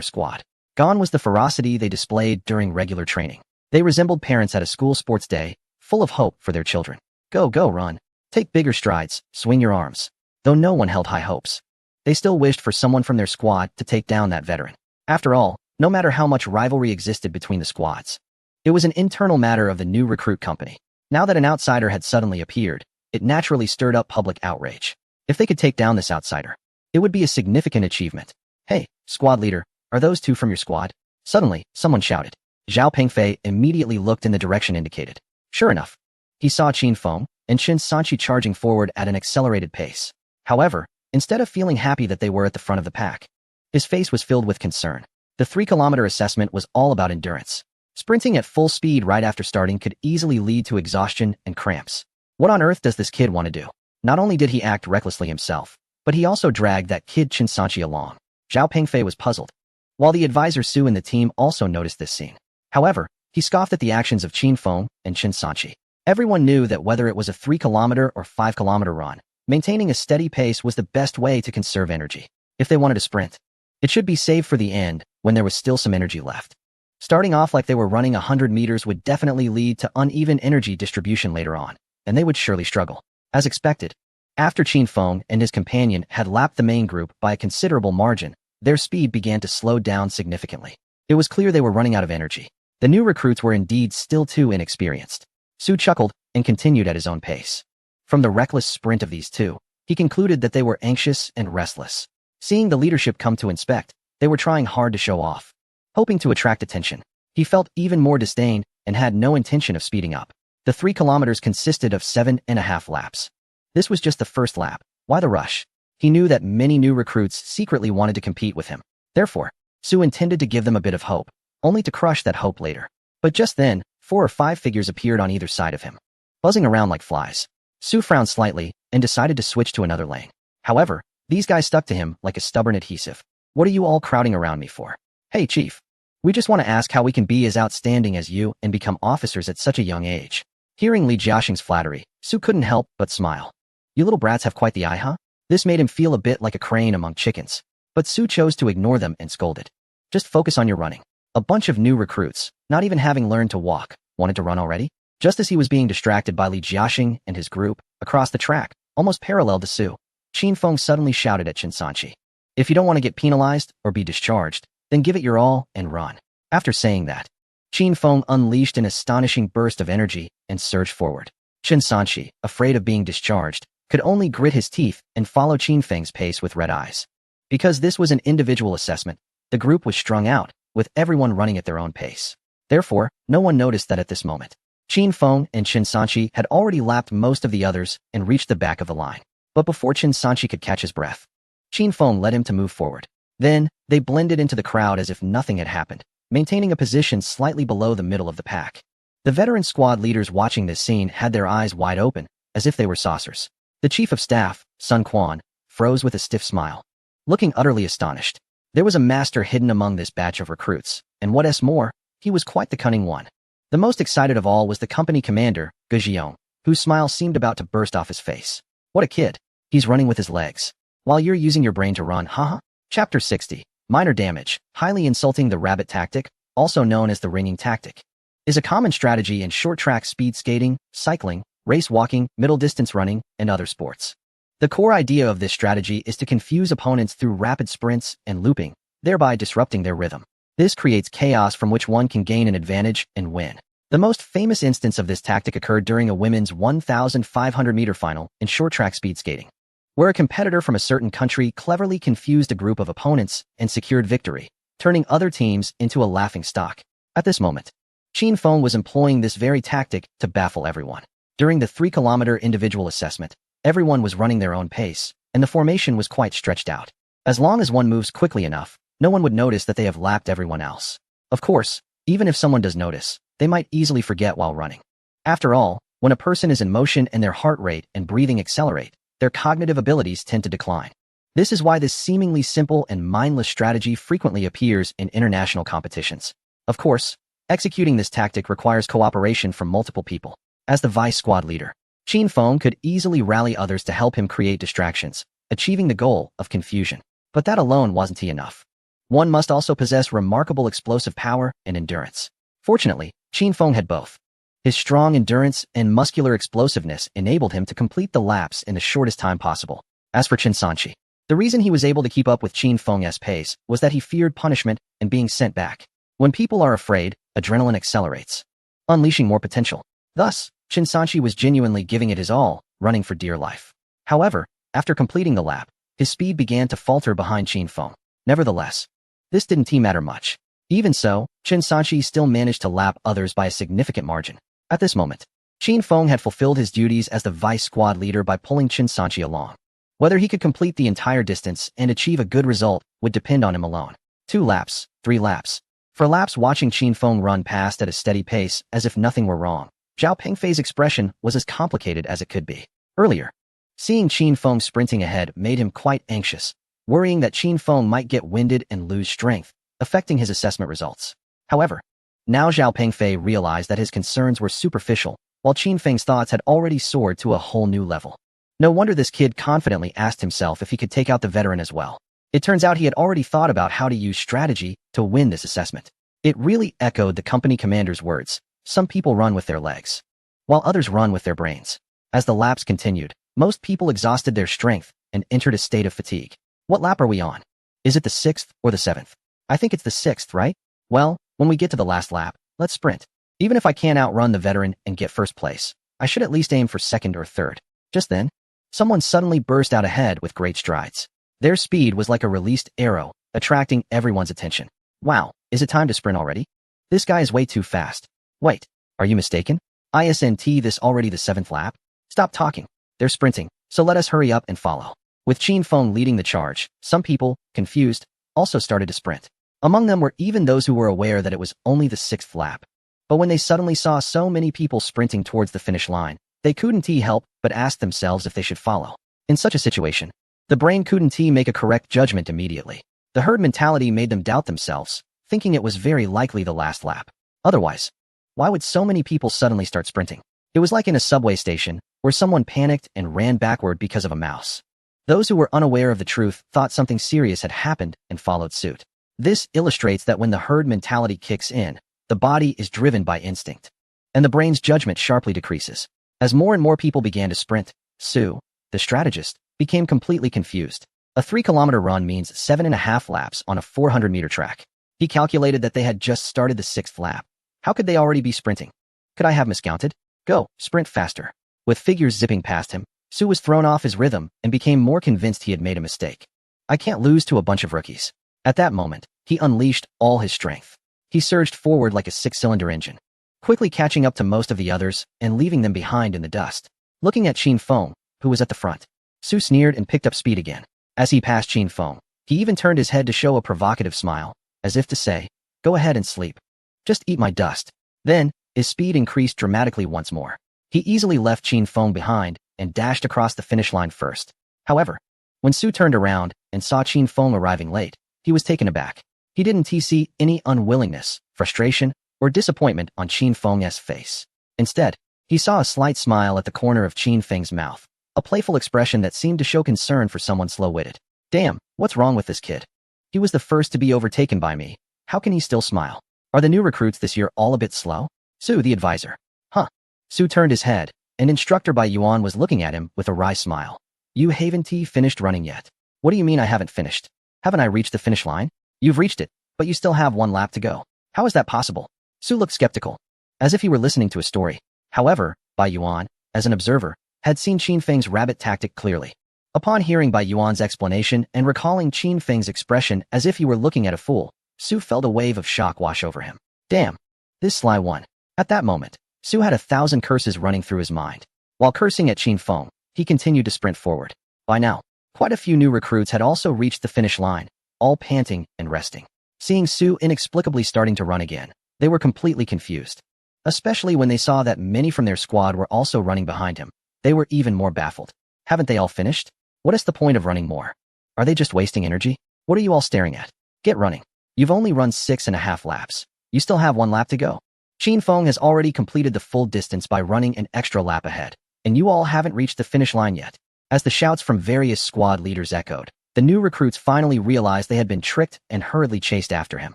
squad. Gone was the ferocity they displayed during regular training. They resembled parents at a school sports day, full of hope for their children. Go, go, run. Take bigger strides, swing your arms. Though no one held high hopes, they still wished for someone from their squad to take down that veteran. After all, no matter how much rivalry existed between the squads, it was an internal matter of the new recruit company. Now that an outsider had suddenly appeared, it naturally stirred up public outrage. If they could take down this outsider, it would be a significant achievement. Hey, squad leader, are those two from your squad? Suddenly, someone shouted. Zhao Pengfei immediately looked in the direction indicated. Sure enough, he saw Qin Feng and Qin Sanchi charging forward at an accelerated pace. However, instead of feeling happy that they were at the front of the pack, his face was filled with concern. The 3-kilometer assessment was all about endurance. Sprinting at full speed right after starting could easily lead to exhaustion and cramps. What on earth does this kid want to do? Not only did he act recklessly himself, but he also dragged that kid Qin Sanchi along. Zhao Pengfei was puzzled, while the advisor Su and the team also noticed this scene. However, he scoffed at the actions of Qin Feng and Qin Sanchi. Everyone knew that whether it was a 3-kilometer or 5-kilometer run, maintaining a steady pace was the best way to conserve energy. If they wanted to sprint, it should be saved for the end when there was still some energy left. Starting off like they were running 100 meters would definitely lead to uneven energy distribution later on, and they would surely struggle. As expected, after Qin Feng and his companion had lapped the main group by a considerable margin, their speed began to slow down significantly. It was clear they were running out of energy. The new recruits were indeed still too inexperienced. Su chuckled and continued at his own pace. From the reckless sprint of these two, he concluded that they were anxious and restless. Seeing the leadership come to inspect, they were trying hard to show off. Hoping to attract attention, he felt even more disdain and had no intention of speeding up. The 3 kilometers consisted of 7.5 laps. This was just the first lap. Why the rush? He knew that many new recruits secretly wanted to compete with him. Therefore, Su intended to give them a bit of hope, only to crush that hope later. But just then, 4 or 5 figures appeared on either side of him, buzzing around like flies. Su frowned slightly and decided to switch to another lane. However, these guys stuck to him like a stubborn adhesive. What are you all crowding around me for? Hey, Chief. We just want to ask how we can be as outstanding as you and become officers at such a young age. Hearing Li Jiaxing's flattery, Su couldn't help but smile. You little brats have quite the eye, huh? This made him feel a bit like a crane among chickens. But Su chose to ignore them and scolded. Just focus on your running. A bunch of new recruits, not even having learned to walk, wanted to run already? Just as he was being distracted by Li Jiaxing and his group, across the track, almost parallel to Su, Qin Feng suddenly shouted at Qin Sanchi. If you don't want to get penalized or be discharged, then give it your all and run. After saying that, Qin Feng unleashed an astonishing burst of energy and surged forward. Qin Sanchi, afraid of being discharged, could only grit his teeth and follow Qin Feng's pace with red eyes. Because this was an individual assessment, the group was strung out, with everyone running at their own pace. Therefore, no one noticed that at this moment, Qin Feng and Qin Sanchi had already lapped most of the others and reached the back of the line. But before Qin Sanchi could catch his breath, Qin Feng led him to move forward. Then, they blended into the crowd as if nothing had happened, maintaining a position slightly below the middle of the pack. The veteran squad leaders watching this scene had their eyes wide open, as if they were saucers. The chief of staff, Sun Quan, froze with a stiff smile, looking utterly astonished. There was a master hidden among this batch of recruits, and what's more, he was quite the cunning one. The most excited of all was the company commander, Ge Jiong, whose smile seemed about to burst off his face. What a kid. He's running with his legs, while you're using your brain to run, haha. Chapter 60. Minor damage. Highly insulting. The rabbit tactic, also known as the ringing tactic, is a common strategy in short-track speed skating, cycling, race walking, middle-distance running, and other sports. The core idea of this strategy is to confuse opponents through rapid sprints and looping, thereby disrupting their rhythm. This creates chaos from which one can gain an advantage and win. The most famous instance of this tactic occurred during a women's 1,500-meter final in short-track speed skating, where a competitor from a certain country cleverly confused a group of opponents and secured victory, turning other teams into a laughingstock. At this moment, Qin Feng was employing this very tactic to baffle everyone. During the 3-kilometer individual assessment, everyone was running their own pace, and the formation was quite stretched out. As long as one moves quickly enough, no one would notice that they have lapped everyone else. Of course, even if someone does notice, they might easily forget while running. After all, when a person is in motion and their heart rate and breathing accelerate, their cognitive abilities tend to decline. This is why this seemingly simple and mindless strategy frequently appears in international competitions. Of course, executing this tactic requires cooperation from multiple people. As the vice squad leader, Qin Feng could easily rally others to help him create distractions, achieving the goal of confusion. But that alone wasn't enough. One must also possess remarkable explosive power and endurance. Fortunately, Qin Feng had both. His strong endurance and muscular explosiveness enabled him to complete the laps in the shortest time possible. As for Qin Sanchi, the reason he was able to keep up with Qin Feng's pace was that he feared punishment and being sent back. When people are afraid, adrenaline accelerates, unleashing more potential. Thus, Qin Sanchi was genuinely giving it his all, running for dear life. However, after completing the lap, his speed began to falter behind Qin Feng. Nevertheless, this didn't matter much. Even so, Chen Sanchi still managed to lap others by a significant margin. At this moment, Qin Feng had fulfilled his duties as the vice squad leader by pulling Chen Sanchi along. Whether he could complete the entire distance and achieve a good result would depend on him alone. 2 laps, 3 laps. For laps watching Qin Feng run past at a steady pace as if nothing were wrong, Zhao Pengfei's expression was as complicated as it could be. Earlier, seeing Qin Feng sprinting ahead made him quite anxious, worrying that Qin Feng might get winded and lose strength, affecting his assessment results. However, now Zhao Pengfei realized that his concerns were superficial, while Qin Feng's thoughts had already soared to a whole new level. No wonder this kid confidently asked himself if he could take out the veteran as well. It turns out he had already thought about how to use strategy to win this assessment. It really echoed the company commander's words: some people run with their legs, while others run with their brains. As the laps continued, most people exhausted their strength and entered a state of fatigue. What lap are we on? Is it the 6th or the 7th? I think it's the 6th, right? Well, when we get to the last lap, let's sprint. Even if I can't outrun the veteran and get first place, I should at least aim for 2nd or 3rd. Just then, someone suddenly burst out ahead with great strides. Their speed was like a released arrow, attracting everyone's attention. Wow, is it time to sprint already? This guy is way too fast. Wait, are you mistaken? Isn't this already the 7th lap? Stop talking. They're sprinting, so let us hurry up and follow. With Qin Feng leading the charge, some people, confused, also started to sprint. Among them were even those who were aware that it was only the 6th lap. But when they suddenly saw so many people sprinting towards the finish line, they couldn't help but ask themselves if they should follow. In such a situation, the brain couldn't make a correct judgment immediately. The herd mentality made them doubt themselves, thinking it was very likely the last lap. Otherwise, why would so many people suddenly start sprinting? It was like in a subway station, where someone panicked and ran backward because of a mouse. Those who were unaware of the truth thought something serious had happened and followed suit. This illustrates that when the herd mentality kicks in, the body is driven by instinct, and the brain's judgment sharply decreases. As more and more people began to sprint, Su, the strategist, became completely confused. A 3-kilometer run means 7.5 laps on a 400-meter track. He calculated that they had just started the 6th lap. How could they already be sprinting? Could I have miscounted? Go, sprint faster. With figures zipping past him, Su was thrown off his rhythm and became more convinced he had made a mistake. I can't lose to a bunch of rookies. At that moment, he unleashed all his strength. He surged forward like a 6-cylinder engine, quickly catching up to most of the others and leaving them behind in the dust. Looking at Qin Feng, who was at the front, Su sneered and picked up speed again. As he passed Qin Feng, he even turned his head to show a provocative smile, as if to say, go ahead and sleep. Just eat my dust. Then, his speed increased dramatically once more. He easily left Qin Feng behind and dashed across the finish line first. However, when Su turned around and saw Qin Feng arriving late, he was taken aback. He didn't see any unwillingness, frustration, or disappointment on Qin Feng's face. Instead, he saw a slight smile at the corner of Qin Feng's mouth, a playful expression that seemed to show concern for someone slow-witted. Damn, what's wrong with this kid? He was the first to be overtaken by me. How can he still smile? Are the new recruits this year all a bit slow? Su, the advisor. Huh. Su turned his head. An instructor by Yuan was looking at him with a wry smile. You haven't finished running yet. What do you mean I haven't finished? Haven't I reached the finish line? You've reached it, but you still have 1 lap to go. How is that possible? Su looked skeptical, as if he were listening to a story. However, Bai Yuan, as an observer, had seen Qin Feng's rabbit tactic clearly. Upon hearing Bai Yuan's explanation and recalling Qin Feng's expression as if he were looking at a fool, Su felt a wave of shock wash over him. Damn, this sly one. At that moment, Su had 1,000 curses running through his mind. While cursing at Qin Feng, he continued to sprint forward. By now, quite a few new recruits had also reached the finish line, all panting and resting. Seeing Su inexplicably starting to run again, they were completely confused. Especially when they saw that many from their squad were also running behind him, they were even more baffled. Haven't they all finished? What is the point of running more? Are they just wasting energy? What are you all staring at? Get running. You've only run 6.5 laps. You still have 1 lap to go. Qin Feng has already completed the full distance by running an extra lap ahead, and you all haven't reached the finish line yet. As the shouts from various squad leaders echoed, the new recruits finally realized they had been tricked and hurriedly chased after him.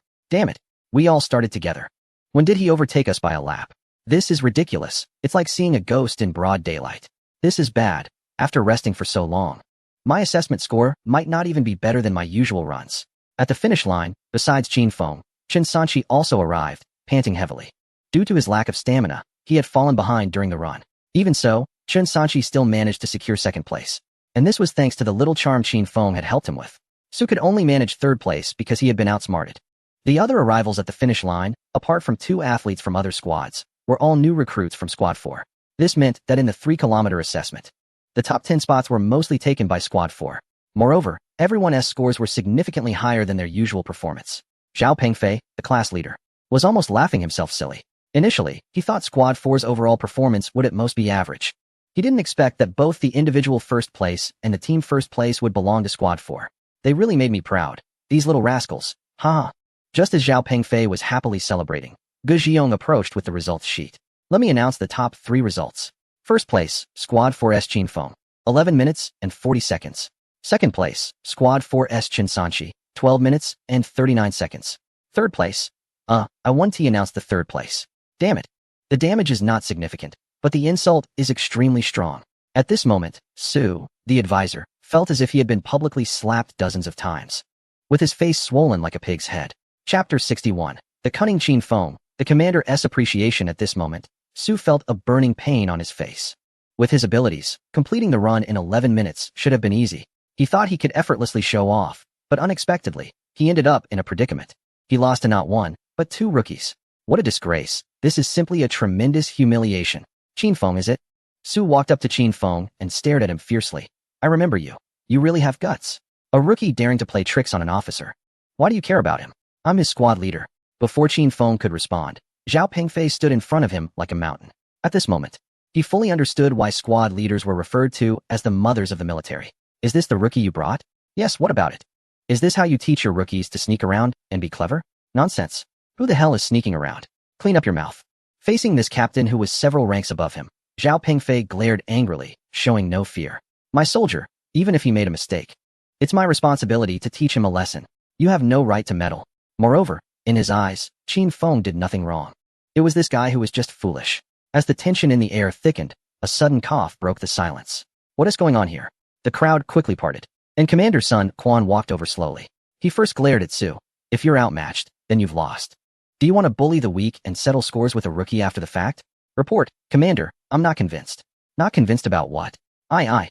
Damn it. We all started together. When did he overtake us by a lap? This is ridiculous. It's like seeing a ghost in broad daylight. This is bad, after resting for so long. My assessment score might not even be better than my usual runs. At the finish line, besides Qin Feng, Chen Sanchi also arrived, panting heavily. Due to his lack of stamina, he had fallen behind during the run. Even so, Chen Sanchi still managed to secure 2nd place. And this was thanks to the little charm Qin Feng had helped him with. Su could only manage 3rd place because he had been outsmarted. The other arrivals at the finish line, apart from 2 athletes from other squads, were all new recruits from Squad 4. This meant that in the 3-kilometer assessment, the top 10 spots were mostly taken by Squad 4. Moreover, everyone's scores were significantly higher than their usual performance. Zhao Pengfei, the class leader, was almost laughing himself silly. Initially, he thought Squad 4's overall performance would at most be average. He didn't expect that both the individual first place and the team first place would belong to Squad 4. They really made me proud. These little rascals. Haha. Just as Zhao Pengfei was happily celebrating, Ge Xiong approached with the results sheet. Let me announce the top 3 results. First place, Squad 4's Qin Feng, 11 minutes and 40 seconds. Second place, Squad 4's Chen Sanchi, 12 minutes and 39 seconds. Third place. I want to announce the third place. Damn it. The damage is not significant, but the insult is extremely strong. At this moment, Su, the advisor, felt as if he had been publicly slapped dozens of times. With his face swollen like a pig's head. Chapter 61. The Cunning Qin Feng. The commander's appreciation at this moment, Su felt a burning pain on his face. With his abilities, completing the run in 11 minutes should have been easy. He thought he could effortlessly show off, but unexpectedly, he ended up in a predicament. He lost to not 1, but 2 rookies. What a disgrace. This is simply a tremendous humiliation. Qin Feng, is it? Su walked up to Qin Feng and stared at him fiercely. I remember you. You really have guts. A rookie daring to play tricks on an officer. Why do you care about him? I'm his squad leader. Before Qin Feng could respond, Zhao Pengfei stood in front of him like a mountain. At this moment, he fully understood why squad leaders were referred to as the mothers of the military. Is this the rookie you brought? Yes, what about it? Is this how you teach your rookies to sneak around and be clever? Nonsense. Who the hell is sneaking around? Clean up your mouth. Facing this captain who was several ranks above him, Zhao Pengfei glared angrily, showing no fear. My soldier, even if he made a mistake. It's my responsibility to teach him a lesson. You have no right to meddle. Moreover, in his eyes, Qin Feng did nothing wrong. It was this guy who was just foolish. As the tension in the air thickened, a sudden cough broke the silence. What is going on here? The crowd quickly parted, and Commander Sun Quan walked over slowly. He first glared at Su. If you're outmatched, then you've lost. Do you want to bully the weak and settle scores with a rookie after the fact? Report, Commander, I'm not convinced. Not convinced about what? Aye.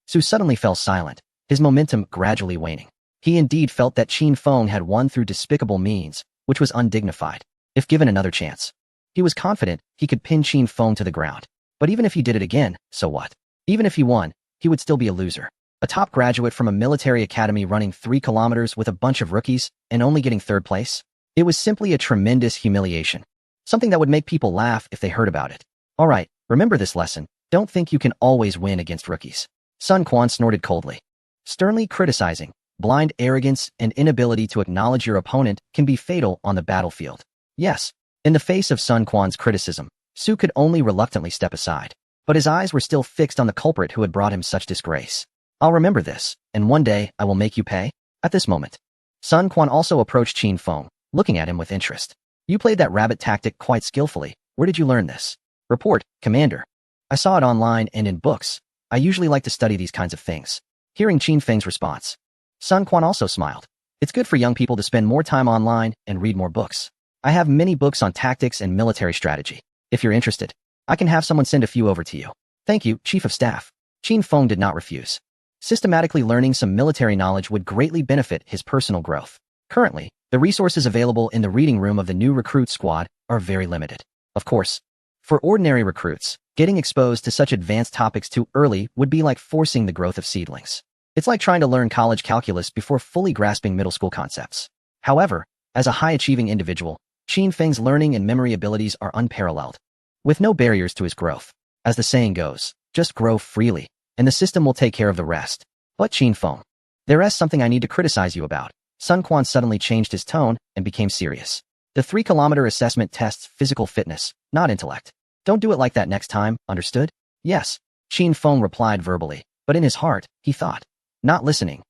Su suddenly fell silent, his momentum gradually waning. He indeed felt that Qin Feng had won through despicable means, which was undignified. If given another chance, he was confident he could pin Qin Feng to the ground. But even if he did it again, so what? Even if he won, he would still be a loser. A top graduate from a military academy running 3 kilometers with a bunch of rookies and only getting 3rd place? It was simply a tremendous humiliation. Something that would make people laugh if they heard about it. Alright, remember this lesson. Don't think you can always win against rookies. Sun Quan snorted coldly. Sternly criticizing, blind arrogance and inability to acknowledge your opponent can be fatal on the battlefield. Yes, in the face of Sun Quan's criticism, Su could only reluctantly step aside. But his eyes were still fixed on the culprit who had brought him such disgrace. I'll remember this, and one day I will make you pay. At this moment, Sun Quan also approached Qin Feng, looking at him with interest. You played that rabbit tactic quite skillfully. Where did you learn this? Report, Commander. I saw it online and in books. I usually like to study these kinds of things. Hearing Qin Feng's response, Sun Quan also smiled. It's good for young people to spend more time online and read more books. I have many books on tactics and military strategy. If you're interested, I can have someone send a few over to you. Thank you, Chief of Staff. Qin Feng did not refuse. Systematically learning some military knowledge would greatly benefit his personal growth. Currently, the resources available in the reading room of the new recruit squad are very limited. Of course, for ordinary recruits, getting exposed to such advanced topics too early would be like forcing the growth of seedlings. It's like trying to learn college calculus before fully grasping middle school concepts. However, as a high-achieving individual, Qin Feng's learning and memory abilities are unparalleled, with no barriers to his growth. As the saying goes, just grow freely, and the system will take care of the rest. But Qin Feng, there is something I need to criticize you about. Sun Quan suddenly changed his tone and became serious. The 3-kilometer assessment tests physical fitness, not intellect. Don't do it like that next time, understood? Yes, Qin Feng replied verbally, but in his heart, he thought, not listening,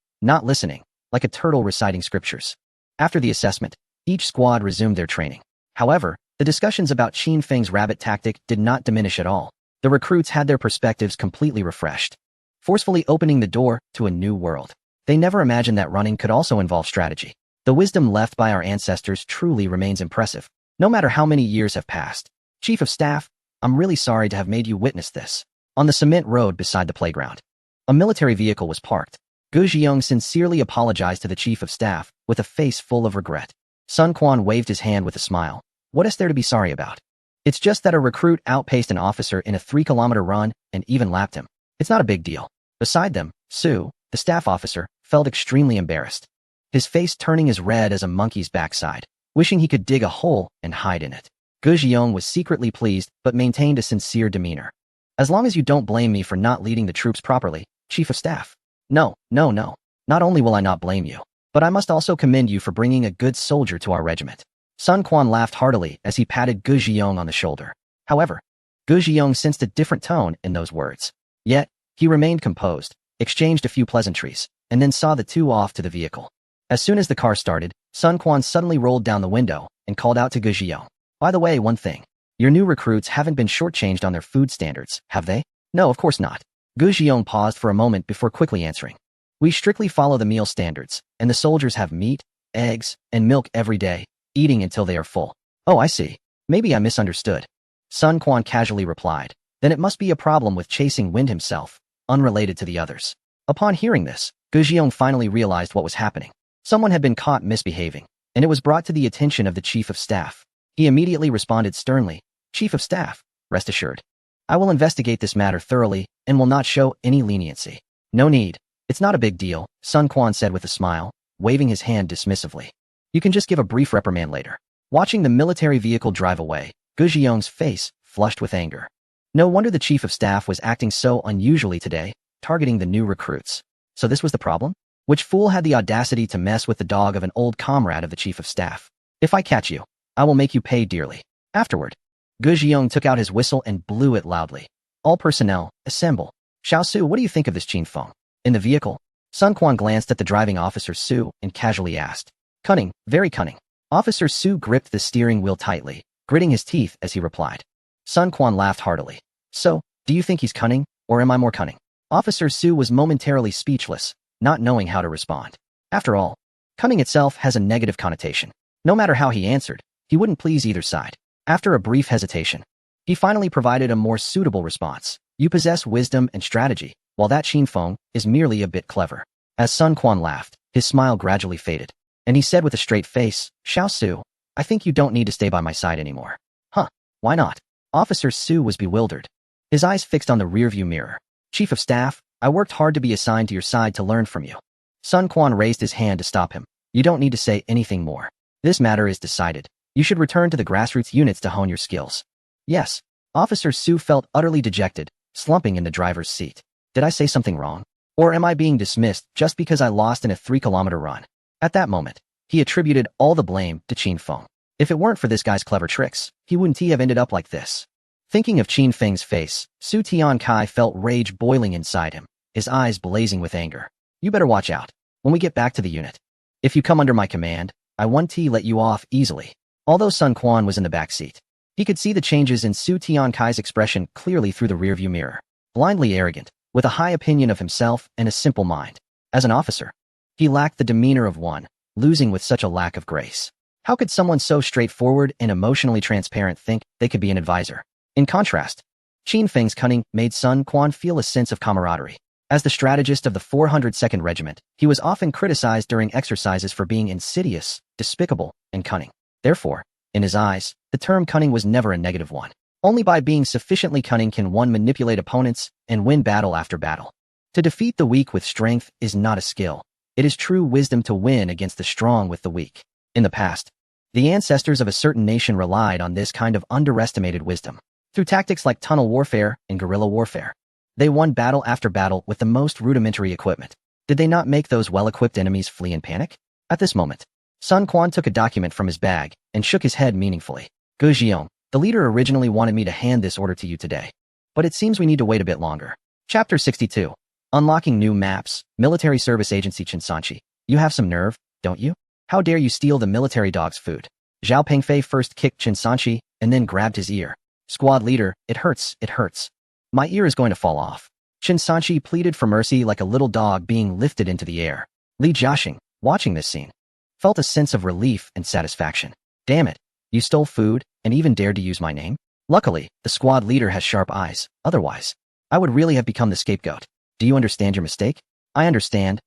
like a turtle reciting scriptures. After the assessment, each squad resumed their training. However, the discussions about Qin Feng's rabbit tactic did not diminish at all. The recruits had their perspectives completely refreshed, forcefully opening the door to a new world. They never imagined that running could also involve strategy. The wisdom left by our ancestors truly remains impressive, no matter how many years have passed. Chief of Staff, I'm really sorry to have made you witness this. On the cement road beside the playground, a military vehicle was parked. Ge Xiong sincerely apologized to the Chief of Staff with a face full of regret. Sun Quan waved his hand with a smile. What is there to be sorry about? It's just that a recruit outpaced an officer in a 3-kilometer run and even lapped him. It's not a big deal. Beside them, Su, the staff officer, felt extremely embarrassed. His face turning as red as a monkey's backside, wishing he could dig a hole and hide in it. Gu Xiong was secretly pleased but maintained a sincere demeanor. As long as you don't blame me for not leading the troops properly, Chief of Staff. No. Not only will I not blame you, but I must also commend you for bringing a good soldier to our regiment. Sun Quan laughed heartily as he patted Gu Xiong on the shoulder. However, Gu Xiong sensed a different tone in those words. Yet, he remained composed, exchanged a few pleasantries, and then saw the two off to the vehicle. As soon as the car started, Sun Quan suddenly rolled down the window and called out to Gu Xiong. By the way, one thing. Your new recruits haven't been shortchanged on their food standards, have they? No, of course not. Gu Xiong paused for a moment before quickly answering. We strictly follow the meal standards, and the soldiers have meat, eggs, and milk every day, eating until they are full. Oh, I see. Maybe I misunderstood. Sun Quan casually replied. Then it must be a problem with chasing wind himself, unrelated to the others. Upon hearing this, Gu Xiong finally realized what was happening. Someone had been caught misbehaving, and it was brought to the attention of the Chief of Staff. He immediately responded sternly, Chief of Staff, rest assured. I will investigate this matter thoroughly and will not show any leniency. No need. It's not a big deal, Sun Quan said with a smile, waving his hand dismissively. You can just give a brief reprimand later. Watching the military vehicle drive away, Gu Xiong's face flushed with anger. No wonder the Chief of Staff was acting so unusually today, targeting the new recruits. So this was the problem? Which fool had the audacity to mess with the dog of an old comrade of the Chief of Staff? If I catch you, I will make you pay dearly. Afterward, Gu Xiong took out his whistle and blew it loudly. All personnel, assemble. Xiao Su, what do you think of this Qin Feng? In the vehicle, Sun Quan glanced at the driving officer Su and casually asked. Cunning, very cunning. Officer Su gripped the steering wheel tightly, gritting his teeth as he replied. Sun Quan laughed heartily. So, do you think he's cunning, or am I more cunning? Officer Su was momentarily speechless, not knowing how to respond. After all, cunning itself has a negative connotation. No matter how he answered, he wouldn't please either side. After a brief hesitation, he finally provided a more suitable response. You possess wisdom and strategy, while that Qin Feng is merely a bit clever. As Sun Quan laughed, his smile gradually faded, and he said with a straight face, Xiao Su, I think you don't need to stay by my side anymore. Huh, why not? Officer Su was bewildered, his eyes fixed on the rearview mirror. Chief of Staff, I worked hard to be assigned to your side to learn from you. Sun Quan raised his hand to stop him. You don't need to say anything more. This matter is decided. You should return to the grassroots units to hone your skills. Yes. Officer Su felt utterly dejected, slumping in the driver's seat. Did I say something wrong? Or am I being dismissed just because I lost in a 3-kilometer run? At that moment, he attributed all the blame to Qin Feng. If it weren't for this guy's clever tricks, he wouldn't have ended up like this. Thinking of Qin Feng's face, Su Tiankai felt rage boiling inside him, his eyes blazing with anger. You better watch out when we get back to the unit. If you come under my command, I won't let you off easily. Although Sun Quan was in the back seat, he could see the changes in Su Tiankai's expression clearly through the rearview mirror. Blindly arrogant, with a high opinion of himself and a simple mind. As an officer, he lacked the demeanor of one, losing with such a lack of grace. How could someone so straightforward and emotionally transparent think they could be an advisor? In contrast, Qin Feng's cunning made Sun Quan feel a sense of camaraderie. As the strategist of the 402nd Regiment, he was often criticized during exercises for being insidious, despicable, and cunning. Therefore, in his eyes, the term cunning was never a negative one. Only by being sufficiently cunning can one manipulate opponents and win battle after battle. To defeat the weak with strength is not a skill. It is true wisdom to win against the strong with the weak. In the past, the ancestors of a certain nation relied on this kind of underestimated wisdom. Through tactics like tunnel warfare and guerrilla warfare, they won battle after battle with the most rudimentary equipment. Did they not make those well-equipped enemies flee in panic? At this moment, Sun Quan took a document from his bag and shook his head meaningfully. Gu Xiong, the leader originally wanted me to hand this order to you today, but it seems we need to wait a bit longer. Chapter 62. Unlocking new maps, Military Service Agency Chinsanchi. You have some nerve, don't you? How dare you steal the military dog's food? Zhao Pengfei first kicked Chinsanchi and then grabbed his ear. Squad leader, it hurts, it hurts. My ear is going to fall off. Chinsanchi pleaded for mercy like a little dog being lifted into the air. Li Jiaxing, watching this scene, felt a sense of relief and satisfaction. Damn it, you stole food and even dared to use my name? Luckily, the squad leader has sharp eyes, otherwise, I would really have become the scapegoat. Do you understand your mistake? I understand,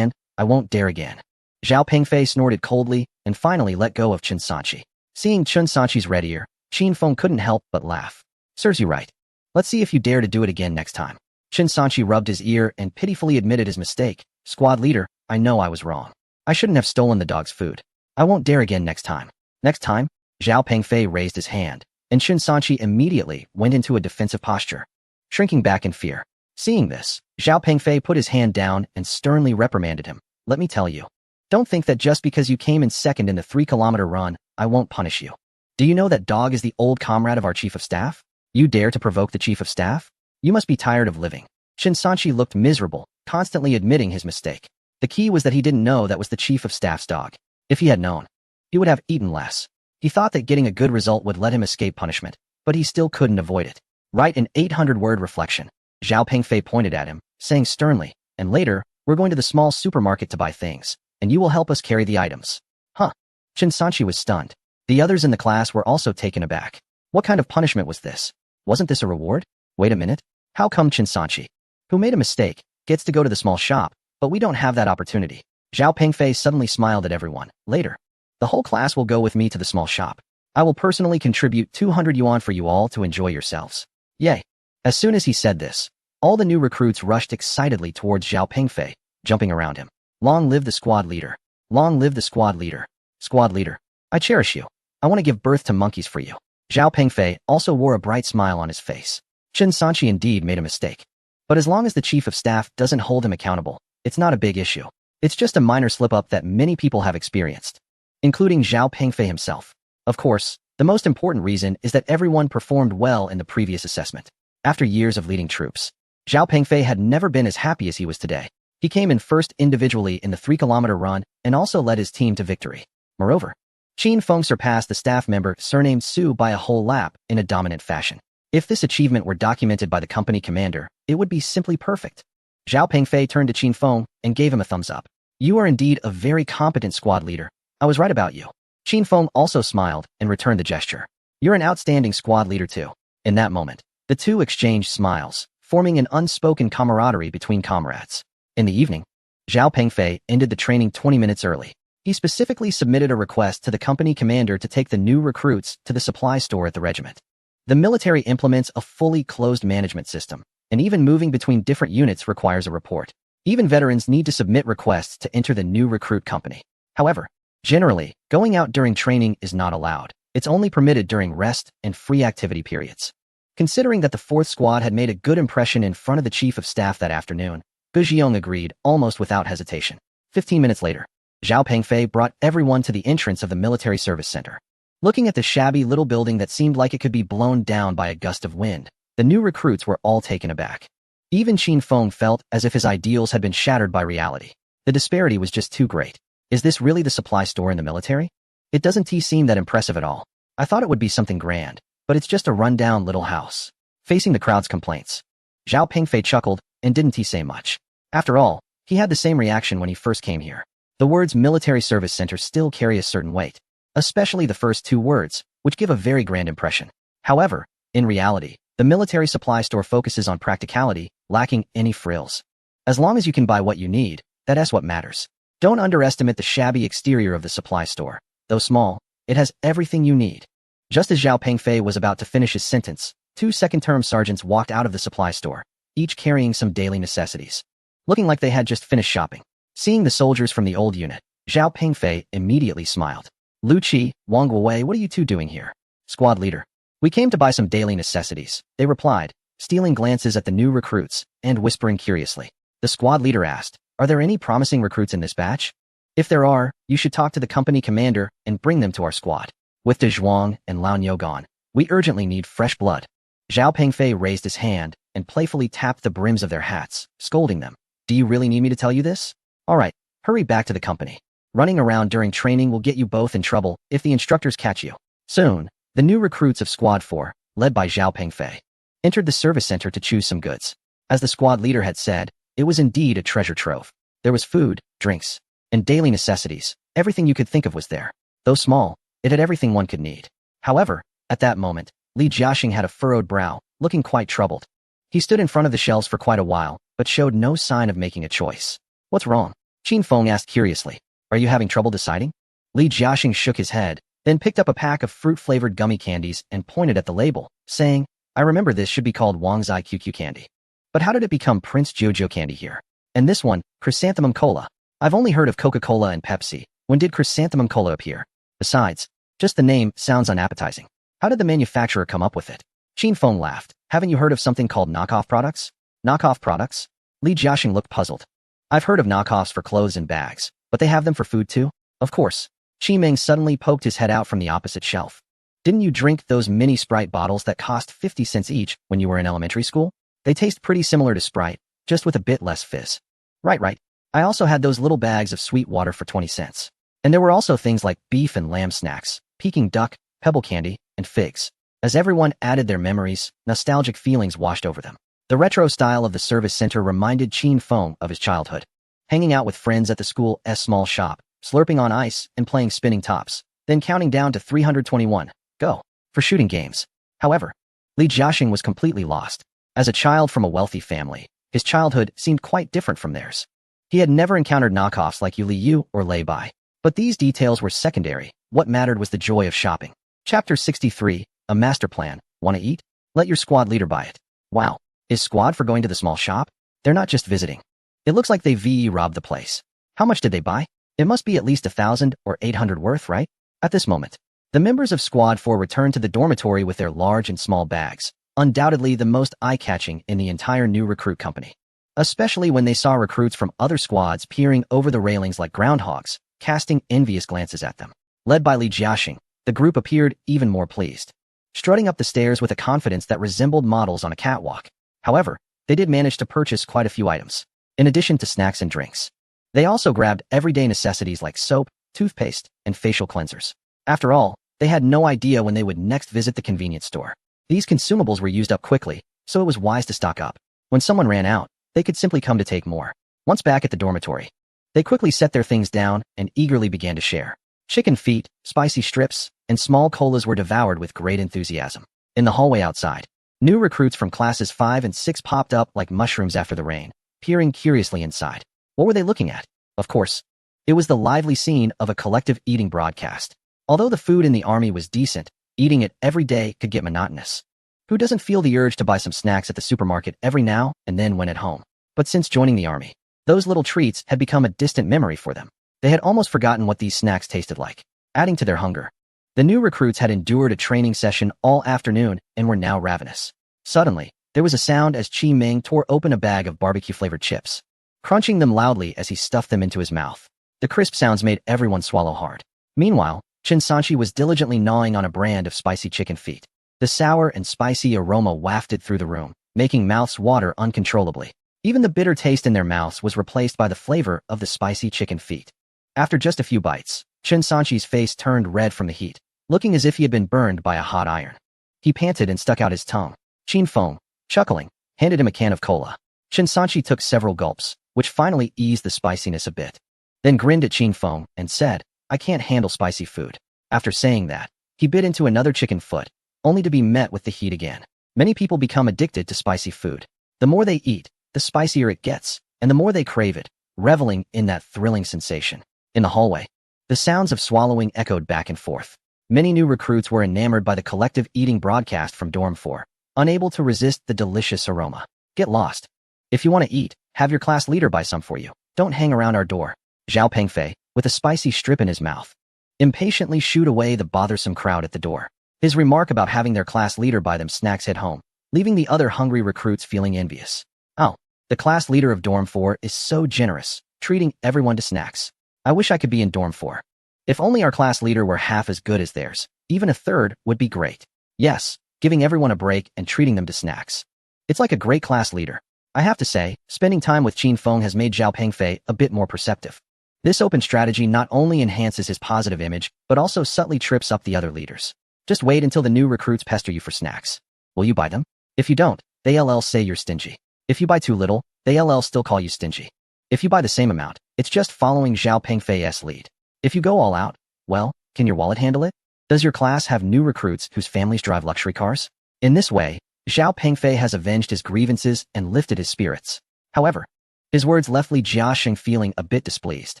I won't dare again. Zhao Pengfei snorted coldly and finally let go of Chen Sanchi. Seeing Chen Sanchi's red ear, Qin Feng couldn't help but laugh. Serves you right. Let's see if you dare to do it again next time. Chen Sanchi rubbed his ear and pitifully admitted his mistake. Squad leader, I know I was wrong. I shouldn't have stolen the dog's food. I won't dare again next time. Next time? Zhao Pengfei raised his hand, and Chen Sanchi immediately went into a defensive posture, shrinking back in fear. Seeing this, Zhao Pengfei put his hand down and sternly reprimanded him. Let me tell you. Don't think that just because you came in second in the 3-kilometer run, I won't punish you. Do you know that dog is the old comrade of our chief of staff? You dare to provoke the chief of staff? You must be tired of living. Chen Sanchi looked miserable, constantly admitting his mistake. The key was that he didn't know that was the chief of staff's dog. If he had known, he would have eaten less. He thought that getting a good result would let him escape punishment, but he still couldn't avoid it. Write an 800-word reflection. Zhao Pengfei pointed at him, saying sternly, and later, we're going to the small supermarket to buy things, and you will help us carry the items. Huh. Chen Sanchi was stunned. The others in the class were also taken aback. What kind of punishment was this? Wasn't this a reward? Wait a minute. How come Chen Sanchi, who made a mistake, gets to go to the small shop, but we don't have that opportunity? Zhao Pengfei suddenly smiled at everyone. Later, the whole class will go with me to the small shop. I will personally contribute 200 yuan for you all to enjoy yourselves. Yay. As soon as he said this, all the new recruits rushed excitedly towards Zhao Pengfei, jumping around him. Long live the squad leader. Long live the squad leader. Squad leader, I cherish you. I want to give birth to monkeys for you. Zhao Pengfei also wore a bright smile on his face. Chen Sanchi indeed made a mistake. But as long as the chief of staff doesn't hold him accountable, it's not a big issue. It's just a minor slip-up that many people have experienced, including Zhao Pengfei himself. Of course, the most important reason is that everyone performed well in the previous assessment. After years of leading troops, Zhao Pengfei had never been as happy as he was today. He came in first individually in the 3-kilometer run and also led his team to victory. Moreover, Qin Feng surpassed the staff member surnamed Su by a whole lap in a dominant fashion. If this achievement were documented by the company commander, it would be simply perfect. Zhao Pengfei turned to Qin Feng and gave him a thumbs up. You are indeed a very competent squad leader. I was right about you. Qin Feng also smiled and returned the gesture. You're an outstanding squad leader too. In that moment, the two exchanged smiles, forming an unspoken camaraderie between comrades. In the evening, Zhao Pengfei ended the training 20 minutes early. He specifically submitted a request to the company commander to take the new recruits to the supply store at the regiment. The military implements a fully closed management system, and even moving between different units requires a report. Even veterans need to submit requests to enter the new recruit company. However, generally, going out during training is not allowed. It's only permitted during rest and free activity periods. Considering that the 4th squad had made a good impression in front of the chief of staff that afternoon, Gu Xiong agreed almost without hesitation. 15 minutes later, Zhao Pengfei brought everyone to the entrance of the military service center. Looking at the shabby little building that seemed like it could be blown down by a gust of wind, the new recruits were all taken aback. Even Qin Feng felt as if his ideals had been shattered by reality. The disparity was just too great. Is this really the supply store in the military? It doesn't seem that impressive at all. I thought it would be something grand, but it's just a rundown little house. Facing the crowd's complaints, Zhao Pengfei chuckled and didn't say much. After all, he had the same reaction when he first came here. The words military service center still carry a certain weight, especially the first 2 words, which give a very grand impression. However, in reality, the military supply store focuses on practicality, lacking any frills. As long as you can buy what you need, that's what matters. Don't underestimate the shabby exterior of the supply store. Though small, it has everything you need. Just as Zhao Pengfei was about to finish his sentence, 2 second-term sergeants walked out of the supply store, each carrying some daily necessities, looking like they had just finished shopping. Seeing the soldiers from the old unit, Zhao Pengfei immediately smiled. Lu Qi, Wang Guowei, what are you two doing here? Squad leader. We came to buy some daily necessities, they replied, stealing glances at the new recruits and whispering curiously. The squad leader asked, are there any promising recruits in this batch? If there are, you should talk to the company commander and bring them to our squad. With De Zhuang and Lao Niu gone, we urgently need fresh blood. Zhao Pengfei raised his hand and playfully tapped the brims of their hats, scolding them. Do you really need me to tell you this? All right, hurry back to the company. Running around during training will get you both in trouble if the instructors catch you. Soon, the new recruits of Squad 4, led by Zhao Pengfei, entered the service center to choose some goods. As the squad leader had said, it was indeed a treasure trove. There was food, drinks, and daily necessities. Everything you could think of was there. Though small, it had everything one could need. However, at that moment, Li Jiaxing had a furrowed brow, looking quite troubled. He stood in front of the shelves for quite a while, but showed no sign of making a choice. What's wrong? Qin Feng asked curiously. Are you having trouble deciding? Li Jiaxing shook his head, then picked up a pack of fruit-flavored gummy candies and pointed at the label, saying, I remember this should be called Wangzai QQ candy. But how did it become Prince Jojo candy here? And this one, Chrysanthemum Cola. I've only heard of Coca-Cola and Pepsi. When did Chrysanthemum Cola appear? Besides, just the name sounds unappetizing. How did the manufacturer come up with it? Qin Feng laughed. Haven't you heard of something called knockoff products? Knockoff products? Li Jiaxing looked puzzled. I've heard of knockoffs for clothes and bags, but they have them for food too? Of course. Qi Ming suddenly poked his head out from the opposite shelf. Didn't you drink those mini Sprite bottles that cost 50 cents each when you were in elementary school? They taste pretty similar to Sprite, just with a bit less fizz. Right. I also had those little bags of sweet water for 20 cents. And there were also things like beef and lamb snacks, Peking duck, pebble candy, and figs. As everyone added their memories, nostalgic feelings washed over them. The retro style of the service center reminded Qin Feng of his childhood. Hanging out with friends at the school's small shop, slurping on ice and playing spinning tops, then counting down to 321, go, for shooting games. However, Li Jiaxing was completely lost. As a child from a wealthy family, his childhood seemed quite different from theirs. He had never encountered knockoffs like Yu Li Yu or Lei Bai. But these details were secondary. What mattered was the joy of shopping. Chapter 63, A Master Plan. Wanna eat? Let your squad leader buy it. Wow. Is squad for going to the small shop? They're not just visiting. It looks like they VE robbed the place. How much did they buy? It must be at least 1,000 or 800 worth, right? At this moment, the members of Squad 4 returned to the dormitory with their large and small bags, undoubtedly the most eye-catching in the entire new recruit company. Especially when they saw recruits from other squads peering over the railings like groundhogs, casting envious glances at them. Led by Li Jiaxing, the group appeared even more pleased, strutting up the stairs with a confidence that resembled models on a catwalk. However, they did manage to purchase quite a few items, in addition to snacks and drinks. They also grabbed everyday necessities like soap, toothpaste, and facial cleansers. After all, they had no idea when they would next visit the convenience store. These consumables were used up quickly, so it was wise to stock up. When someone ran out, they could simply come to take more. Once back at the dormitory, they quickly set their things down and eagerly began to share. Chicken feet, spicy strips, and small colas were devoured with great enthusiasm. In the hallway outside, new recruits from classes 5 and 6 popped up like mushrooms after the rain, peering curiously inside. What were they looking at? Of course, it was the lively scene of a collective eating broadcast. Although the food in the army was decent, eating it every day could get monotonous. Who doesn't feel the urge to buy some snacks at the supermarket every now and then when at home? But since joining the army, those little treats had become a distant memory for them. They had almost forgotten what these snacks tasted like, adding to their hunger. The new recruits had endured a training session all afternoon and were now ravenous. Suddenly, there was a sound as Qi Ming tore open a bag of barbecue-flavored chips, crunching them loudly as he stuffed them into his mouth. The crisp sounds made everyone swallow hard. Meanwhile, Chen Sanchi was diligently gnawing on a brand of spicy chicken feet. The sour and spicy aroma wafted through the room, making mouths water uncontrollably. Even the bitter taste in their mouths was replaced by the flavor of the spicy chicken feet. After just a few bites, Chen Sanchi's face turned red from the heat, looking as if he had been burned by a hot iron. He panted and stuck out his tongue. Qin Feng, chuckling, handed him a can of cola. Chen Sanchi took several gulps, which finally eased the spiciness a bit. Then grinned at Qin Feng and said, I can't handle spicy food. After saying that, he bit into another chicken foot, only to be met with the heat again. Many people become addicted to spicy food. The more they eat, the spicier it gets, and the more they crave it, reveling in that thrilling sensation. In the hallway, the sounds of swallowing echoed back and forth. Many new recruits were enamored by the collective eating broadcast from Dorm 4, unable to resist the delicious aroma. Get lost. If you want to eat, have your class leader buy some for you. Don't hang around our door. Zhao Pengfei, with a spicy strip in his mouth, impatiently shooed away the bothersome crowd at the door. His remark about having their class leader buy them snacks hit home, leaving the other hungry recruits feeling envious. Oh, the class leader of Dorm 4 is so generous, treating everyone to snacks. I wish I could be in Dorm 4. If only our class leader were half as good as theirs, even a third would be great. Yes, giving everyone a break and treating them to snacks. It's like a great class leader. I have to say, spending time with Qin Feng has made Zhao Pengfei a bit more perceptive. This open strategy not only enhances his positive image, but also subtly trips up the other leaders. Just wait until the new recruits pester you for snacks. Will you buy them? If you don't, they'll say you're stingy. If you buy too little, they'll still call you stingy. If you buy the same amount, it's just following Zhao Pengfei's lead. If you go all out, well, can your wallet handle it? Does your class have new recruits whose families drive luxury cars? In this way, Zhao Pengfei has avenged his grievances and lifted his spirits. However, his words left Li Jiaxing feeling a bit displeased.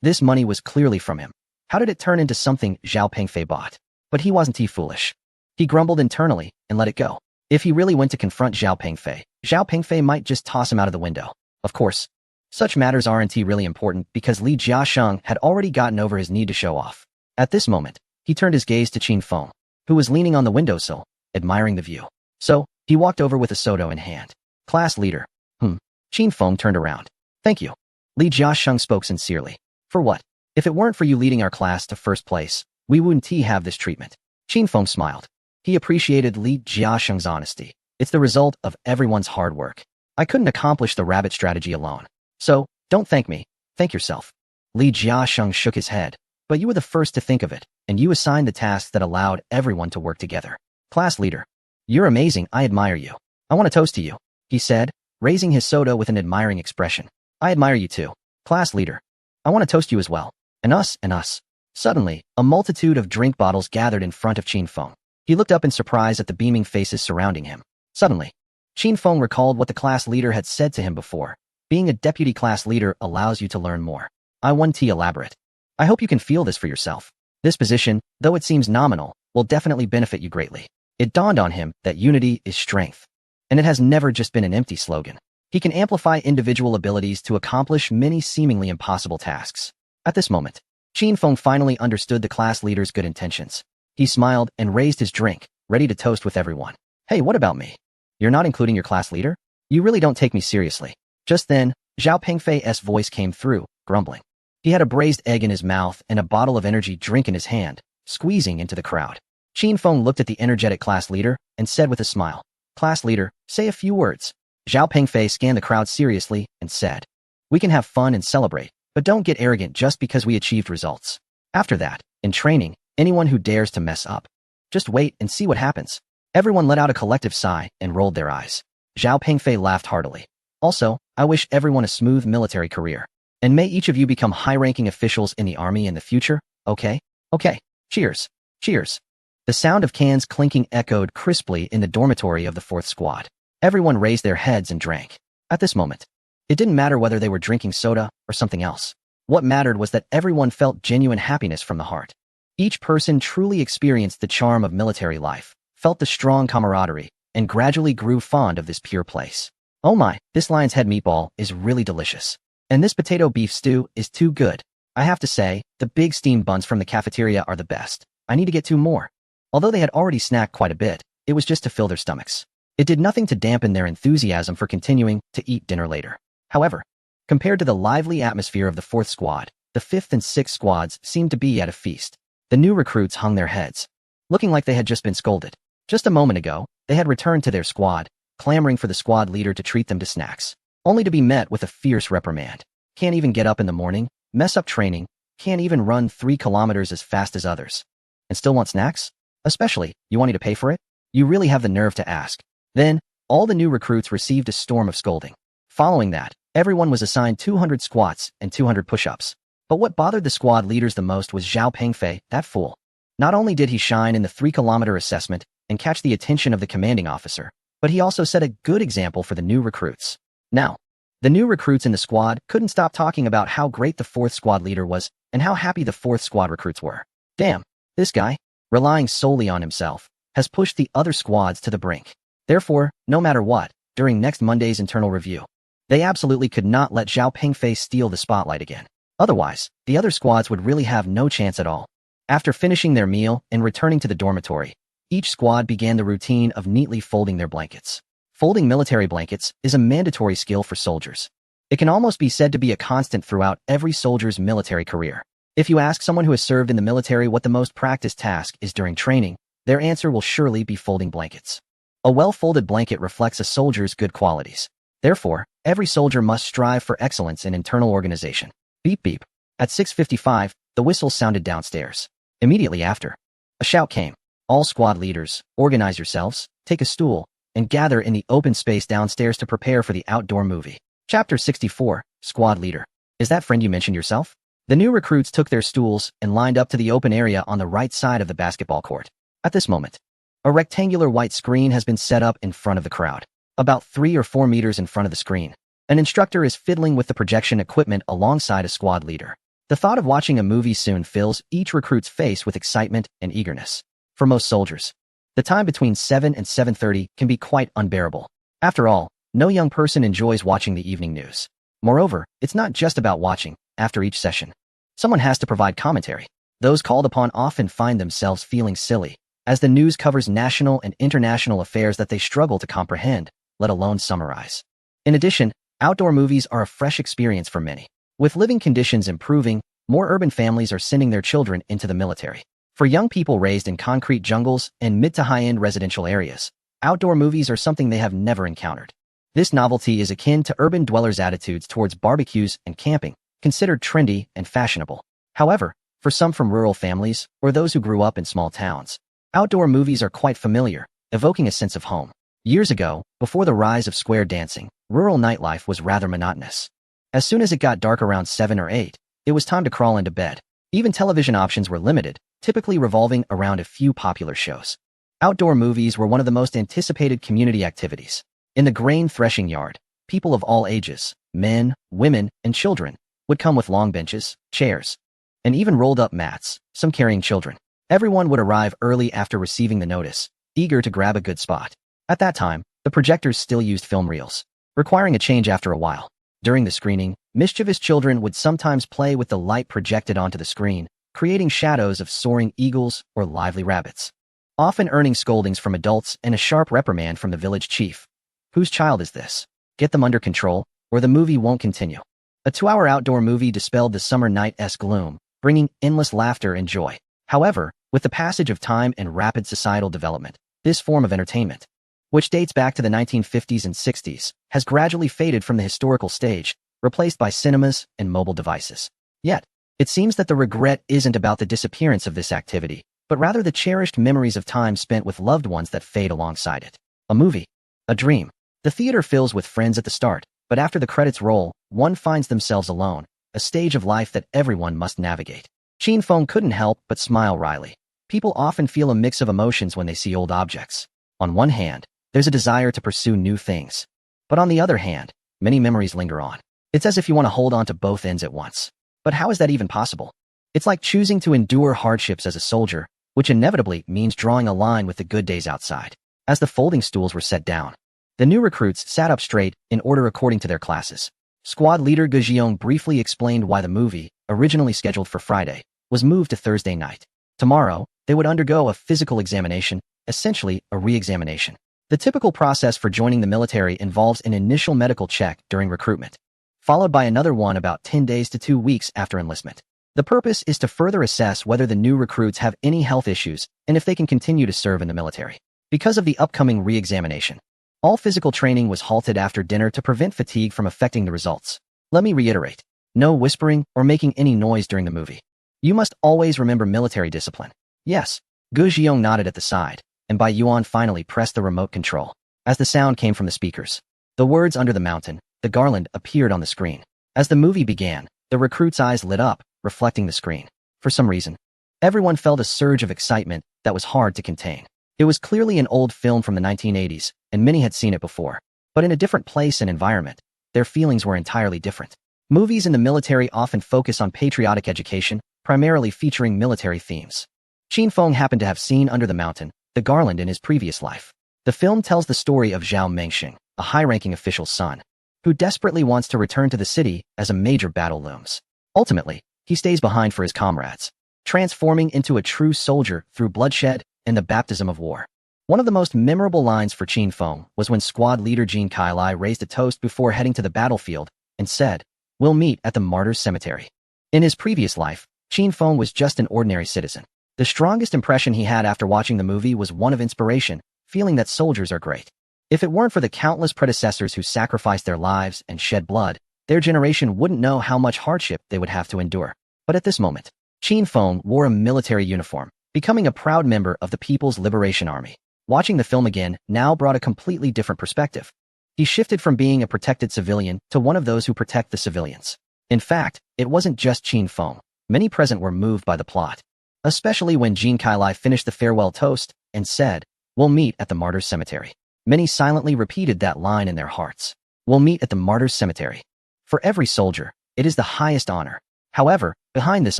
This money was clearly from him. How did it turn into something Zhao Pengfei bought? But he wasn't foolish. He grumbled internally and let it go. If he really went to confront Zhao Pengfei might just toss him out of the window. Of course, such matters aren't really important because Li Jiasheng had already gotten over his need to show off. At this moment, he turned his gaze to Qin Feng, who was leaning on the windowsill, admiring the view. So, he walked over with a soda in hand. Class leader. Qin Feng turned around. Thank you. Li Jiasheng spoke sincerely. For what? If it weren't for you leading our class to first place, we wouldn't have this treatment. Qin Feng smiled. He appreciated Li Jiasheng's honesty. It's the result of everyone's hard work. I couldn't accomplish the rabbit strategy alone. So, don't thank me. Thank yourself. Li Jiasheng shook his head. But you were the first to think of it, and you assigned the tasks that allowed everyone to work together. Class leader. You're amazing. I admire you. I want to toast to you, he said, raising his soda with an admiring expression. I admire you too. Class leader. I want to toast you as well. And us, and us. Suddenly, a multitude of drink bottles gathered in front of Qin Feng. He looked up in surprise at the beaming faces surrounding him. Suddenly, Qin Feng recalled what the class leader had said to him before. Being a deputy class leader allows you to learn more. I 1T elaborate. I hope you can feel this for yourself. This position, though it seems nominal, will definitely benefit you greatly. It dawned on him that unity is strength. And it has never just been an empty slogan. He can amplify individual abilities to accomplish many seemingly impossible tasks. At this moment, Qin Feng finally understood the class leader's good intentions. He smiled and raised his drink, ready to toast with everyone. Hey, what about me? You're not including your class leader? You really don't take me seriously. Just then, Zhao Pengfei's voice came through, grumbling. He had a braised egg in his mouth and a bottle of energy drink in his hand, squeezing into the crowd. Qin Feng looked at the energetic class leader and said with a smile, Class leader, say a few words. Zhao Pengfei scanned the crowd seriously and said, We can have fun and celebrate, but don't get arrogant just because we achieved results. After that, in training, anyone who dares to mess up, just wait and see what happens. Everyone let out a collective sigh and rolled their eyes. Zhao Pengfei laughed heartily. Also, I wish everyone a smooth military career. And may each of you become high-ranking officials in the army in the future, okay? Okay. Cheers. Cheers. The sound of cans clinking echoed crisply in the dormitory of the 4th Squad. Everyone raised their heads and drank. At this moment, it didn't matter whether they were drinking soda or something else. What mattered was that everyone felt genuine happiness from the heart. Each person truly experienced the charm of military life, felt the strong camaraderie, and gradually grew fond of this pure place. Oh my, this lion's head meatball is really delicious. And this potato beef stew is too good. I have to say, the big steamed buns from the cafeteria are the best. I need to get 2 more. Although they had already snacked quite a bit, it was just to fill their stomachs. It did nothing to dampen their enthusiasm for continuing to eat dinner later. However, compared to the lively atmosphere of the 4th Squad, the 5th and 6th Squads seemed to be at a feast. The new recruits hung their heads, looking like they had just been scolded. Just a moment ago, they had returned to their squad, clamoring for the squad leader to treat them to snacks, only to be met with a fierce reprimand. Can't even get up in the morning, mess up training, can't even run 3 kilometers as fast as others. And still want snacks? Especially, you want me to pay for it? You really have the nerve to ask. Then, all the new recruits received a storm of scolding. Following that, everyone was assigned 200 squats and 200 push-ups. But what bothered the squad leaders the most was Zhao Pengfei, that fool. Not only did he shine in the 3-kilometer assessment and catch the attention of the commanding officer, but he also set a good example for the new recruits. Now, the new recruits in the squad couldn't stop talking about how great the 4th Squad leader was and how happy the 4th Squad recruits were. Damn, this guy, relying solely on himself, has pushed the other squads to the brink. Therefore, no matter what, during next Monday's internal review, they absolutely could not let Zhao Pengfei steal the spotlight again. Otherwise, the other squads would really have no chance at all. After finishing their meal and returning to the dormitory, each squad began the routine of neatly folding their blankets. Folding military blankets is a mandatory skill for soldiers. It can almost be said to be a constant throughout every soldier's military career. If you ask someone who has served in the military what the most practiced task is during training, their answer will surely be folding blankets. A well-folded blanket reflects a soldier's good qualities. Therefore, every soldier must strive for excellence in internal organization. Beep beep. At 6:55, the whistle sounded downstairs. Immediately after, a shout came. All squad leaders, organize yourselves, take a stool, and gather in the open space downstairs to prepare for the outdoor movie. Chapter 64, Squad Leader. Is that friend you mentioned yourself? The new recruits took their stools and lined up to the open area on the right side of the basketball court. At this moment, a rectangular white screen has been set up in front of the crowd. About 3 or 4 meters in front of the screen, an instructor is fiddling with the projection equipment alongside a squad leader. The thought of watching a movie soon fills each recruit's face with excitement and eagerness. For most soldiers, the time between 7 and 7:30 can be quite unbearable. After all, no young person enjoys watching the evening news. Moreover, it's not just about watching. After each session, someone has to provide commentary. Those called upon often find themselves feeling silly, as the news covers national and international affairs that they struggle to comprehend, let alone summarize. In addition, outdoor movies are a fresh experience for many. With living conditions improving, more urban families are sending their children into the military. For young people raised in concrete jungles and mid to high-end residential areas, outdoor movies are something they have never encountered. This novelty is akin to urban dwellers' attitudes towards barbecues and camping, considered trendy and fashionable. However, for some from rural families or those who grew up in small towns, outdoor movies are quite familiar, evoking a sense of home. Years ago, before the rise of square dancing, rural nightlife was rather monotonous. As soon as it got dark around 7 or 8, it was time to crawl into bed. Even television options were limited, typically revolving around a few popular shows. Outdoor movies were one of the most anticipated community activities. In the grain threshing yard, people of all ages, men, women, and children, would come with long benches, chairs, and even rolled-up mats, some carrying children. Everyone would arrive early after receiving the notice, eager to grab a good spot. At that time, the projectors still used film reels, requiring a change after a while. During the screening, mischievous children would sometimes play with the light projected onto the screen, creating shadows of soaring eagles or lively rabbits, often earning scoldings from adults and a sharp reprimand from the village chief. Whose child is this? Get them under control, or the movie won't continue. A 2-hour outdoor movie dispelled the summer night's gloom, bringing endless laughter and joy. However, with the passage of time and rapid societal development, this form of entertainment, which dates back to the 1950s and 60s, has gradually faded from the historical stage, replaced by cinemas and mobile devices. Yet, it seems that the regret isn't about the disappearance of this activity, but rather the cherished memories of time spent with loved ones that fade alongside it. A movie. A dream. The theater fills with friends at the start, but after the credits roll, one finds themselves alone, a stage of life that everyone must navigate. Chin Feng couldn't help but smile wryly. People often feel a mix of emotions when they see old objects. On one hand, there's a desire to pursue new things. But on the other hand, many memories linger on. It's as if you want to hold on to both ends at once. But how is that even possible? It's like choosing to endure hardships as a soldier, which inevitably means drawing a line with the good days outside. As the folding stools were set down, the new recruits sat up straight, in order according to their classes. Squad leader Ge Jiong briefly explained why the movie, originally scheduled for Friday, was moved to Thursday night. Tomorrow, they would undergo a physical examination, essentially a re-examination. The typical process for joining the military involves an initial medical check during recruitment, followed by another one about 10 days to 2 weeks after enlistment. The purpose is to further assess whether the new recruits have any health issues and if they can continue to serve in the military. Because of the upcoming re-examination, all physical training was halted after dinner to prevent fatigue from affecting the results. Let me reiterate, no whispering or making any noise during the movie. You must always remember military discipline. Yes, Ge Jiong nodded at the side, and Bai Yuan finally pressed the remote control. As the sound came from the speakers, the words "Under the Mountain, the Garland" appeared on the screen. As the movie began, the recruits' eyes lit up, reflecting the screen. For some reason, everyone felt a surge of excitement that was hard to contain. It was clearly an old film from the 1980s, and many had seen it before. But in a different place and environment, their feelings were entirely different. Movies in the military often focus on patriotic education, primarily featuring military themes. Chin Feng happened to have seen Under the Mountain, the Garland in his previous life. The film tells the story of Zhao Mengxing, a high-ranking official's son, who desperately wants to return to the city as a major battle looms. Ultimately, he stays behind for his comrades, transforming into a true soldier through bloodshed and the baptism of war. One of the most memorable lines for Chin Feng was when squad leader Jin Kailai raised a toast before heading to the battlefield and said, "We'll meet at the Martyrs' Cemetery." In his previous life, Chin Feng was just an ordinary citizen. The strongest impression he had after watching the movie was one of inspiration, feeling that soldiers are great. If it weren't for the countless predecessors who sacrificed their lives and shed blood, their generation wouldn't know how much hardship they would have to endure. But at this moment, Chin Feng wore a military uniform, becoming a proud member of the People's Liberation Army. Watching the film again now brought a completely different perspective. He shifted from being a protected civilian to one of those who protect the civilians. In fact, it wasn't just Chin Feng. Many present were moved by the plot, especially when Jin Kailai finished the farewell toast and said, "We'll meet at the Martyrs' Cemetery." Many silently repeated that line in their hearts. "We'll meet at the Martyrs' Cemetery." For every soldier, it is the highest honor. However, behind this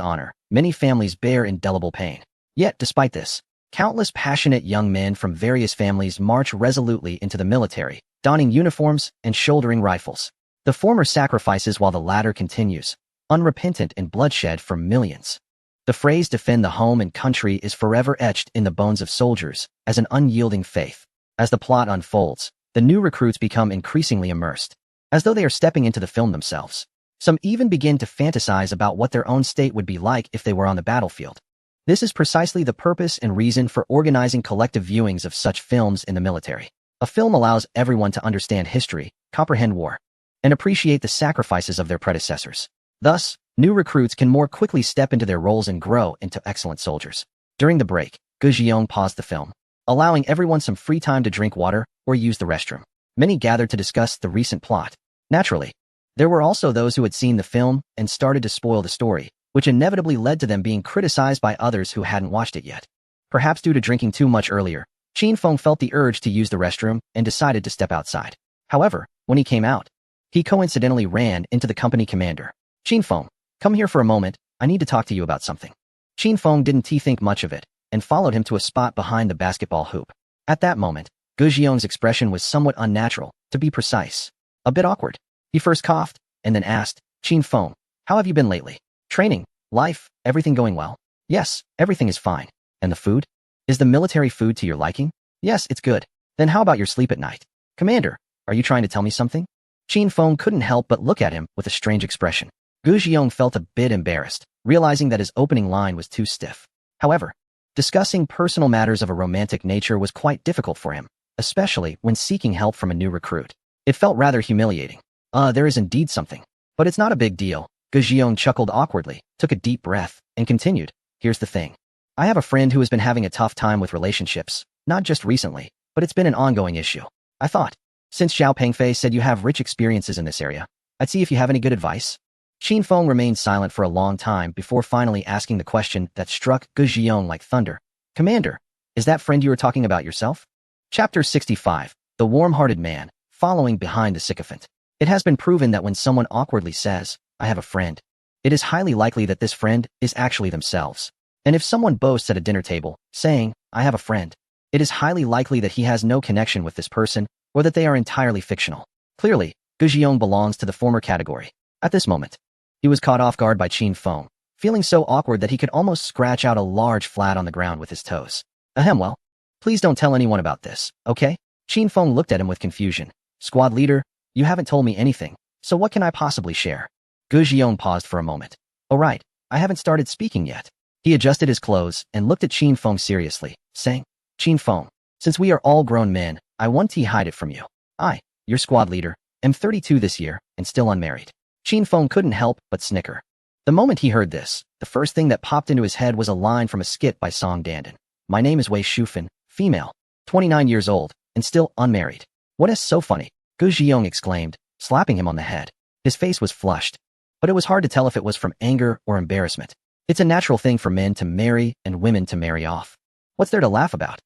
honor, many families bear indelible pain. Yet, despite this, countless passionate young men from various families march resolutely into the military, donning uniforms and shouldering rifles. The former sacrifices while the latter continues, unrepentant in bloodshed for millions. The phrase defend the home and country is forever etched in the bones of soldiers as an unyielding faith. As the plot unfolds, the new recruits become increasingly immersed, as though they are stepping into the film themselves. Some even begin to fantasize about what their own state would be like if they were on the battlefield. This is precisely the purpose and reason for organizing collective viewings of such films in the military. A film allows everyone to understand history, comprehend war, and appreciate the sacrifices of their predecessors. Thus, new recruits can more quickly step into their roles and grow into excellent soldiers. During the break, Gu Xiong paused the film, allowing everyone some free time to drink water or use the restroom. Many gathered to discuss the recent plot. Naturally, there were also those who had seen the film and started to spoil the story, which inevitably led to them being criticized by others who hadn't watched it yet. Perhaps due to drinking too much earlier, Qin Feng felt the urge to use the restroom and decided to step outside. However, when he came out, he coincidentally ran into the company commander. Qin Feng, come here for a moment, I need to talk to you about something. Qin Feng didn't think much of it, and followed him to a spot behind the basketball hoop. At that moment, Gu Xiong's expression was somewhat unnatural, to be precise. A bit awkward. He first coughed, and then asked, Qin Feng, how have you been lately? Training, life, everything going well? Yes, everything is fine. And the food? Is the military food to your liking? Yes, it's good. Then how about your sleep at night? Commander, are you trying to tell me something? Qin Feng couldn't help but look at him with a strange expression. Gu Xiong felt a bit embarrassed, realizing that his opening line was too stiff. However, discussing personal matters of a romantic nature was quite difficult for him, especially when seeking help from a new recruit. It felt rather humiliating. There is indeed something. But it's not a big deal. Gu Xiong chuckled awkwardly, took a deep breath, and continued. Here's the thing. I have a friend who has been having a tough time with relationships, not just recently, but it's been an ongoing issue. I thought, since Xiao Pengfei said you have rich experiences in this area, I'd see if you have any good advice. Qin Feng remained silent for a long time before finally asking the question that struck Gu Xiong like thunder. Commander, is that friend you were talking about yourself? Chapter 65, The Warm-Hearted Man, Following Behind the Sycophant. It has been proven that when someone awkwardly says, I have a friend, it is highly likely that this friend is actually themselves. And if someone boasts at a dinner table, saying, I have a friend, it is highly likely that he has no connection with this person or that they are entirely fictional. Clearly, Gu Xiong belongs to the former category. At this moment, he was caught off guard by Qin Feng, feeling so awkward that he could almost scratch out a large flat on the ground with his toes. Ahem, well, please don't tell anyone about this, okay? Qin Feng looked at him with confusion. Squad leader, you haven't told me anything, so what can I possibly share? Gu Xiong paused for a moment. Oh right, I haven't started speaking yet. He adjusted his clothes and looked at Qin Feng seriously, saying, Qin Feng, since we are all grown men, I want to hide it from you. I, your squad leader, am 32 this year and still unmarried. Qin Feng couldn't help but snicker. The moment he heard this, the first thing that popped into his head was a line from a skit by Song Dandan. My name is Wei Shufan, female, 29 years old, and still unmarried. What is so funny? Gu Xiong exclaimed, slapping him on the head. His face was flushed, but it was hard to tell if it was from anger or embarrassment. It's a natural thing for men to marry and women to marry off. What's there to laugh about?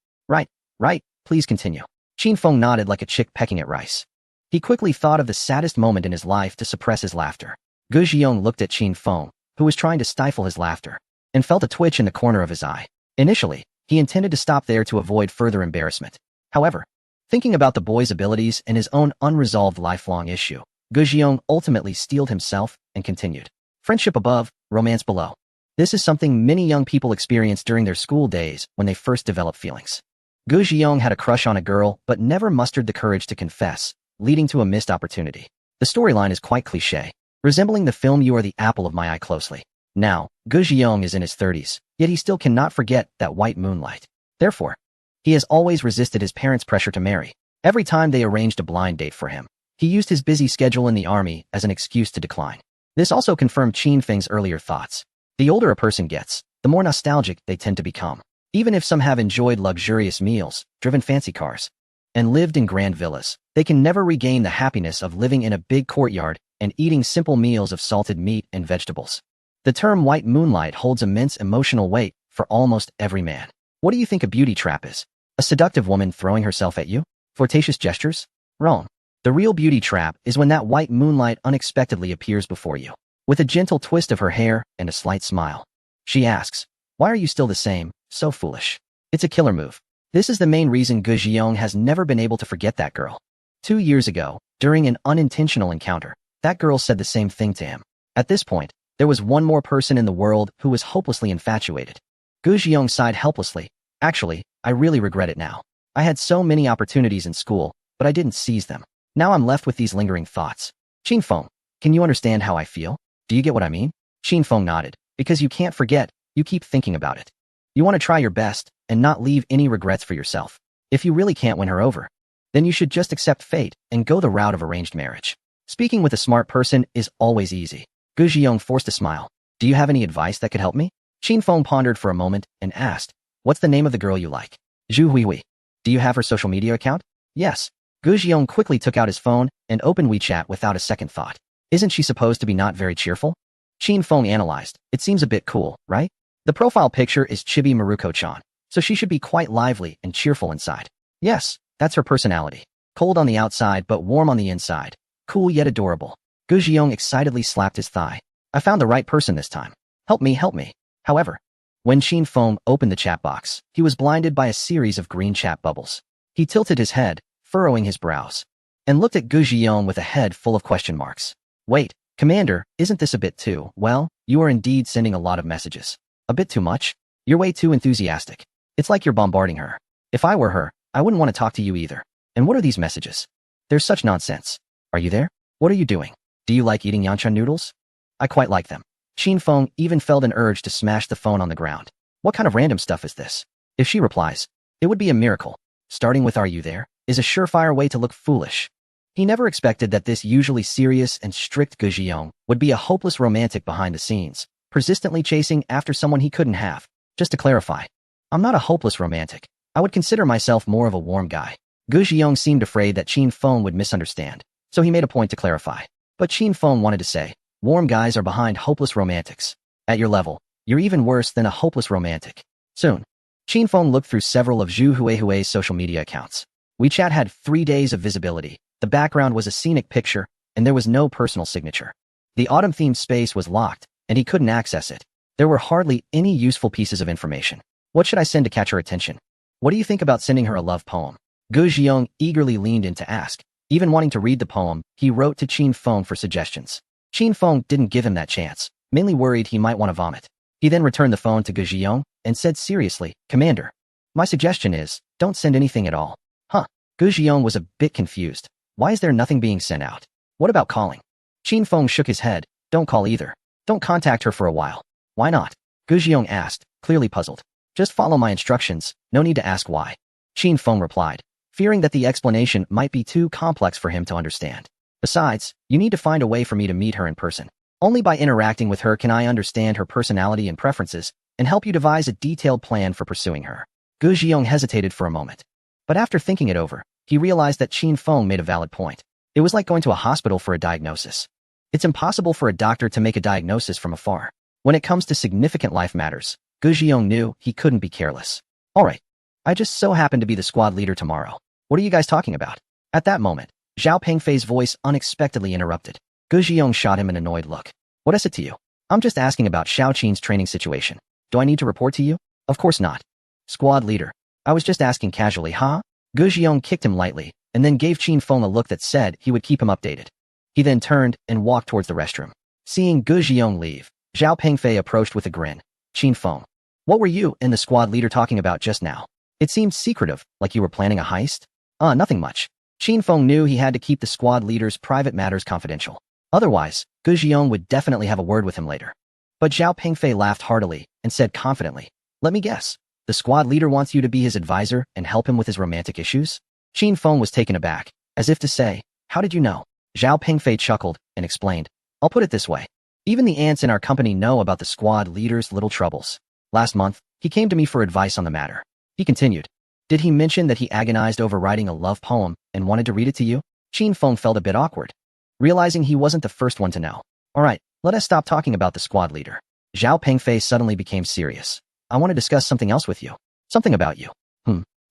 Right, please continue. Qin Feng nodded like a chick pecking at rice. He quickly thought of the saddest moment in his life to suppress his laughter. Gu Xiong looked at Qin Feng, who was trying to stifle his laughter, and felt a twitch in the corner of his eye. Initially, he intended to stop there to avoid further embarrassment. However, thinking about the boy's abilities and his own unresolved lifelong issue, Gu Xiong ultimately steeled himself and continued. Friendship above, romance below. This is something many young people experience during their school days when they first develop feelings. Gu Xiong had a crush on a girl but never mustered the courage to confess, leading to a missed opportunity. The storyline is quite cliché, resembling the film You Are the Apple of My Eye closely. Now, Gu Xiong is in his 30s, yet he still cannot forget that white moonlight. Therefore, he has always resisted his parents' pressure to marry. Every time they arranged a blind date for him, he used his busy schedule in the army as an excuse to decline. This also confirmed Qin Feng's earlier thoughts. The older a person gets, the more nostalgic they tend to become. Even if some have enjoyed luxurious meals, driven fancy cars, and lived in grand villas, they can never regain the happiness of living in a big courtyard and eating simple meals of salted meat and vegetables. The term white moonlight holds immense emotional weight for almost every man. What do you think a beauty trap is? A seductive woman throwing herself at you? Flirtatious gestures? Wrong. The real beauty trap is when that white moonlight unexpectedly appears before you. with a gentle twist of her hair and a slight smile. She asks, "Why are you still the same, so foolish?" It's a killer move. This is the main reason Gu Xiong has never been able to forget that girl. 2 years ago, during an unintentional encounter, that girl said the same thing to him. At this point, there was one more person in the world who was hopelessly infatuated. Gu Xiong sighed helplessly. "Actually, I really regret it now. I had so many opportunities in school, but I didn't seize them. Now I'm left with these lingering thoughts." Qin Feng, can you understand how I feel? Do you get what I mean? Qin Feng nodded. Because you can't forget, you keep thinking about it. You want to try your best and not leave any regrets for yourself. If you really can't win her over, then you should just accept fate and go the route of arranged marriage. Speaking with a smart person is always easy. Gu Xiong forced a smile. Do you have any advice that could help me? Qin Feng pondered for a moment and asked, "What's the name of the girl you like?" Zhu Huihui. Do you have her social media account? Yes. Gu Xiong quickly took out his phone and opened WeChat without a second thought. Isn't she supposed to be not very cheerful? Qin Feng analyzed. It seems a bit cool, right? The profile picture is Chibi Maruko-chan, so she should be quite lively and cheerful inside. Yes, that's her personality. Cold on the outside but warm on the inside. Cool yet adorable. Gu Xiong excitedly slapped his thigh. I found the right person this time. Help me, help me. However, when Qin Feng opened the chat box, he was blinded by a series of green chat bubbles. He tilted his head, furrowing his brows, and looked at Gu Xiong with a head full of question marks. Wait, Commander, isn't this a bit too, well, you are indeed sending a lot of messages. A bit too much? You're way too enthusiastic. It's like you're bombarding her. If I were her, I wouldn't want to talk to you either. And what are these messages? There's such nonsense. Are you there? What are you doing? Do you like eating yancha noodles? I quite like them. Qin Feng even felt an urge to smash the phone on the ground. What kind of random stuff is this? If she replies, it would be a miracle. Starting with "Are you there?" is a surefire way to look foolish. He never expected that this usually serious and strict Gu Xiong would be a hopeless romantic behind the scenes, persistently chasing after someone he couldn't have. Just to clarify, I'm not a hopeless romantic. I would consider myself more of a warm guy. Gu Xiong seemed afraid that Qin Feng would misunderstand, so he made a point to clarify. But Qin Feng wanted to say, warm guys are behind hopeless romantics. At your level, you're even worse than a hopeless romantic. Soon, Qin Feng looked through several of Zhu Huihui's social media accounts. WeChat had 3 days of visibility. The background was a scenic picture, and there was no personal signature. The autumn-themed space was locked, and he couldn't access it. There were hardly any useful pieces of information. What should I send to catch her attention? What do you think about sending her a love poem? Gu Xiong eagerly leaned in to ask. Even wanting to read the poem, he wrote to Qin Feng for suggestions. Qin Feng didn't give him that chance, mainly worried he might want to vomit. He then returned the phone to Gu Xiong and said seriously, Commander, my suggestion is, don't send anything at all. Huh? Gu Xiong was a bit confused. Why is there nothing being sent out? What about calling? Qin Feng shook his head. Don't call either. Don't contact her for a while. Why not? Gu Xiong asked, clearly puzzled. Just follow my instructions, no need to ask why. Qin Feng replied, fearing that the explanation might be too complex for him to understand. Besides, you need to find a way for me to meet her in person. Only by interacting with her can I understand her personality and preferences, and help you devise a detailed plan for pursuing her. Gu Xiong hesitated for a moment. But after thinking it over, he realized that Qin Feng made a valid point. It was like going to a hospital for a diagnosis. It's impossible for a doctor to make a diagnosis from afar. When it comes to significant life matters, Gu Xiong knew he couldn't be careless. All right. I just so happen to be the squad leader tomorrow. What are you guys talking about? At that moment, Zhao Pengfei's voice unexpectedly interrupted. Gu Xiong shot him an annoyed look. What is it to you? I'm just asking about Xiao Qin's training situation. Do I need to report to you? Of course not. Squad leader. I was just asking casually, huh? Gu Xiong kicked him lightly, and then gave Qin Feng a look that said he would keep him updated. He then turned and walked towards the restroom. Seeing Gu Xiong leave, Zhao Pengfei approached with a grin. Qin Feng, what were you and the squad leader talking about just now? It seemed secretive, like you were planning a heist. Nothing much. Qin Feng knew he had to keep the squad leader's private matters confidential. Otherwise, Gu Xiong would definitely have a word with him later. But Zhao Pengfei laughed heartily and said confidently, let me guess. The squad leader wants you to be his advisor and help him with his romantic issues? Qin Feng was taken aback, as if to say, how did you know? Zhao Pengfei chuckled and explained, I'll put it this way. Even the ants in our company know about the squad leader's little troubles. Last month, he came to me for advice on the matter. He continued, did he mention that he agonized over writing a love poem and wanted to read it to you? Qin Feng felt a bit awkward, realizing he wasn't the first one to know. All right, let us stop talking about the squad leader. Zhao Pengfei suddenly became serious. I want to discuss something else with you. Something about you.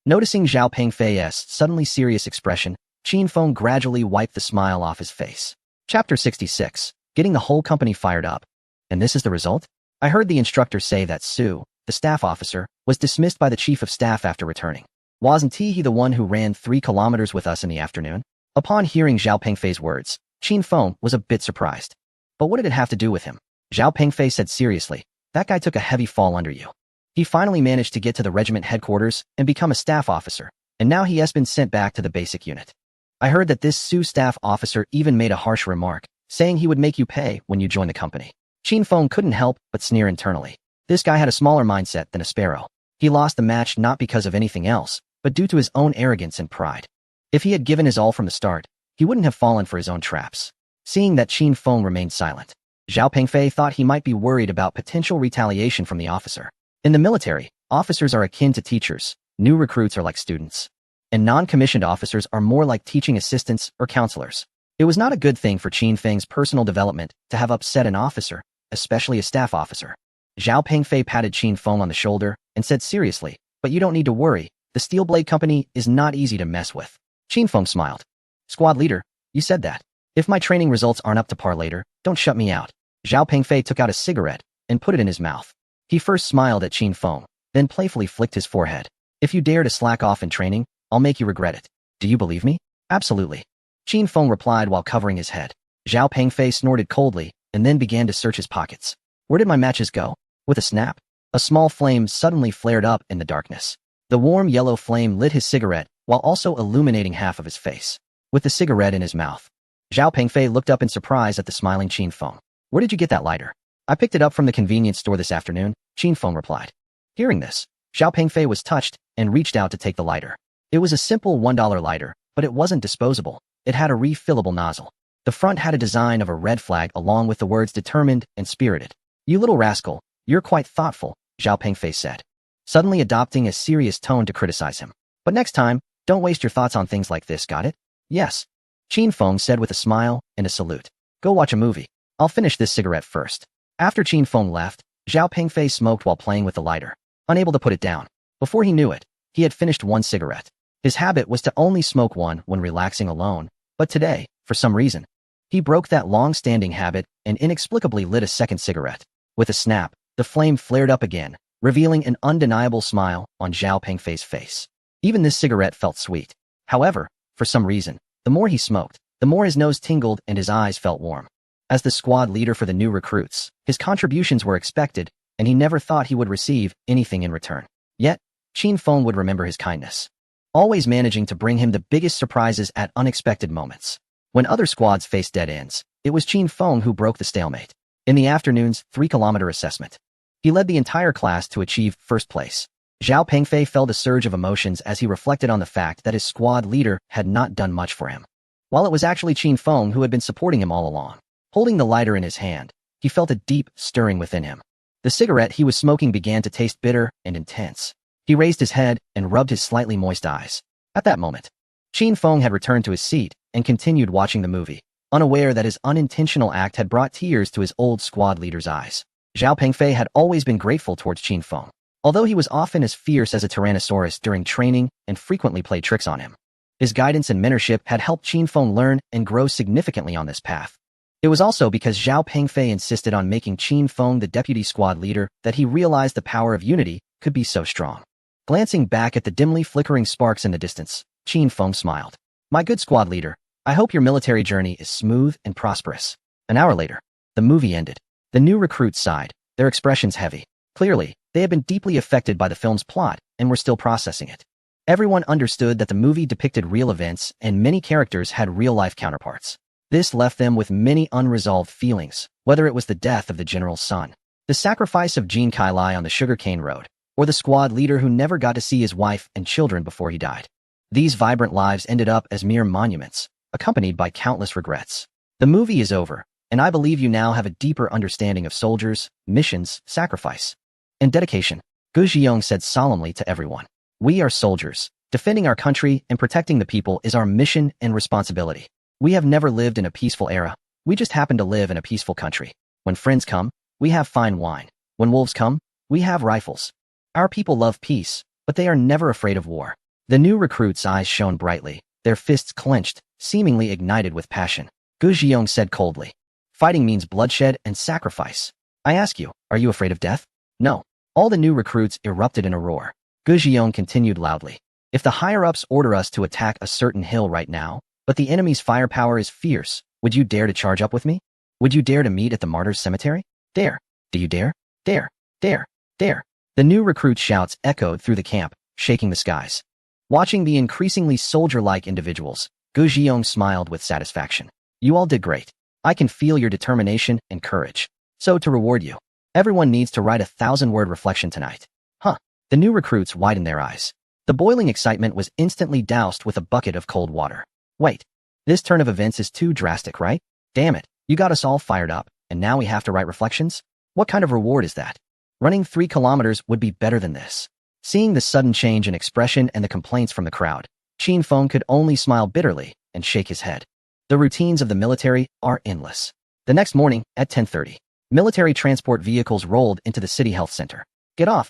Noticing Zhao Pengfei's suddenly serious expression, Qin Feng gradually wiped the smile off his face. Chapter 66. getting the whole company fired up. And this is the result? I heard the instructor say that Su, the staff officer, was dismissed by the chief of staff after returning. Wasn't he the one who ran 3 kilometers with us in the afternoon? Upon hearing Zhao Pengfei's words, Qin Feng was a bit surprised. But what did it have to do with him? Zhao Pengfei said seriously, that guy took a heavy fall under you. He finally managed to get to the regiment headquarters and become a staff officer, and now he has been sent back to the basic unit. I heard that this Su staff officer even made a harsh remark, saying he would make you pay when you join the company. Qin Feng couldn't help but sneer internally. This guy had a smaller mindset than a sparrow. He lost the match not because of anything else, but due to his own arrogance and pride. If he had given his all from the start, he wouldn't have fallen for his own traps. Seeing that Qin Feng remained silent, Zhao Pengfei thought he might be worried about potential retaliation from the officer. In the military, officers are akin to teachers, new recruits are like students, and non-commissioned officers are more like teaching assistants or counselors. It was not a good thing for Qin Feng's personal development to have upset an officer, especially a staff officer. Zhao Pengfei patted Qin Feng on the shoulder and said seriously, but you don't need to worry, the Steel Blade Company is not easy to mess with. Qin Feng smiled. Squad leader, you said that. If my training results aren't up to par later, don't shut me out. Zhao Pengfei took out a cigarette and put it in his mouth. He first smiled at Qin Feng, then playfully flicked his forehead. If you dare to slack off in training, I'll make you regret it. Do you believe me? Absolutely. Qin Feng replied while covering his head. Zhao Pengfei snorted coldly and then began to search his pockets. Where did my matches go? With a snap, a small flame suddenly flared up in the darkness. The warm yellow flame lit his cigarette while also illuminating half of his face. With the cigarette in his mouth, Zhao Pengfei looked up in surprise at the smiling Qin Feng. Where did you get that lighter? I picked it up from the convenience store this afternoon, Qin Feng replied. Hearing this, Zhao Pengfei was touched and reached out to take the lighter. It was a simple $1 lighter, but it wasn't disposable. It had a refillable nozzle. The front had a design of a red flag along with the words determined and spirited. You little rascal, you're quite thoughtful, Zhao Pengfei said, suddenly adopting a serious tone to criticize him. But next time, don't waste your thoughts on things like this, got it? Yes. Qin Feng said with a smile and a salute. Go watch a movie. I'll finish this cigarette first. After Qin Feng left, Zhao Pengfei smoked while playing with the lighter, unable to put it down. Before he knew it, he had finished one cigarette. His habit was to only smoke one when relaxing alone, but today, for some reason, he broke that long-standing habit and inexplicably lit a second cigarette. With a snap, the flame flared up again, revealing an undeniable smile on Zhao Pengfei's face. Even this cigarette felt sweet. However, for some reason, the more he smoked, the more his nose tingled and his eyes felt warm. As the squad leader for the new recruits, his contributions were expected, and he never thought he would receive anything in return. Yet, Qin Feng would remember his kindness, always managing to bring him the biggest surprises at unexpected moments. When other squads faced dead ends, it was Qin Feng who broke the stalemate. In the afternoon's 3-kilometer assessment, he led the entire class to achieve first place. Zhao Pengfei felt a surge of emotions as he reflected on the fact that his squad leader had not done much for him, while it was actually Qin Feng who had been supporting him all along. Holding the lighter in his hand, he felt a deep stirring within him. The cigarette he was smoking began to taste bitter and intense. He raised his head and rubbed his slightly moist eyes. At that moment, Qin Feng had returned to his seat and continued watching the movie, unaware that his unintentional act had brought tears to his old squad leader's eyes. Zhao Pengfei had always been grateful towards Qin Feng, although he was often as fierce as a Tyrannosaurus during training and frequently played tricks on him. His guidance and mentorship had helped Qin Feng learn and grow significantly on this path. It was also because Zhao Pengfei insisted on making Qin Feng the deputy squad leader that he realized the power of unity could be so strong. Glancing back at the dimly flickering sparks in the distance, Qin Feng smiled. My good squad leader, I hope your military journey is smooth and prosperous. An hour later, the movie ended. The new recruits sighed, their expressions heavy. Clearly, they had been deeply affected by the film's plot and were still processing it. Everyone understood that the movie depicted real events and many characters had real-life counterparts. This left them with many unresolved feelings, whether it was the death of the general's son, the sacrifice of Jean Kailai on the sugarcane road, or the squad leader who never got to see his wife and children before he died. These vibrant lives ended up as mere monuments, accompanied by countless regrets. The movie is over, and I believe you now have a deeper understanding of soldiers, missions, sacrifice, and dedication, Gu Zhiyong said solemnly to everyone. We are soldiers. Defending our country and protecting the people is our mission and responsibility. We have never lived in a peaceful era. We just happen to live in a peaceful country. When friends come, we have fine wine. When wolves come, we have rifles. Our people love peace, but they are never afraid of war. The new recruits' eyes shone brightly, their fists clenched, seemingly ignited with passion. Gu Zhiyong said coldly. Fighting means bloodshed and sacrifice. I ask you, are you afraid of death? No. All the new recruits erupted in a roar. Gu Zhiyong continued loudly. If the higher-ups order us to attack a certain hill right now, but the enemy's firepower is fierce, would you dare to charge up with me? Would you dare to meet at the martyrs' cemetery? Dare. Do you dare? Dare. Dare. Dare. The new recruits' shouts echoed through the camp, shaking the skies. Watching the increasingly soldier-like individuals, Gu Zhiyong smiled with satisfaction. You all did great. I can feel your determination and courage. So to reward you, everyone needs to write a 1,000-word reflection tonight. Huh. The new recruits widened their eyes. The boiling excitement was instantly doused with a bucket of cold water. Wait. This turn of events is too drastic, right? Damn it. You got us all fired up, and now we have to write reflections? What kind of reward is that? Running 3 kilometers would be better than this. Seeing the sudden change in expression and the complaints from the crowd, Qin Feng could only smile bitterly and shake his head. The routines of the military are endless. The next morning, at 10:30, military transport vehicles rolled into the city health center. Get off,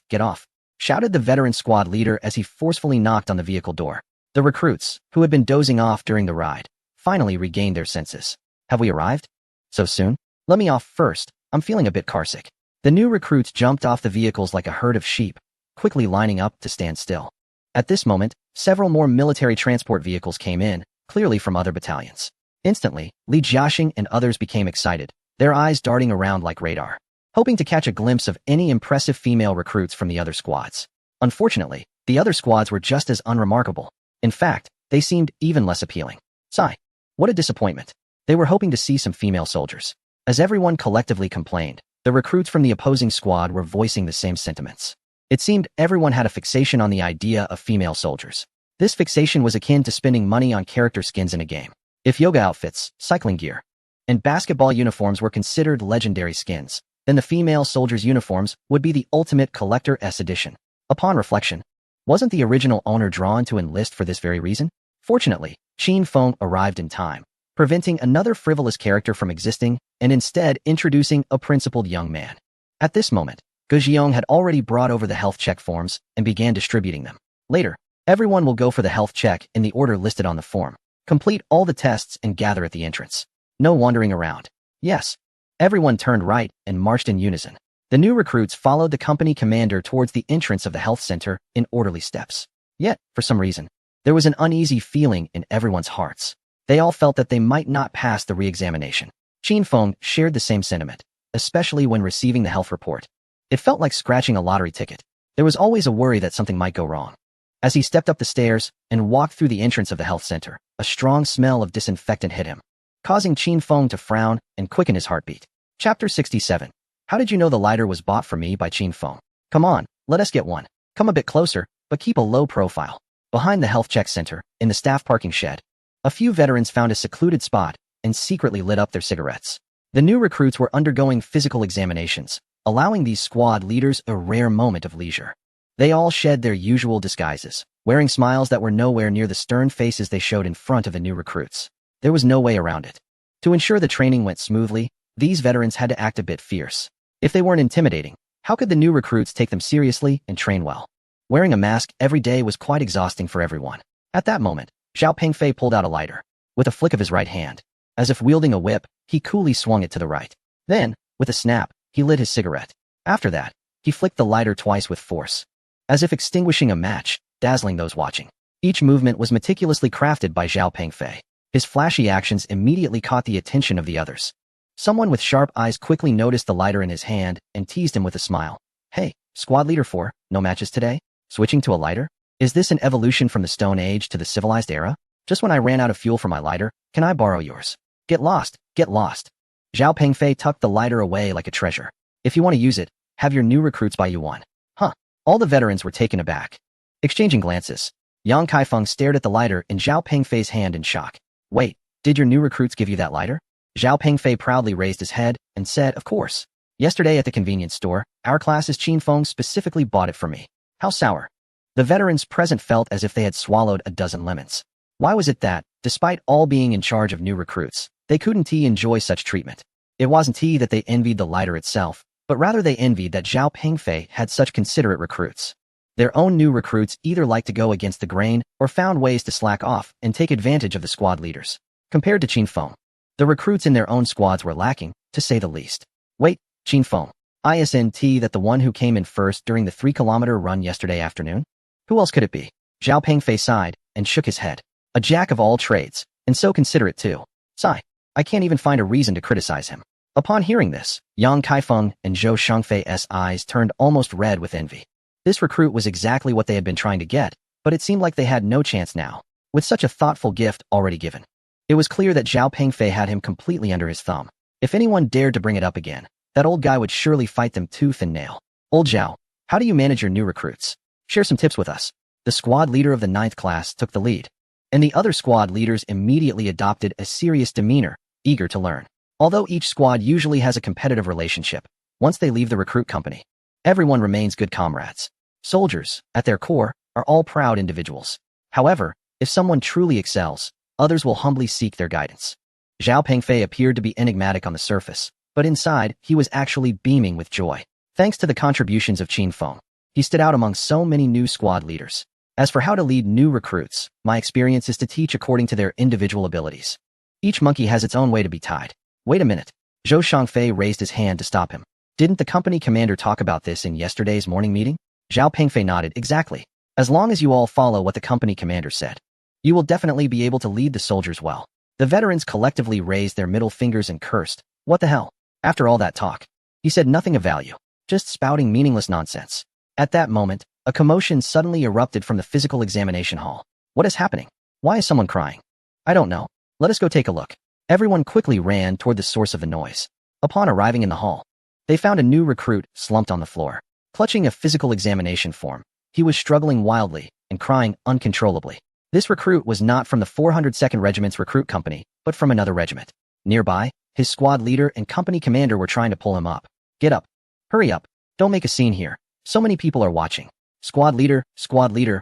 shouted the veteran squad leader as he forcefully knocked on the vehicle door. The recruits, who had been dozing off during the ride, finally regained their senses. Have we arrived? So soon? Let me off first. I'm feeling a bit carsick. The new recruits jumped off the vehicles like a herd of sheep, quickly lining up to stand still. At this moment, several more military transport vehicles came in, clearly from other battalions. Instantly, Li Jiaxing and others became excited, their eyes darting around like radar, hoping to catch a glimpse of any impressive female recruits from the other squads. Unfortunately, the other squads were just as unremarkable. In fact, they seemed even less appealing. Sigh. What a disappointment. They were hoping to see some female soldiers. As everyone collectively complained, the recruits from the opposing squad were voicing the same sentiments. It seemed everyone had a fixation on the idea of female soldiers. This fixation was akin to spending money on character skins in a game. If yoga outfits, cycling gear, and basketball uniforms were considered legendary skins, then the female soldiers' uniforms would be the ultimate collector-s edition. Upon reflection, wasn't the original owner drawn to enlist for this very reason? Fortunately, Qin Feng arrived in time, preventing another frivolous character from existing and instead introducing a principled young man. At this moment, Gu Zhiyong had already brought over the health check forms and began distributing them. Later, everyone will go for the health check in the order listed on the form. Complete all the tests and gather at the entrance. No wandering around. Yes. Everyone turned right and marched in unison. The new recruits followed the company commander towards the entrance of the health center in orderly steps. Yet, for some reason, there was an uneasy feeling in everyone's hearts. They all felt that they might not pass the re-examination. Qin Feng shared the same sentiment, especially when receiving the health report. It felt like scratching a lottery ticket. There was always a worry that something might go wrong. As he stepped up the stairs and walked through the entrance of the health center, a strong smell of disinfectant hit him, causing Qin Feng to frown and quicken his heartbeat. Chapter 67. How did you know the lighter was bought for me by Qin Feng? Come on, let us get one. Come a bit closer, but keep a low profile. Behind the health check center, in the staff parking shed, a few veterans found a secluded spot and secretly lit up their cigarettes. The new recruits were undergoing physical examinations, allowing these squad leaders a rare moment of leisure. They all shed their usual disguises, wearing smiles that were nowhere near the stern faces they showed in front of the new recruits. There was no way around it. To ensure the training went smoothly, these veterans had to act a bit fierce. If they weren't intimidating, how could the new recruits take them seriously and train well? Wearing a mask every day was quite exhausting for everyone. At that moment, Zhao Pengfei pulled out a lighter. With a flick of his right hand, as if wielding a whip, he coolly swung it to the right. Then, with a snap, he lit his cigarette. After that, he flicked the lighter twice with force, as if extinguishing a match, dazzling those watching. Each movement was meticulously crafted by Zhao Pengfei. His flashy actions immediately caught the attention of the others. Someone with sharp eyes quickly noticed the lighter in his hand and teased him with a smile. Hey, Squad Leader 4, no matches today? Switching to a lighter? Is this an evolution from the Stone Age to the civilized era? Just when I ran out of fuel for my lighter, can I borrow yours? Get lost, get lost. Zhao Pengfei tucked the lighter away like a treasure. If you want to use it, have your new recruits buy you one. Huh. All the veterans were taken aback. Exchanging glances, Yang Kaifeng stared at the lighter in Zhao Pengfei's hand in shock. Wait, did your new recruits give you that lighter? Zhao Pengfei proudly raised his head and said, of course. Yesterday at the convenience store, our class's Qin Feng specifically bought it for me. How sour. The veterans present felt as if they had swallowed a dozen lemons. Why was it that, despite all being in charge of new recruits, they couldn't enjoy such treatment? It wasn't that they envied the lighter itself, but rather they envied that Zhao Pengfei had such considerate recruits. Their own new recruits either liked to go against the grain or found ways to slack off and take advantage of the squad leaders. Compared to Qin Feng, The recruits in their own squads were lacking, to say the least. Wait, Qin Feng. Isn't that the one who came in first during the 3-kilometer run yesterday afternoon? Who else could it be? Zhao Pengfei sighed and shook his head. A jack of all trades, and so considerate too. Sigh. I can't even find a reason to criticize him. Upon hearing this, Yang Kaifeng and Zhou Shangfei's eyes turned almost red with envy. This recruit was exactly what they had been trying to get, but it seemed like they had no chance now, with such a thoughtful gift already given. It was clear that Zhao Pengfei had him completely under his thumb. If anyone dared to bring it up again, that old guy would surely fight them tooth and nail. Old Zhao, how do you manage your new recruits? Share some tips with us. The squad leader of the 9th class took the lead, and the other squad leaders immediately adopted a serious demeanor, eager to learn. Although each squad usually has a competitive relationship, once they leave the recruit company, everyone remains good comrades. Soldiers, at their core, are all proud individuals. However, if someone truly excels, others will humbly seek their guidance. Zhao Pengfei appeared to be enigmatic on the surface, but inside, he was actually beaming with joy. Thanks to the contributions of Qin Feng, he stood out among so many new squad leaders. As for how to lead new recruits, my experience is to teach according to their individual abilities. Each monkey has its own way to be tied. Wait a minute. Zhou Shangfei raised his hand to stop him. Didn't the company commander talk about this in yesterday's morning meeting? Zhao Pengfei nodded. Exactly. As long as you all follow what the company commander said, you will definitely be able to lead the soldiers well. The veterans collectively raised their middle fingers and cursed. What the hell? After all that talk, he said nothing of value, just spouting meaningless nonsense. At that moment, a commotion suddenly erupted from the physical examination hall. What is happening? Why is someone crying? I don't know. Let us go take a look. Everyone quickly ran toward the source of the noise. Upon arriving in the hall, they found a new recruit slumped on the floor. Clutching a physical examination form, he was struggling wildly and crying uncontrollably. This recruit was not from the 402nd Regiment's recruit company, but from another regiment. Nearby, his squad leader and company commander were trying to pull him up. Get up. Hurry up. Don't make a scene here. So many people are watching. Squad leader,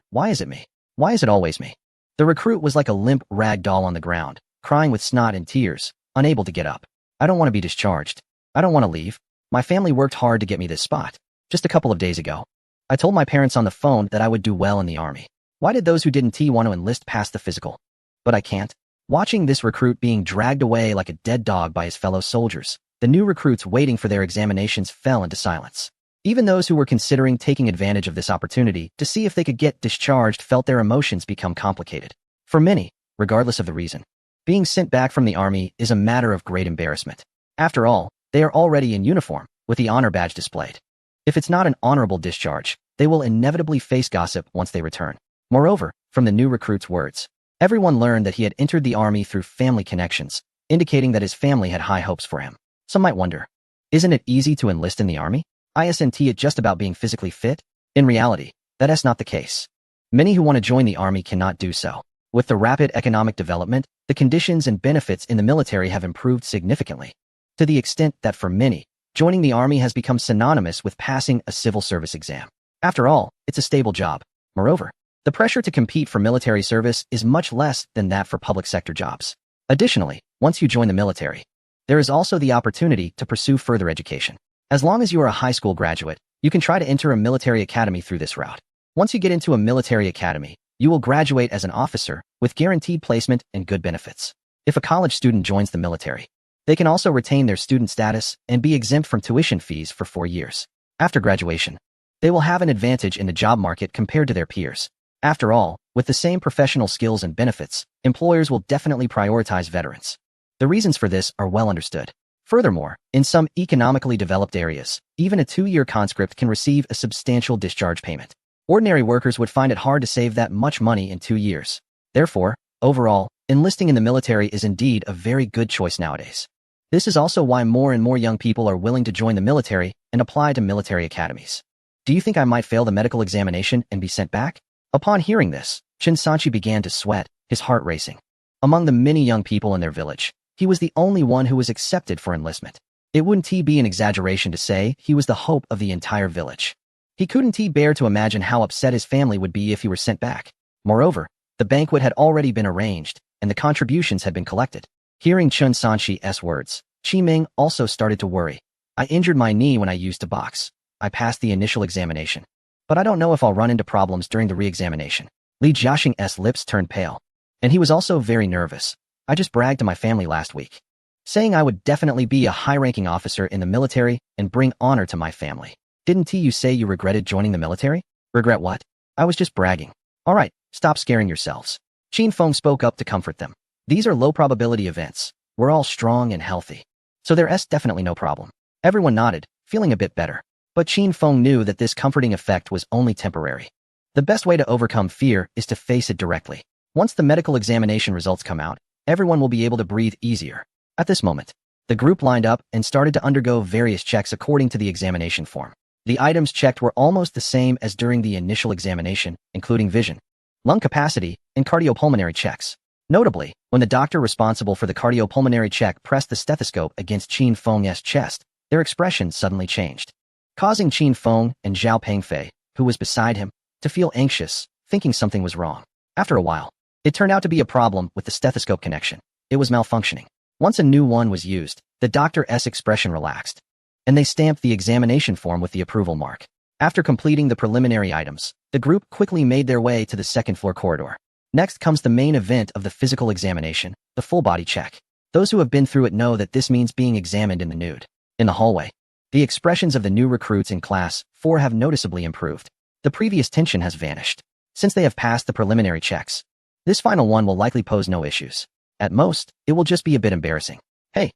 why is it me? Why is it always me? The recruit was like a limp rag doll on the ground, crying with snot and tears, unable to get up. I don't want to be discharged. I don't want to leave. My family worked hard to get me this spot. Just a couple of days ago, I told my parents on the phone that I would do well in the army. Why did those who didn't want to enlist pass the physical? But I can't. Watching this recruit being dragged away like a dead dog by his fellow soldiers, the new recruits waiting for their examinations fell into silence. Even those who were considering taking advantage of this opportunity to see if they could get discharged felt their emotions become complicated. For many, regardless of the reason, being sent back from the army is a matter of great embarrassment. After all, they are already in uniform, with the honor badge displayed. If it's not an honorable discharge, they will inevitably face gossip once they return. Moreover, from the new recruit's words, everyone learned that he had entered the army through family connections, indicating that his family had high hopes for him. Some might wonder, isn't it easy to enlist in the army? Isn't it just about being physically fit? In reality, that is not the case. Many who want to join the army cannot do so. With the rapid economic development, the conditions and benefits in the military have improved significantly, to the extent that for many, joining the army has become synonymous with passing a civil service exam. After all, it's a stable job. Moreover, the pressure to compete for military service is much less than that for public sector jobs. Additionally, once you join the military, there is also the opportunity to pursue further education. As long as you are a high school graduate, you can try to enter a military academy through this route. Once you get into a military academy, you will graduate as an officer with guaranteed placement and good benefits. If a college student joins the military, they can also retain their student status and be exempt from tuition fees for 4 years. After graduation, they will have an advantage in the job market compared to their peers. After all, with the same professional skills and benefits, employers will definitely prioritize veterans. The reasons for this are well understood. Furthermore, in some economically developed areas, even a 2-year conscript can receive a substantial discharge payment. Ordinary workers would find it hard to save that much money in 2 years. Therefore, overall, enlisting in the military is indeed a very good choice nowadays. This is also why more and more young people are willing to join the military and apply to military academies. Do you think I might fail the medical examination and be sent back? Upon hearing this, Chen Sanchi began to sweat, his heart racing. Among the many young people in their village, he was the only one who was accepted for enlistment. It wouldn't be an exaggeration to say he was the hope of the entire village. He couldn't bear to imagine how upset his family would be if he were sent back. Moreover, the banquet had already been arranged, and the contributions had been collected. Hearing Chen Sanchi's words, Qi Ming also started to worry. I injured my knee when I used to box. I passed the initial examination, but I don't know if I'll run into problems during the re-examination. Li Jiaxing's lips turned pale, and he was also very nervous. I just bragged to my family last week. saying I would definitely be a high-ranking officer in the military and bring honor to my family. Didn't you say you regretted joining the military? Regret what? I was just bragging. All right, stop scaring yourselves. Qin Feng spoke up to comfort them. These are low-probability events. We're all strong and healthy. So there's definitely no problem. Everyone nodded, feeling a bit better. But Qin Feng knew that this comforting effect was only temporary. The best way to overcome fear is to face it directly. Once the medical examination results come out, everyone will be able to breathe easier. At this moment, the group lined up and started to undergo various checks according to the examination form. The items checked were almost the same as during the initial examination, including vision, lung capacity, and cardiopulmonary checks. Notably, when the doctor responsible for the cardiopulmonary check pressed the stethoscope against Qin Feng's chest, their expression suddenly changed, causing Qin Feng and Zhao Pengfei, who was beside him, to feel anxious, thinking something was wrong. After a while, it turned out to be a problem with the stethoscope connection. It was malfunctioning. Once a new one was used, the doctor's expression relaxed, and they stamped the examination form with the approval mark. After completing the preliminary items, the group quickly made their way to the second-floor corridor. Next comes the main event of the physical examination, the full-body check. Those who have been through it know that this means being examined in the nude. In the hallway, the expressions of the new recruits in Class 4 have noticeably improved. The previous tension has vanished. Since they have passed the preliminary checks, this final one will likely pose no issues. At most, it will just be a bit embarrassing. Hey,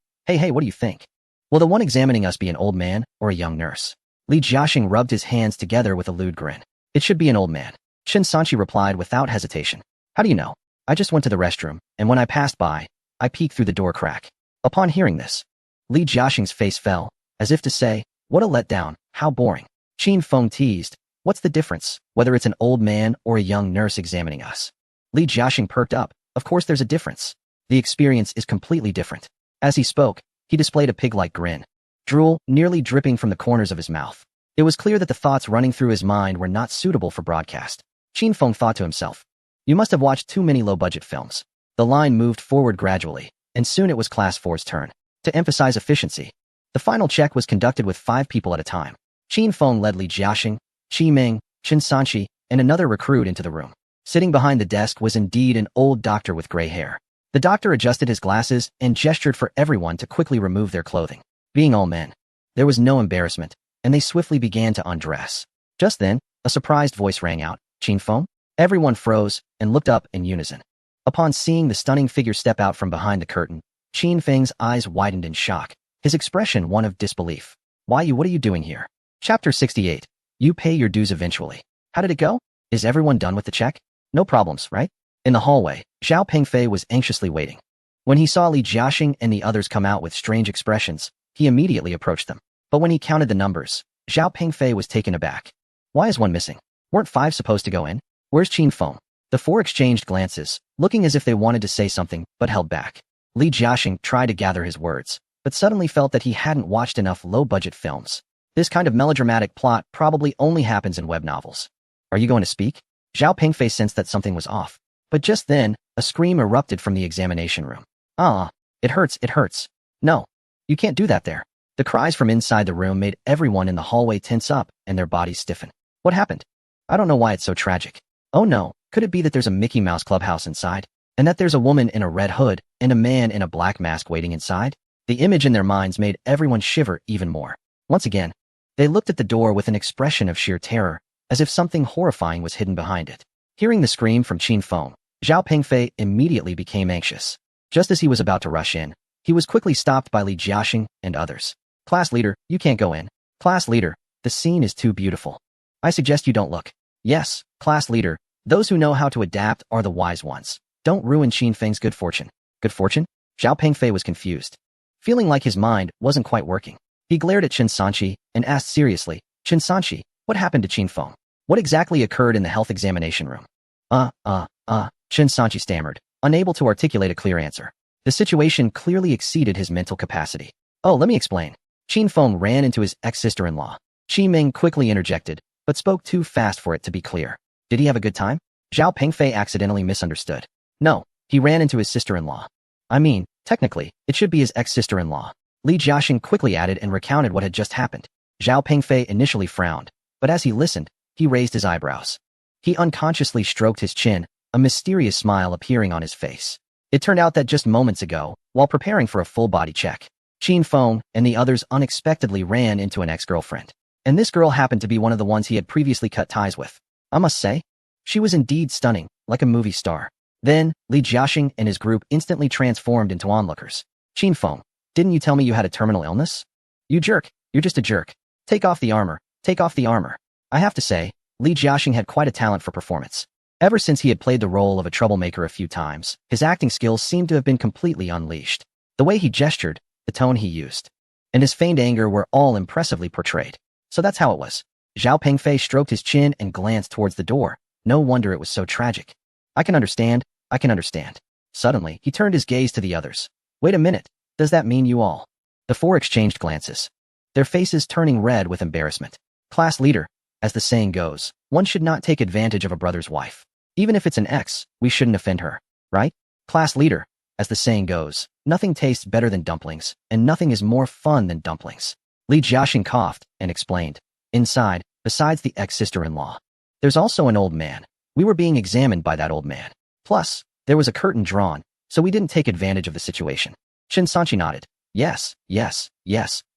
what do you think? Will the one examining us be an old man or a young nurse? Li Jiaxing rubbed his hands together with a lewd grin. It should be an old man. Chen Sanchi replied without hesitation. How do you know? I just went to the restroom, and when I passed by, I peeked through the door crack. Upon hearing this, Li Jiaxing's face fell, as if to say, what a letdown, how boring. Qin Feng teased, what's the difference, whether it's an old man or a young nurse examining us? Li Jiaxing perked up. Of course there's a difference. The experience is completely different. As he spoke, he displayed a pig-like grin, drool nearly dripping from the corners of his mouth. It was clear that the thoughts running through his mind were not suitable for broadcast. Qin Feng thought to himself, you must have watched too many low-budget films. The line moved forward gradually, and soon it was Class 4's turn. To emphasize efficiency, the final check was conducted with 5 people at a time. Qin Feng led Li Jiaxing, Qi Ming, Chen Sanchi, and another recruit into the room. Sitting behind the desk was indeed an old doctor with gray hair. The doctor adjusted his glasses and gestured for everyone to quickly remove their clothing. Being all men, there was no embarrassment, and they swiftly began to undress. Just then, a surprised voice rang out, Qin Feng? Everyone froze and looked up in unison. Upon seeing the stunning figure step out from behind the curtain, Qin Feng's eyes widened in shock, his expression one of disbelief. What are you doing here? Chapter 68. You pay your dues eventually. How did it go? Is everyone done with the check? No problems, right? In the hallway, Zhao Pengfei was anxiously waiting. When he saw Li Jiaxing and the others come out with strange expressions, he immediately approached them. But when he counted the numbers, Zhao Pengfei was taken aback. Why is one missing? Weren't 5 supposed to go in? Where's Qin Feng? The 4 exchanged glances, looking as if they wanted to say something, but held back. Li Jiaxing tried to gather his words, but suddenly felt that he hadn't watched enough low-budget films. This kind of melodramatic plot probably only happens in web novels. Are you going to speak? Zhao Pengfei sensed that something was off. But just then, a scream erupted from the examination room. It hurts. No, you can't do that there. The cries from inside the room made everyone in the hallway tense up and their bodies stiffen. What happened? I don't know why it's so tragic. Oh no, could it be that there's a Mickey Mouse clubhouse inside? And that there's a woman in a red hood and a man in a black mask waiting inside? The image in their minds made everyone shiver even more. Once again, they looked at the door with an expression of sheer terror, as if something horrifying was hidden behind it. Hearing the scream from Qin Feng, Zhao Pengfei immediately became anxious. Just as he was about to rush in, he was quickly stopped by Li Jiaxing and others. Class leader, you can't go in. Class leader, the scene is too beautiful. I suggest you don't look. Yes, class leader, those who know how to adapt are the wise ones. Don't ruin Qin Feng's good fortune. Good fortune? Zhao Pengfei was confused. Feeling like his mind wasn't quite working, he glared at Chen Sanchi and asked seriously, Chen Sanchi, what happened to Qin Feng? What exactly occurred in the health examination room? Chen Sanchi stammered, unable to articulate a clear answer. The situation clearly exceeded his mental capacity. Oh, let me explain. Qin Feng ran into his ex-sister-in-law. Qi Ming quickly interjected, but spoke too fast for it to be clear. Did he have a good time? Zhao Pengfei accidentally misunderstood. No, he ran into his sister-in-law. I mean, technically, it should be his ex-sister-in-law. Li Jiaxing quickly added and recounted what had just happened. Zhao Pengfei initially frowned, but as he listened, he raised his eyebrows. He unconsciously stroked his chin, a mysterious smile appearing on his face. It turned out that just moments ago, while preparing for a full body check, Qin Feng and the others unexpectedly ran into an ex-girlfriend. And this girl happened to be one of the ones he had previously cut ties with. I must say, she was indeed stunning, like a movie star. Then, Li Jiaxing and his group instantly transformed into onlookers. Qin Feng, didn't you tell me you had a terminal illness? You jerk, you're just a jerk. Take off the armor, take off the armor. I have to say, Li Jiaxing had quite a talent for performance. Ever since he had played the role of a troublemaker a few times, his acting skills seemed to have been completely unleashed. The way he gestured, the tone he used, and his feigned anger were all impressively portrayed. So that's how it was. Zhao Pengfei stroked his chin and glanced towards the door. No wonder it was so tragic. I can understand. Suddenly, he turned his gaze to the others. Wait a minute, does that mean you all? The four exchanged glances, their faces turning red with embarrassment. Class leader, as the saying goes, one should not take advantage of a brother's wife. Even if it's an ex, we shouldn't offend her, right? Class leader, as the saying goes, nothing tastes better than dumplings, and nothing is more fun than dumplings. Li Jiaxing coughed and explained. Inside, besides the ex-sister-in-law, there's also an old man. We were being examined by that old man. Plus, there was a curtain drawn, so we didn't take advantage of the situation. Qin Sanchi nodded. Yes.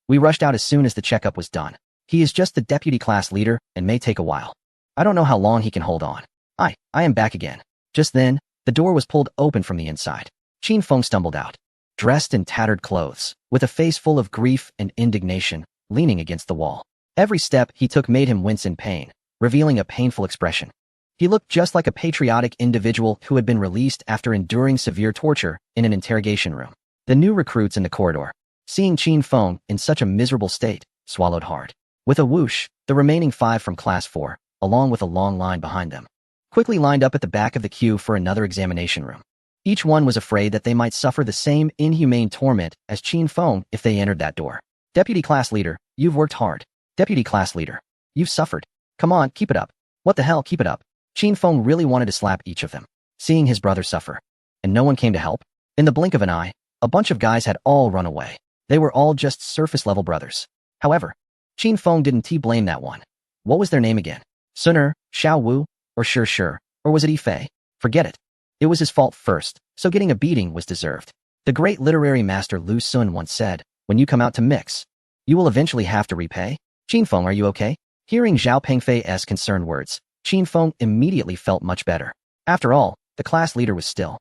We rushed out as soon as the checkup was done. He is just the deputy class leader and may take a while. I don't know how long he can hold on. I am back again. Just then, the door was pulled open from the inside. Qin Feng stumbled out, dressed in tattered clothes, with a face full of grief and indignation, leaning against the wall. Every step he took made him wince in pain, revealing a painful expression. He looked just like a patriotic individual who had been released after enduring severe torture in an interrogation room. The new recruits in the corridor, seeing Qin Feng in such a miserable state, swallowed hard. With a whoosh, the remaining 5 from Class 4, along with a long line behind them, quickly lined up at the back of the queue for another examination room. Each one was afraid that they might suffer the same inhumane torment as Qin Feng if they entered that door. Deputy Class Leader, you've worked hard. Deputy Class Leader, you've suffered. Come on, keep it up. What the hell, keep it up. Qin Feng really wanted to slap each of them, seeing his brother suffer. And no one came to help. In the blink of an eye, a bunch of guys had all run away. They were all just surface-level brothers. However, Qin Feng didn't blame that one. What was their name again? Sun Xiao Wu, or Sure, or was it Yifei? Forget it. It was his fault first, so getting a beating was deserved. The great literary master Lu Sun once said, when you come out to mix, you will eventually have to repay. Qin Feng, are you okay? Hearing Zhao Pengfei's concerned words, Qin Feng immediately felt much better. After all, the class leader was still.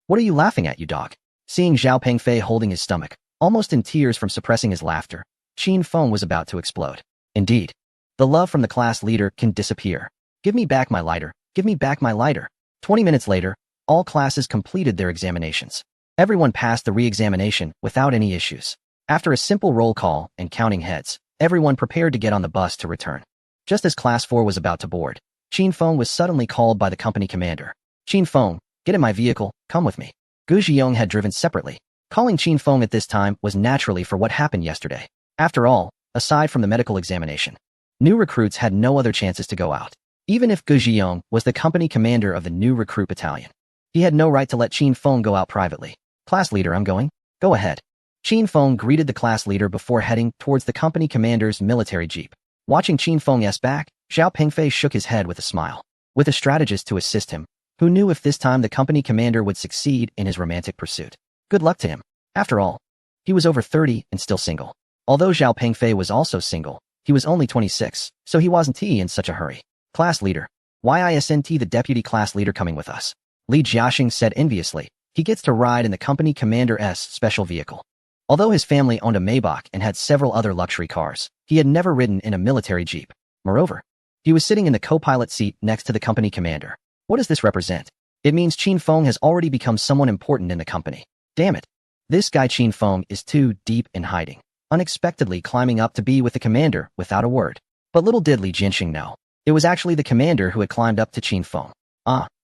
What are you laughing at, you dog? Seeing Zhao Pengfei holding his stomach, almost in tears from suppressing his laughter, Qin Feng was about to explode. Indeed, the love from the class leader can disappear. Give me back my lighter. Give me back my lighter. 20 minutes later, all classes completed their examinations. Everyone passed the re-examination without any issues. After a simple roll call and counting heads, everyone prepared to get on the bus to return. Just as Class 4 was about to board, Qin Feng was suddenly called by the company commander. Qin Feng, get in my vehicle, come with me. Gu Zhiyong had driven separately. Calling Qin Feng at this time was naturally for what happened yesterday. After all, aside from the medical examination, new recruits had no other chances to go out. Even if Gu Zhiyong was the company commander of the new recruit battalion, he had no right to let Qin Feng go out privately. Class leader, I'm going. Go ahead. Qin Feng greeted the class leader before heading towards the company commander's military jeep. Watching Qin Feng's back, Zhao Pengfei shook his head with a smile. With a strategist to assist him, who knew if this time the company commander would succeed in his romantic pursuit. Good luck to him. After all, he was over 30 and still single. Although Zhao Pengfei was also single, he was only 26, so he wasn't in such a hurry. Class leader. Why isn't the deputy class leader coming with us? Li Jiaxing said enviously. He gets to ride in the company commander's special vehicle. Although his family owned a Maybach and had several other luxury cars, he had never ridden in a military jeep. Moreover, he was sitting in the co-pilot seat next to the company commander. What does this represent? It means Qin Feng has already become someone important in the company. Damn it. This guy Qin Feng is too deep in hiding, unexpectedly climbing up to be with the commander without a word. But little did Li Jianxing know, it was actually the commander who had climbed up to Qin Feng.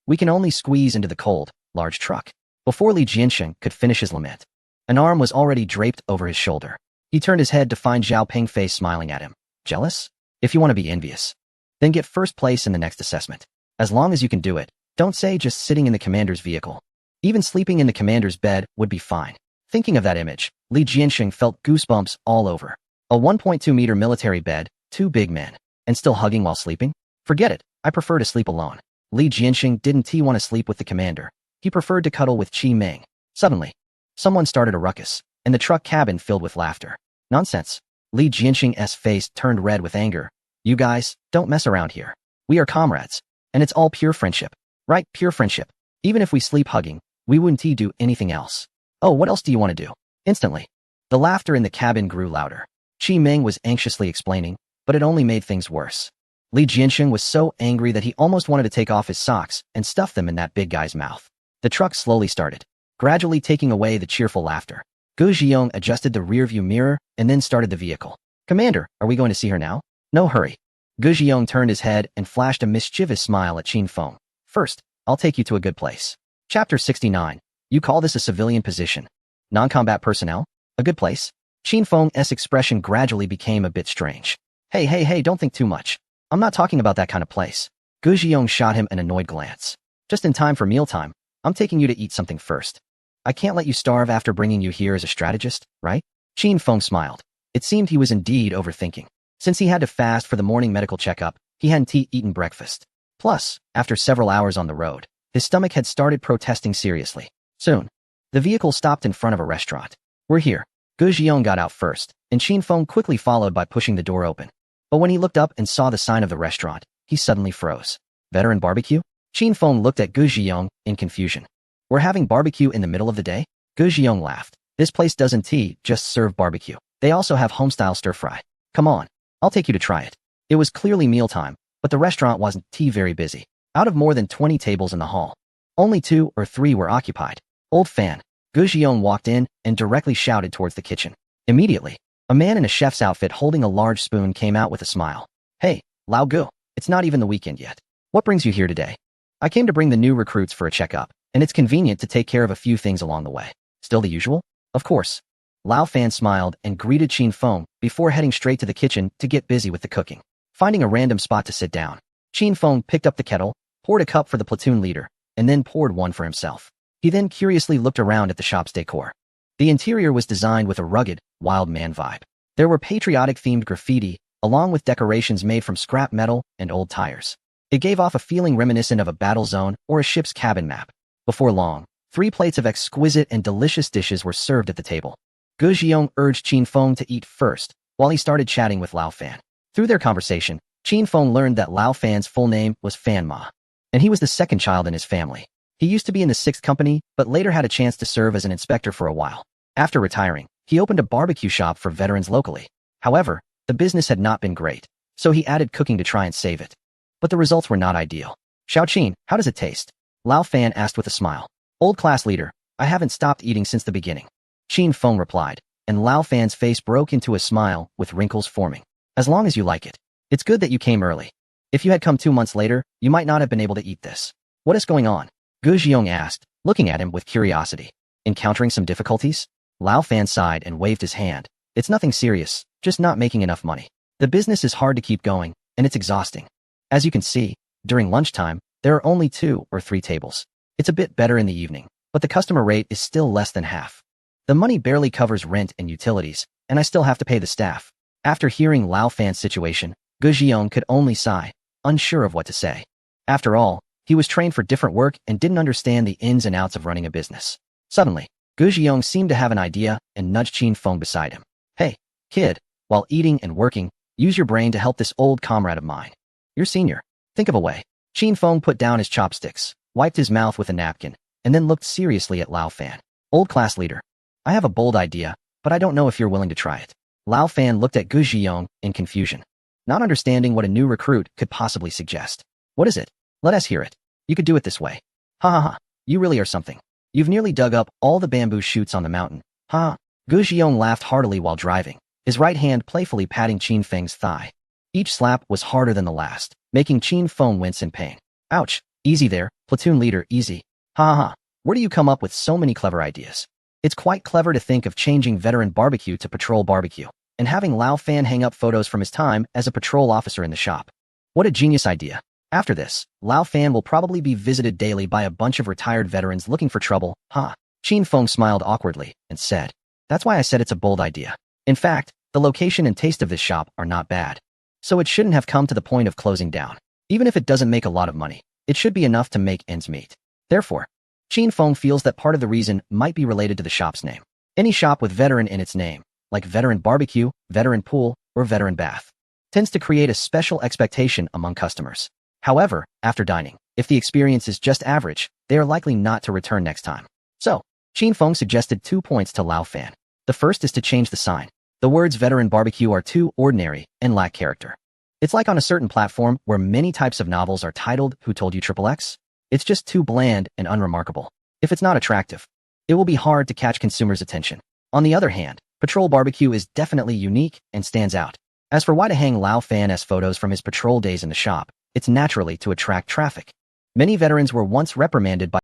We can only squeeze into the cold, large truck. Before Li Jianxing could finish his lament, an arm was already draped over his shoulder. He turned his head to find Zhao Pengfei smiling at him. Jealous? If you want to be envious, then get first place in the next assessment. As long as you can do it, don't say just sitting in the commander's vehicle. Even sleeping in the commander's bed would be fine. Thinking of that image, Li Jianxing felt goosebumps all over. A 1.2-meter military bed, 2 big men, and still hugging while sleeping? Forget it, I prefer to sleep alone. Li Jianxing didn't want to sleep with the commander. He preferred to cuddle with Qi Ming. Suddenly, someone started a ruckus, and the truck cabin filled with laughter. Nonsense. Li Jianxing's face turned red with anger. You guys, don't mess around here. We are comrades, and it's all pure friendship. Right, pure friendship. Even if we sleep hugging, we wouldn't do anything else. Oh, what else do you want to do? Instantly, the laughter in the cabin grew louder. Qi Ming was anxiously explaining, but it only made things worse. Li Jianxing was so angry that he almost wanted to take off his socks and stuff them in that big guy's mouth. The truck slowly started, gradually taking away the cheerful laughter. Gu Xiong adjusted the rearview mirror and then started the vehicle. Commander, are we going to see her now? No hurry. Gu Xiong turned his head and flashed a mischievous smile at Qin Feng. First, I'll take you to a good place. Chapter 69. You call this a civilian position? Non-combat personnel? A good place? Qin Feng's expression gradually became a bit strange. Hey, don't think too much. I'm not talking about that kind of place. Gu Xiong shot him an annoyed glance. Just in time for mealtime. I'm taking you to eat something first. I can't let you starve after bringing you here as a strategist, right? Qin Feng smiled. It seemed he was indeed overthinking. Since he had to fast for the morning medical checkup, he hadn't eaten breakfast. Plus, after several hours on the road, his stomach had started protesting seriously. Soon, the vehicle stopped in front of a restaurant. We're here. Gu Xiong got out first, and Qin Feng quickly followed by pushing the door open. But when he looked up and saw the sign of the restaurant, he suddenly froze. Veteran barbecue? Qin Feng looked at Gu Xiong in confusion. We're having barbecue in the middle of the day? Gu Xiong laughed. This place doesn't just serve barbecue. They also have home-style stir-fry. Come on, I'll take you to try it. It was clearly mealtime, but the restaurant wasn't very busy. Out of more than 20 tables in the hall, only 2 or 3 were occupied. Old fan. Gu Xiong walked in and directly shouted towards the kitchen. Immediately, a man in a chef's outfit holding a large spoon came out with a smile. Hey, Lao Gu, it's not even the weekend yet. What brings you here today? I came to bring the new recruits for a checkup, and it's convenient to take care of a few things along the way. Still the usual? Of course. Lao Fan smiled and greeted Qin Feng before heading straight to the kitchen to get busy with the cooking. Finding a random spot to sit down, Qin Feng picked up the kettle, poured a cup for the platoon leader, and then poured one for himself. He then curiously looked around at the shop's decor. The interior was designed with a rugged, wild man vibe. There were patriotic-themed graffiti, along with decorations made from scrap metal and old tires. It gave off a feeling reminiscent of a battle zone or a ship's cabin map. Before long, 3 plates of exquisite and delicious dishes were served at the table. Gu Xiong urged Qin Feng to eat first, while he started chatting with Lao Fan. Through their conversation, Qin Feng learned that Lao Fan's full name was Fan Ma, and he was the second child in his family. He used to be in the 6th Company, but later had a chance to serve as an inspector for a while. After retiring, he opened a barbecue shop for veterans locally. However, the business had not been great, so he added cooking to try and save it. But the results were not ideal. Xiaoqin, how does it taste? Lao Fan asked with a smile. Old class leader, I haven't stopped eating since the beginning. Qin Feng replied, and Lao Fan's face broke into a smile with wrinkles forming. As long as you like it. It's good that you came early. If you had come 2 months later, you might not have been able to eat this. What is going on? Gu Xiong asked, looking at him with curiosity. Encountering some difficulties? Lao Fan sighed and waved his hand. It's nothing serious, just not making enough money. The business is hard to keep going, and it's exhausting. As you can see, during lunchtime, there are only 2 or 3 tables. It's a bit better in the evening, but the customer rate is still less than half. The money barely covers rent and utilities, and I still have to pay the staff. After hearing Lao Fan's situation, Gu Xiong could only sigh, unsure of what to say. After all, he was trained for different work and didn't understand the ins and outs of running a business. Suddenly, Gu Xiong seemed to have an idea and nudged Qin Feng beside him. Hey, kid, while eating and working, use your brain to help this old comrade of mine. You're senior. Think of a way. Qin Feng put down his chopsticks, wiped his mouth with a napkin, and then looked seriously at Lao Fan. Old class leader. I have a bold idea, but I don't know if you're willing to try it. Lao Fan looked at Gu Xiong in confusion, not understanding what a new recruit could possibly suggest. What is it? Let us hear it. You could do it this way. Ha ha ha. You really are something. You've nearly dug up all the bamboo shoots on the mountain. Ha. Gu Xiong laughed heartily while driving, his right hand playfully patting Qin Feng's thigh. Each slap was harder than the last, making Qin Feng wince in pain. Ouch. Easy there, platoon leader, easy. Ha ha ha. Where do you come up with so many clever ideas? It's quite clever to think of changing veteran barbecue to patrol barbecue, and having Lao Fan hang up photos from his time as a patrol officer in the shop. What a genius idea. After this, Lao Fan will probably be visited daily by a bunch of retired veterans looking for trouble, huh? Qin Feng smiled awkwardly and said, that's why I said it's a bold idea. In fact, the location and taste of this shop are not bad. So it shouldn't have come to the point of closing down. Even if it doesn't make a lot of money, it should be enough to make ends meet. Therefore, Chin Feng feels that part of the reason might be related to the shop's name. Any shop with veteran in its name, like Veteran Barbecue, Veteran Pool, or Veteran Bath, tends to create a special expectation among customers. However, after dining, if the experience is just average, they are likely not to return next time. So, Chin Feng suggested 2 points to Lao Fan. The first is to change the sign. The words Veteran Barbecue are too ordinary and lack character. It's like on a certain platform where many types of novels are titled Who Told You XXX? It's just too bland and unremarkable. If it's not attractive, it will be hard to catch consumers' attention. On the other hand, Patrol Barbecue is definitely unique and stands out. As for why to hang Lao Fan's photos from his patrol days in the shop, it's naturally to attract traffic. Many veterans were once reprimanded by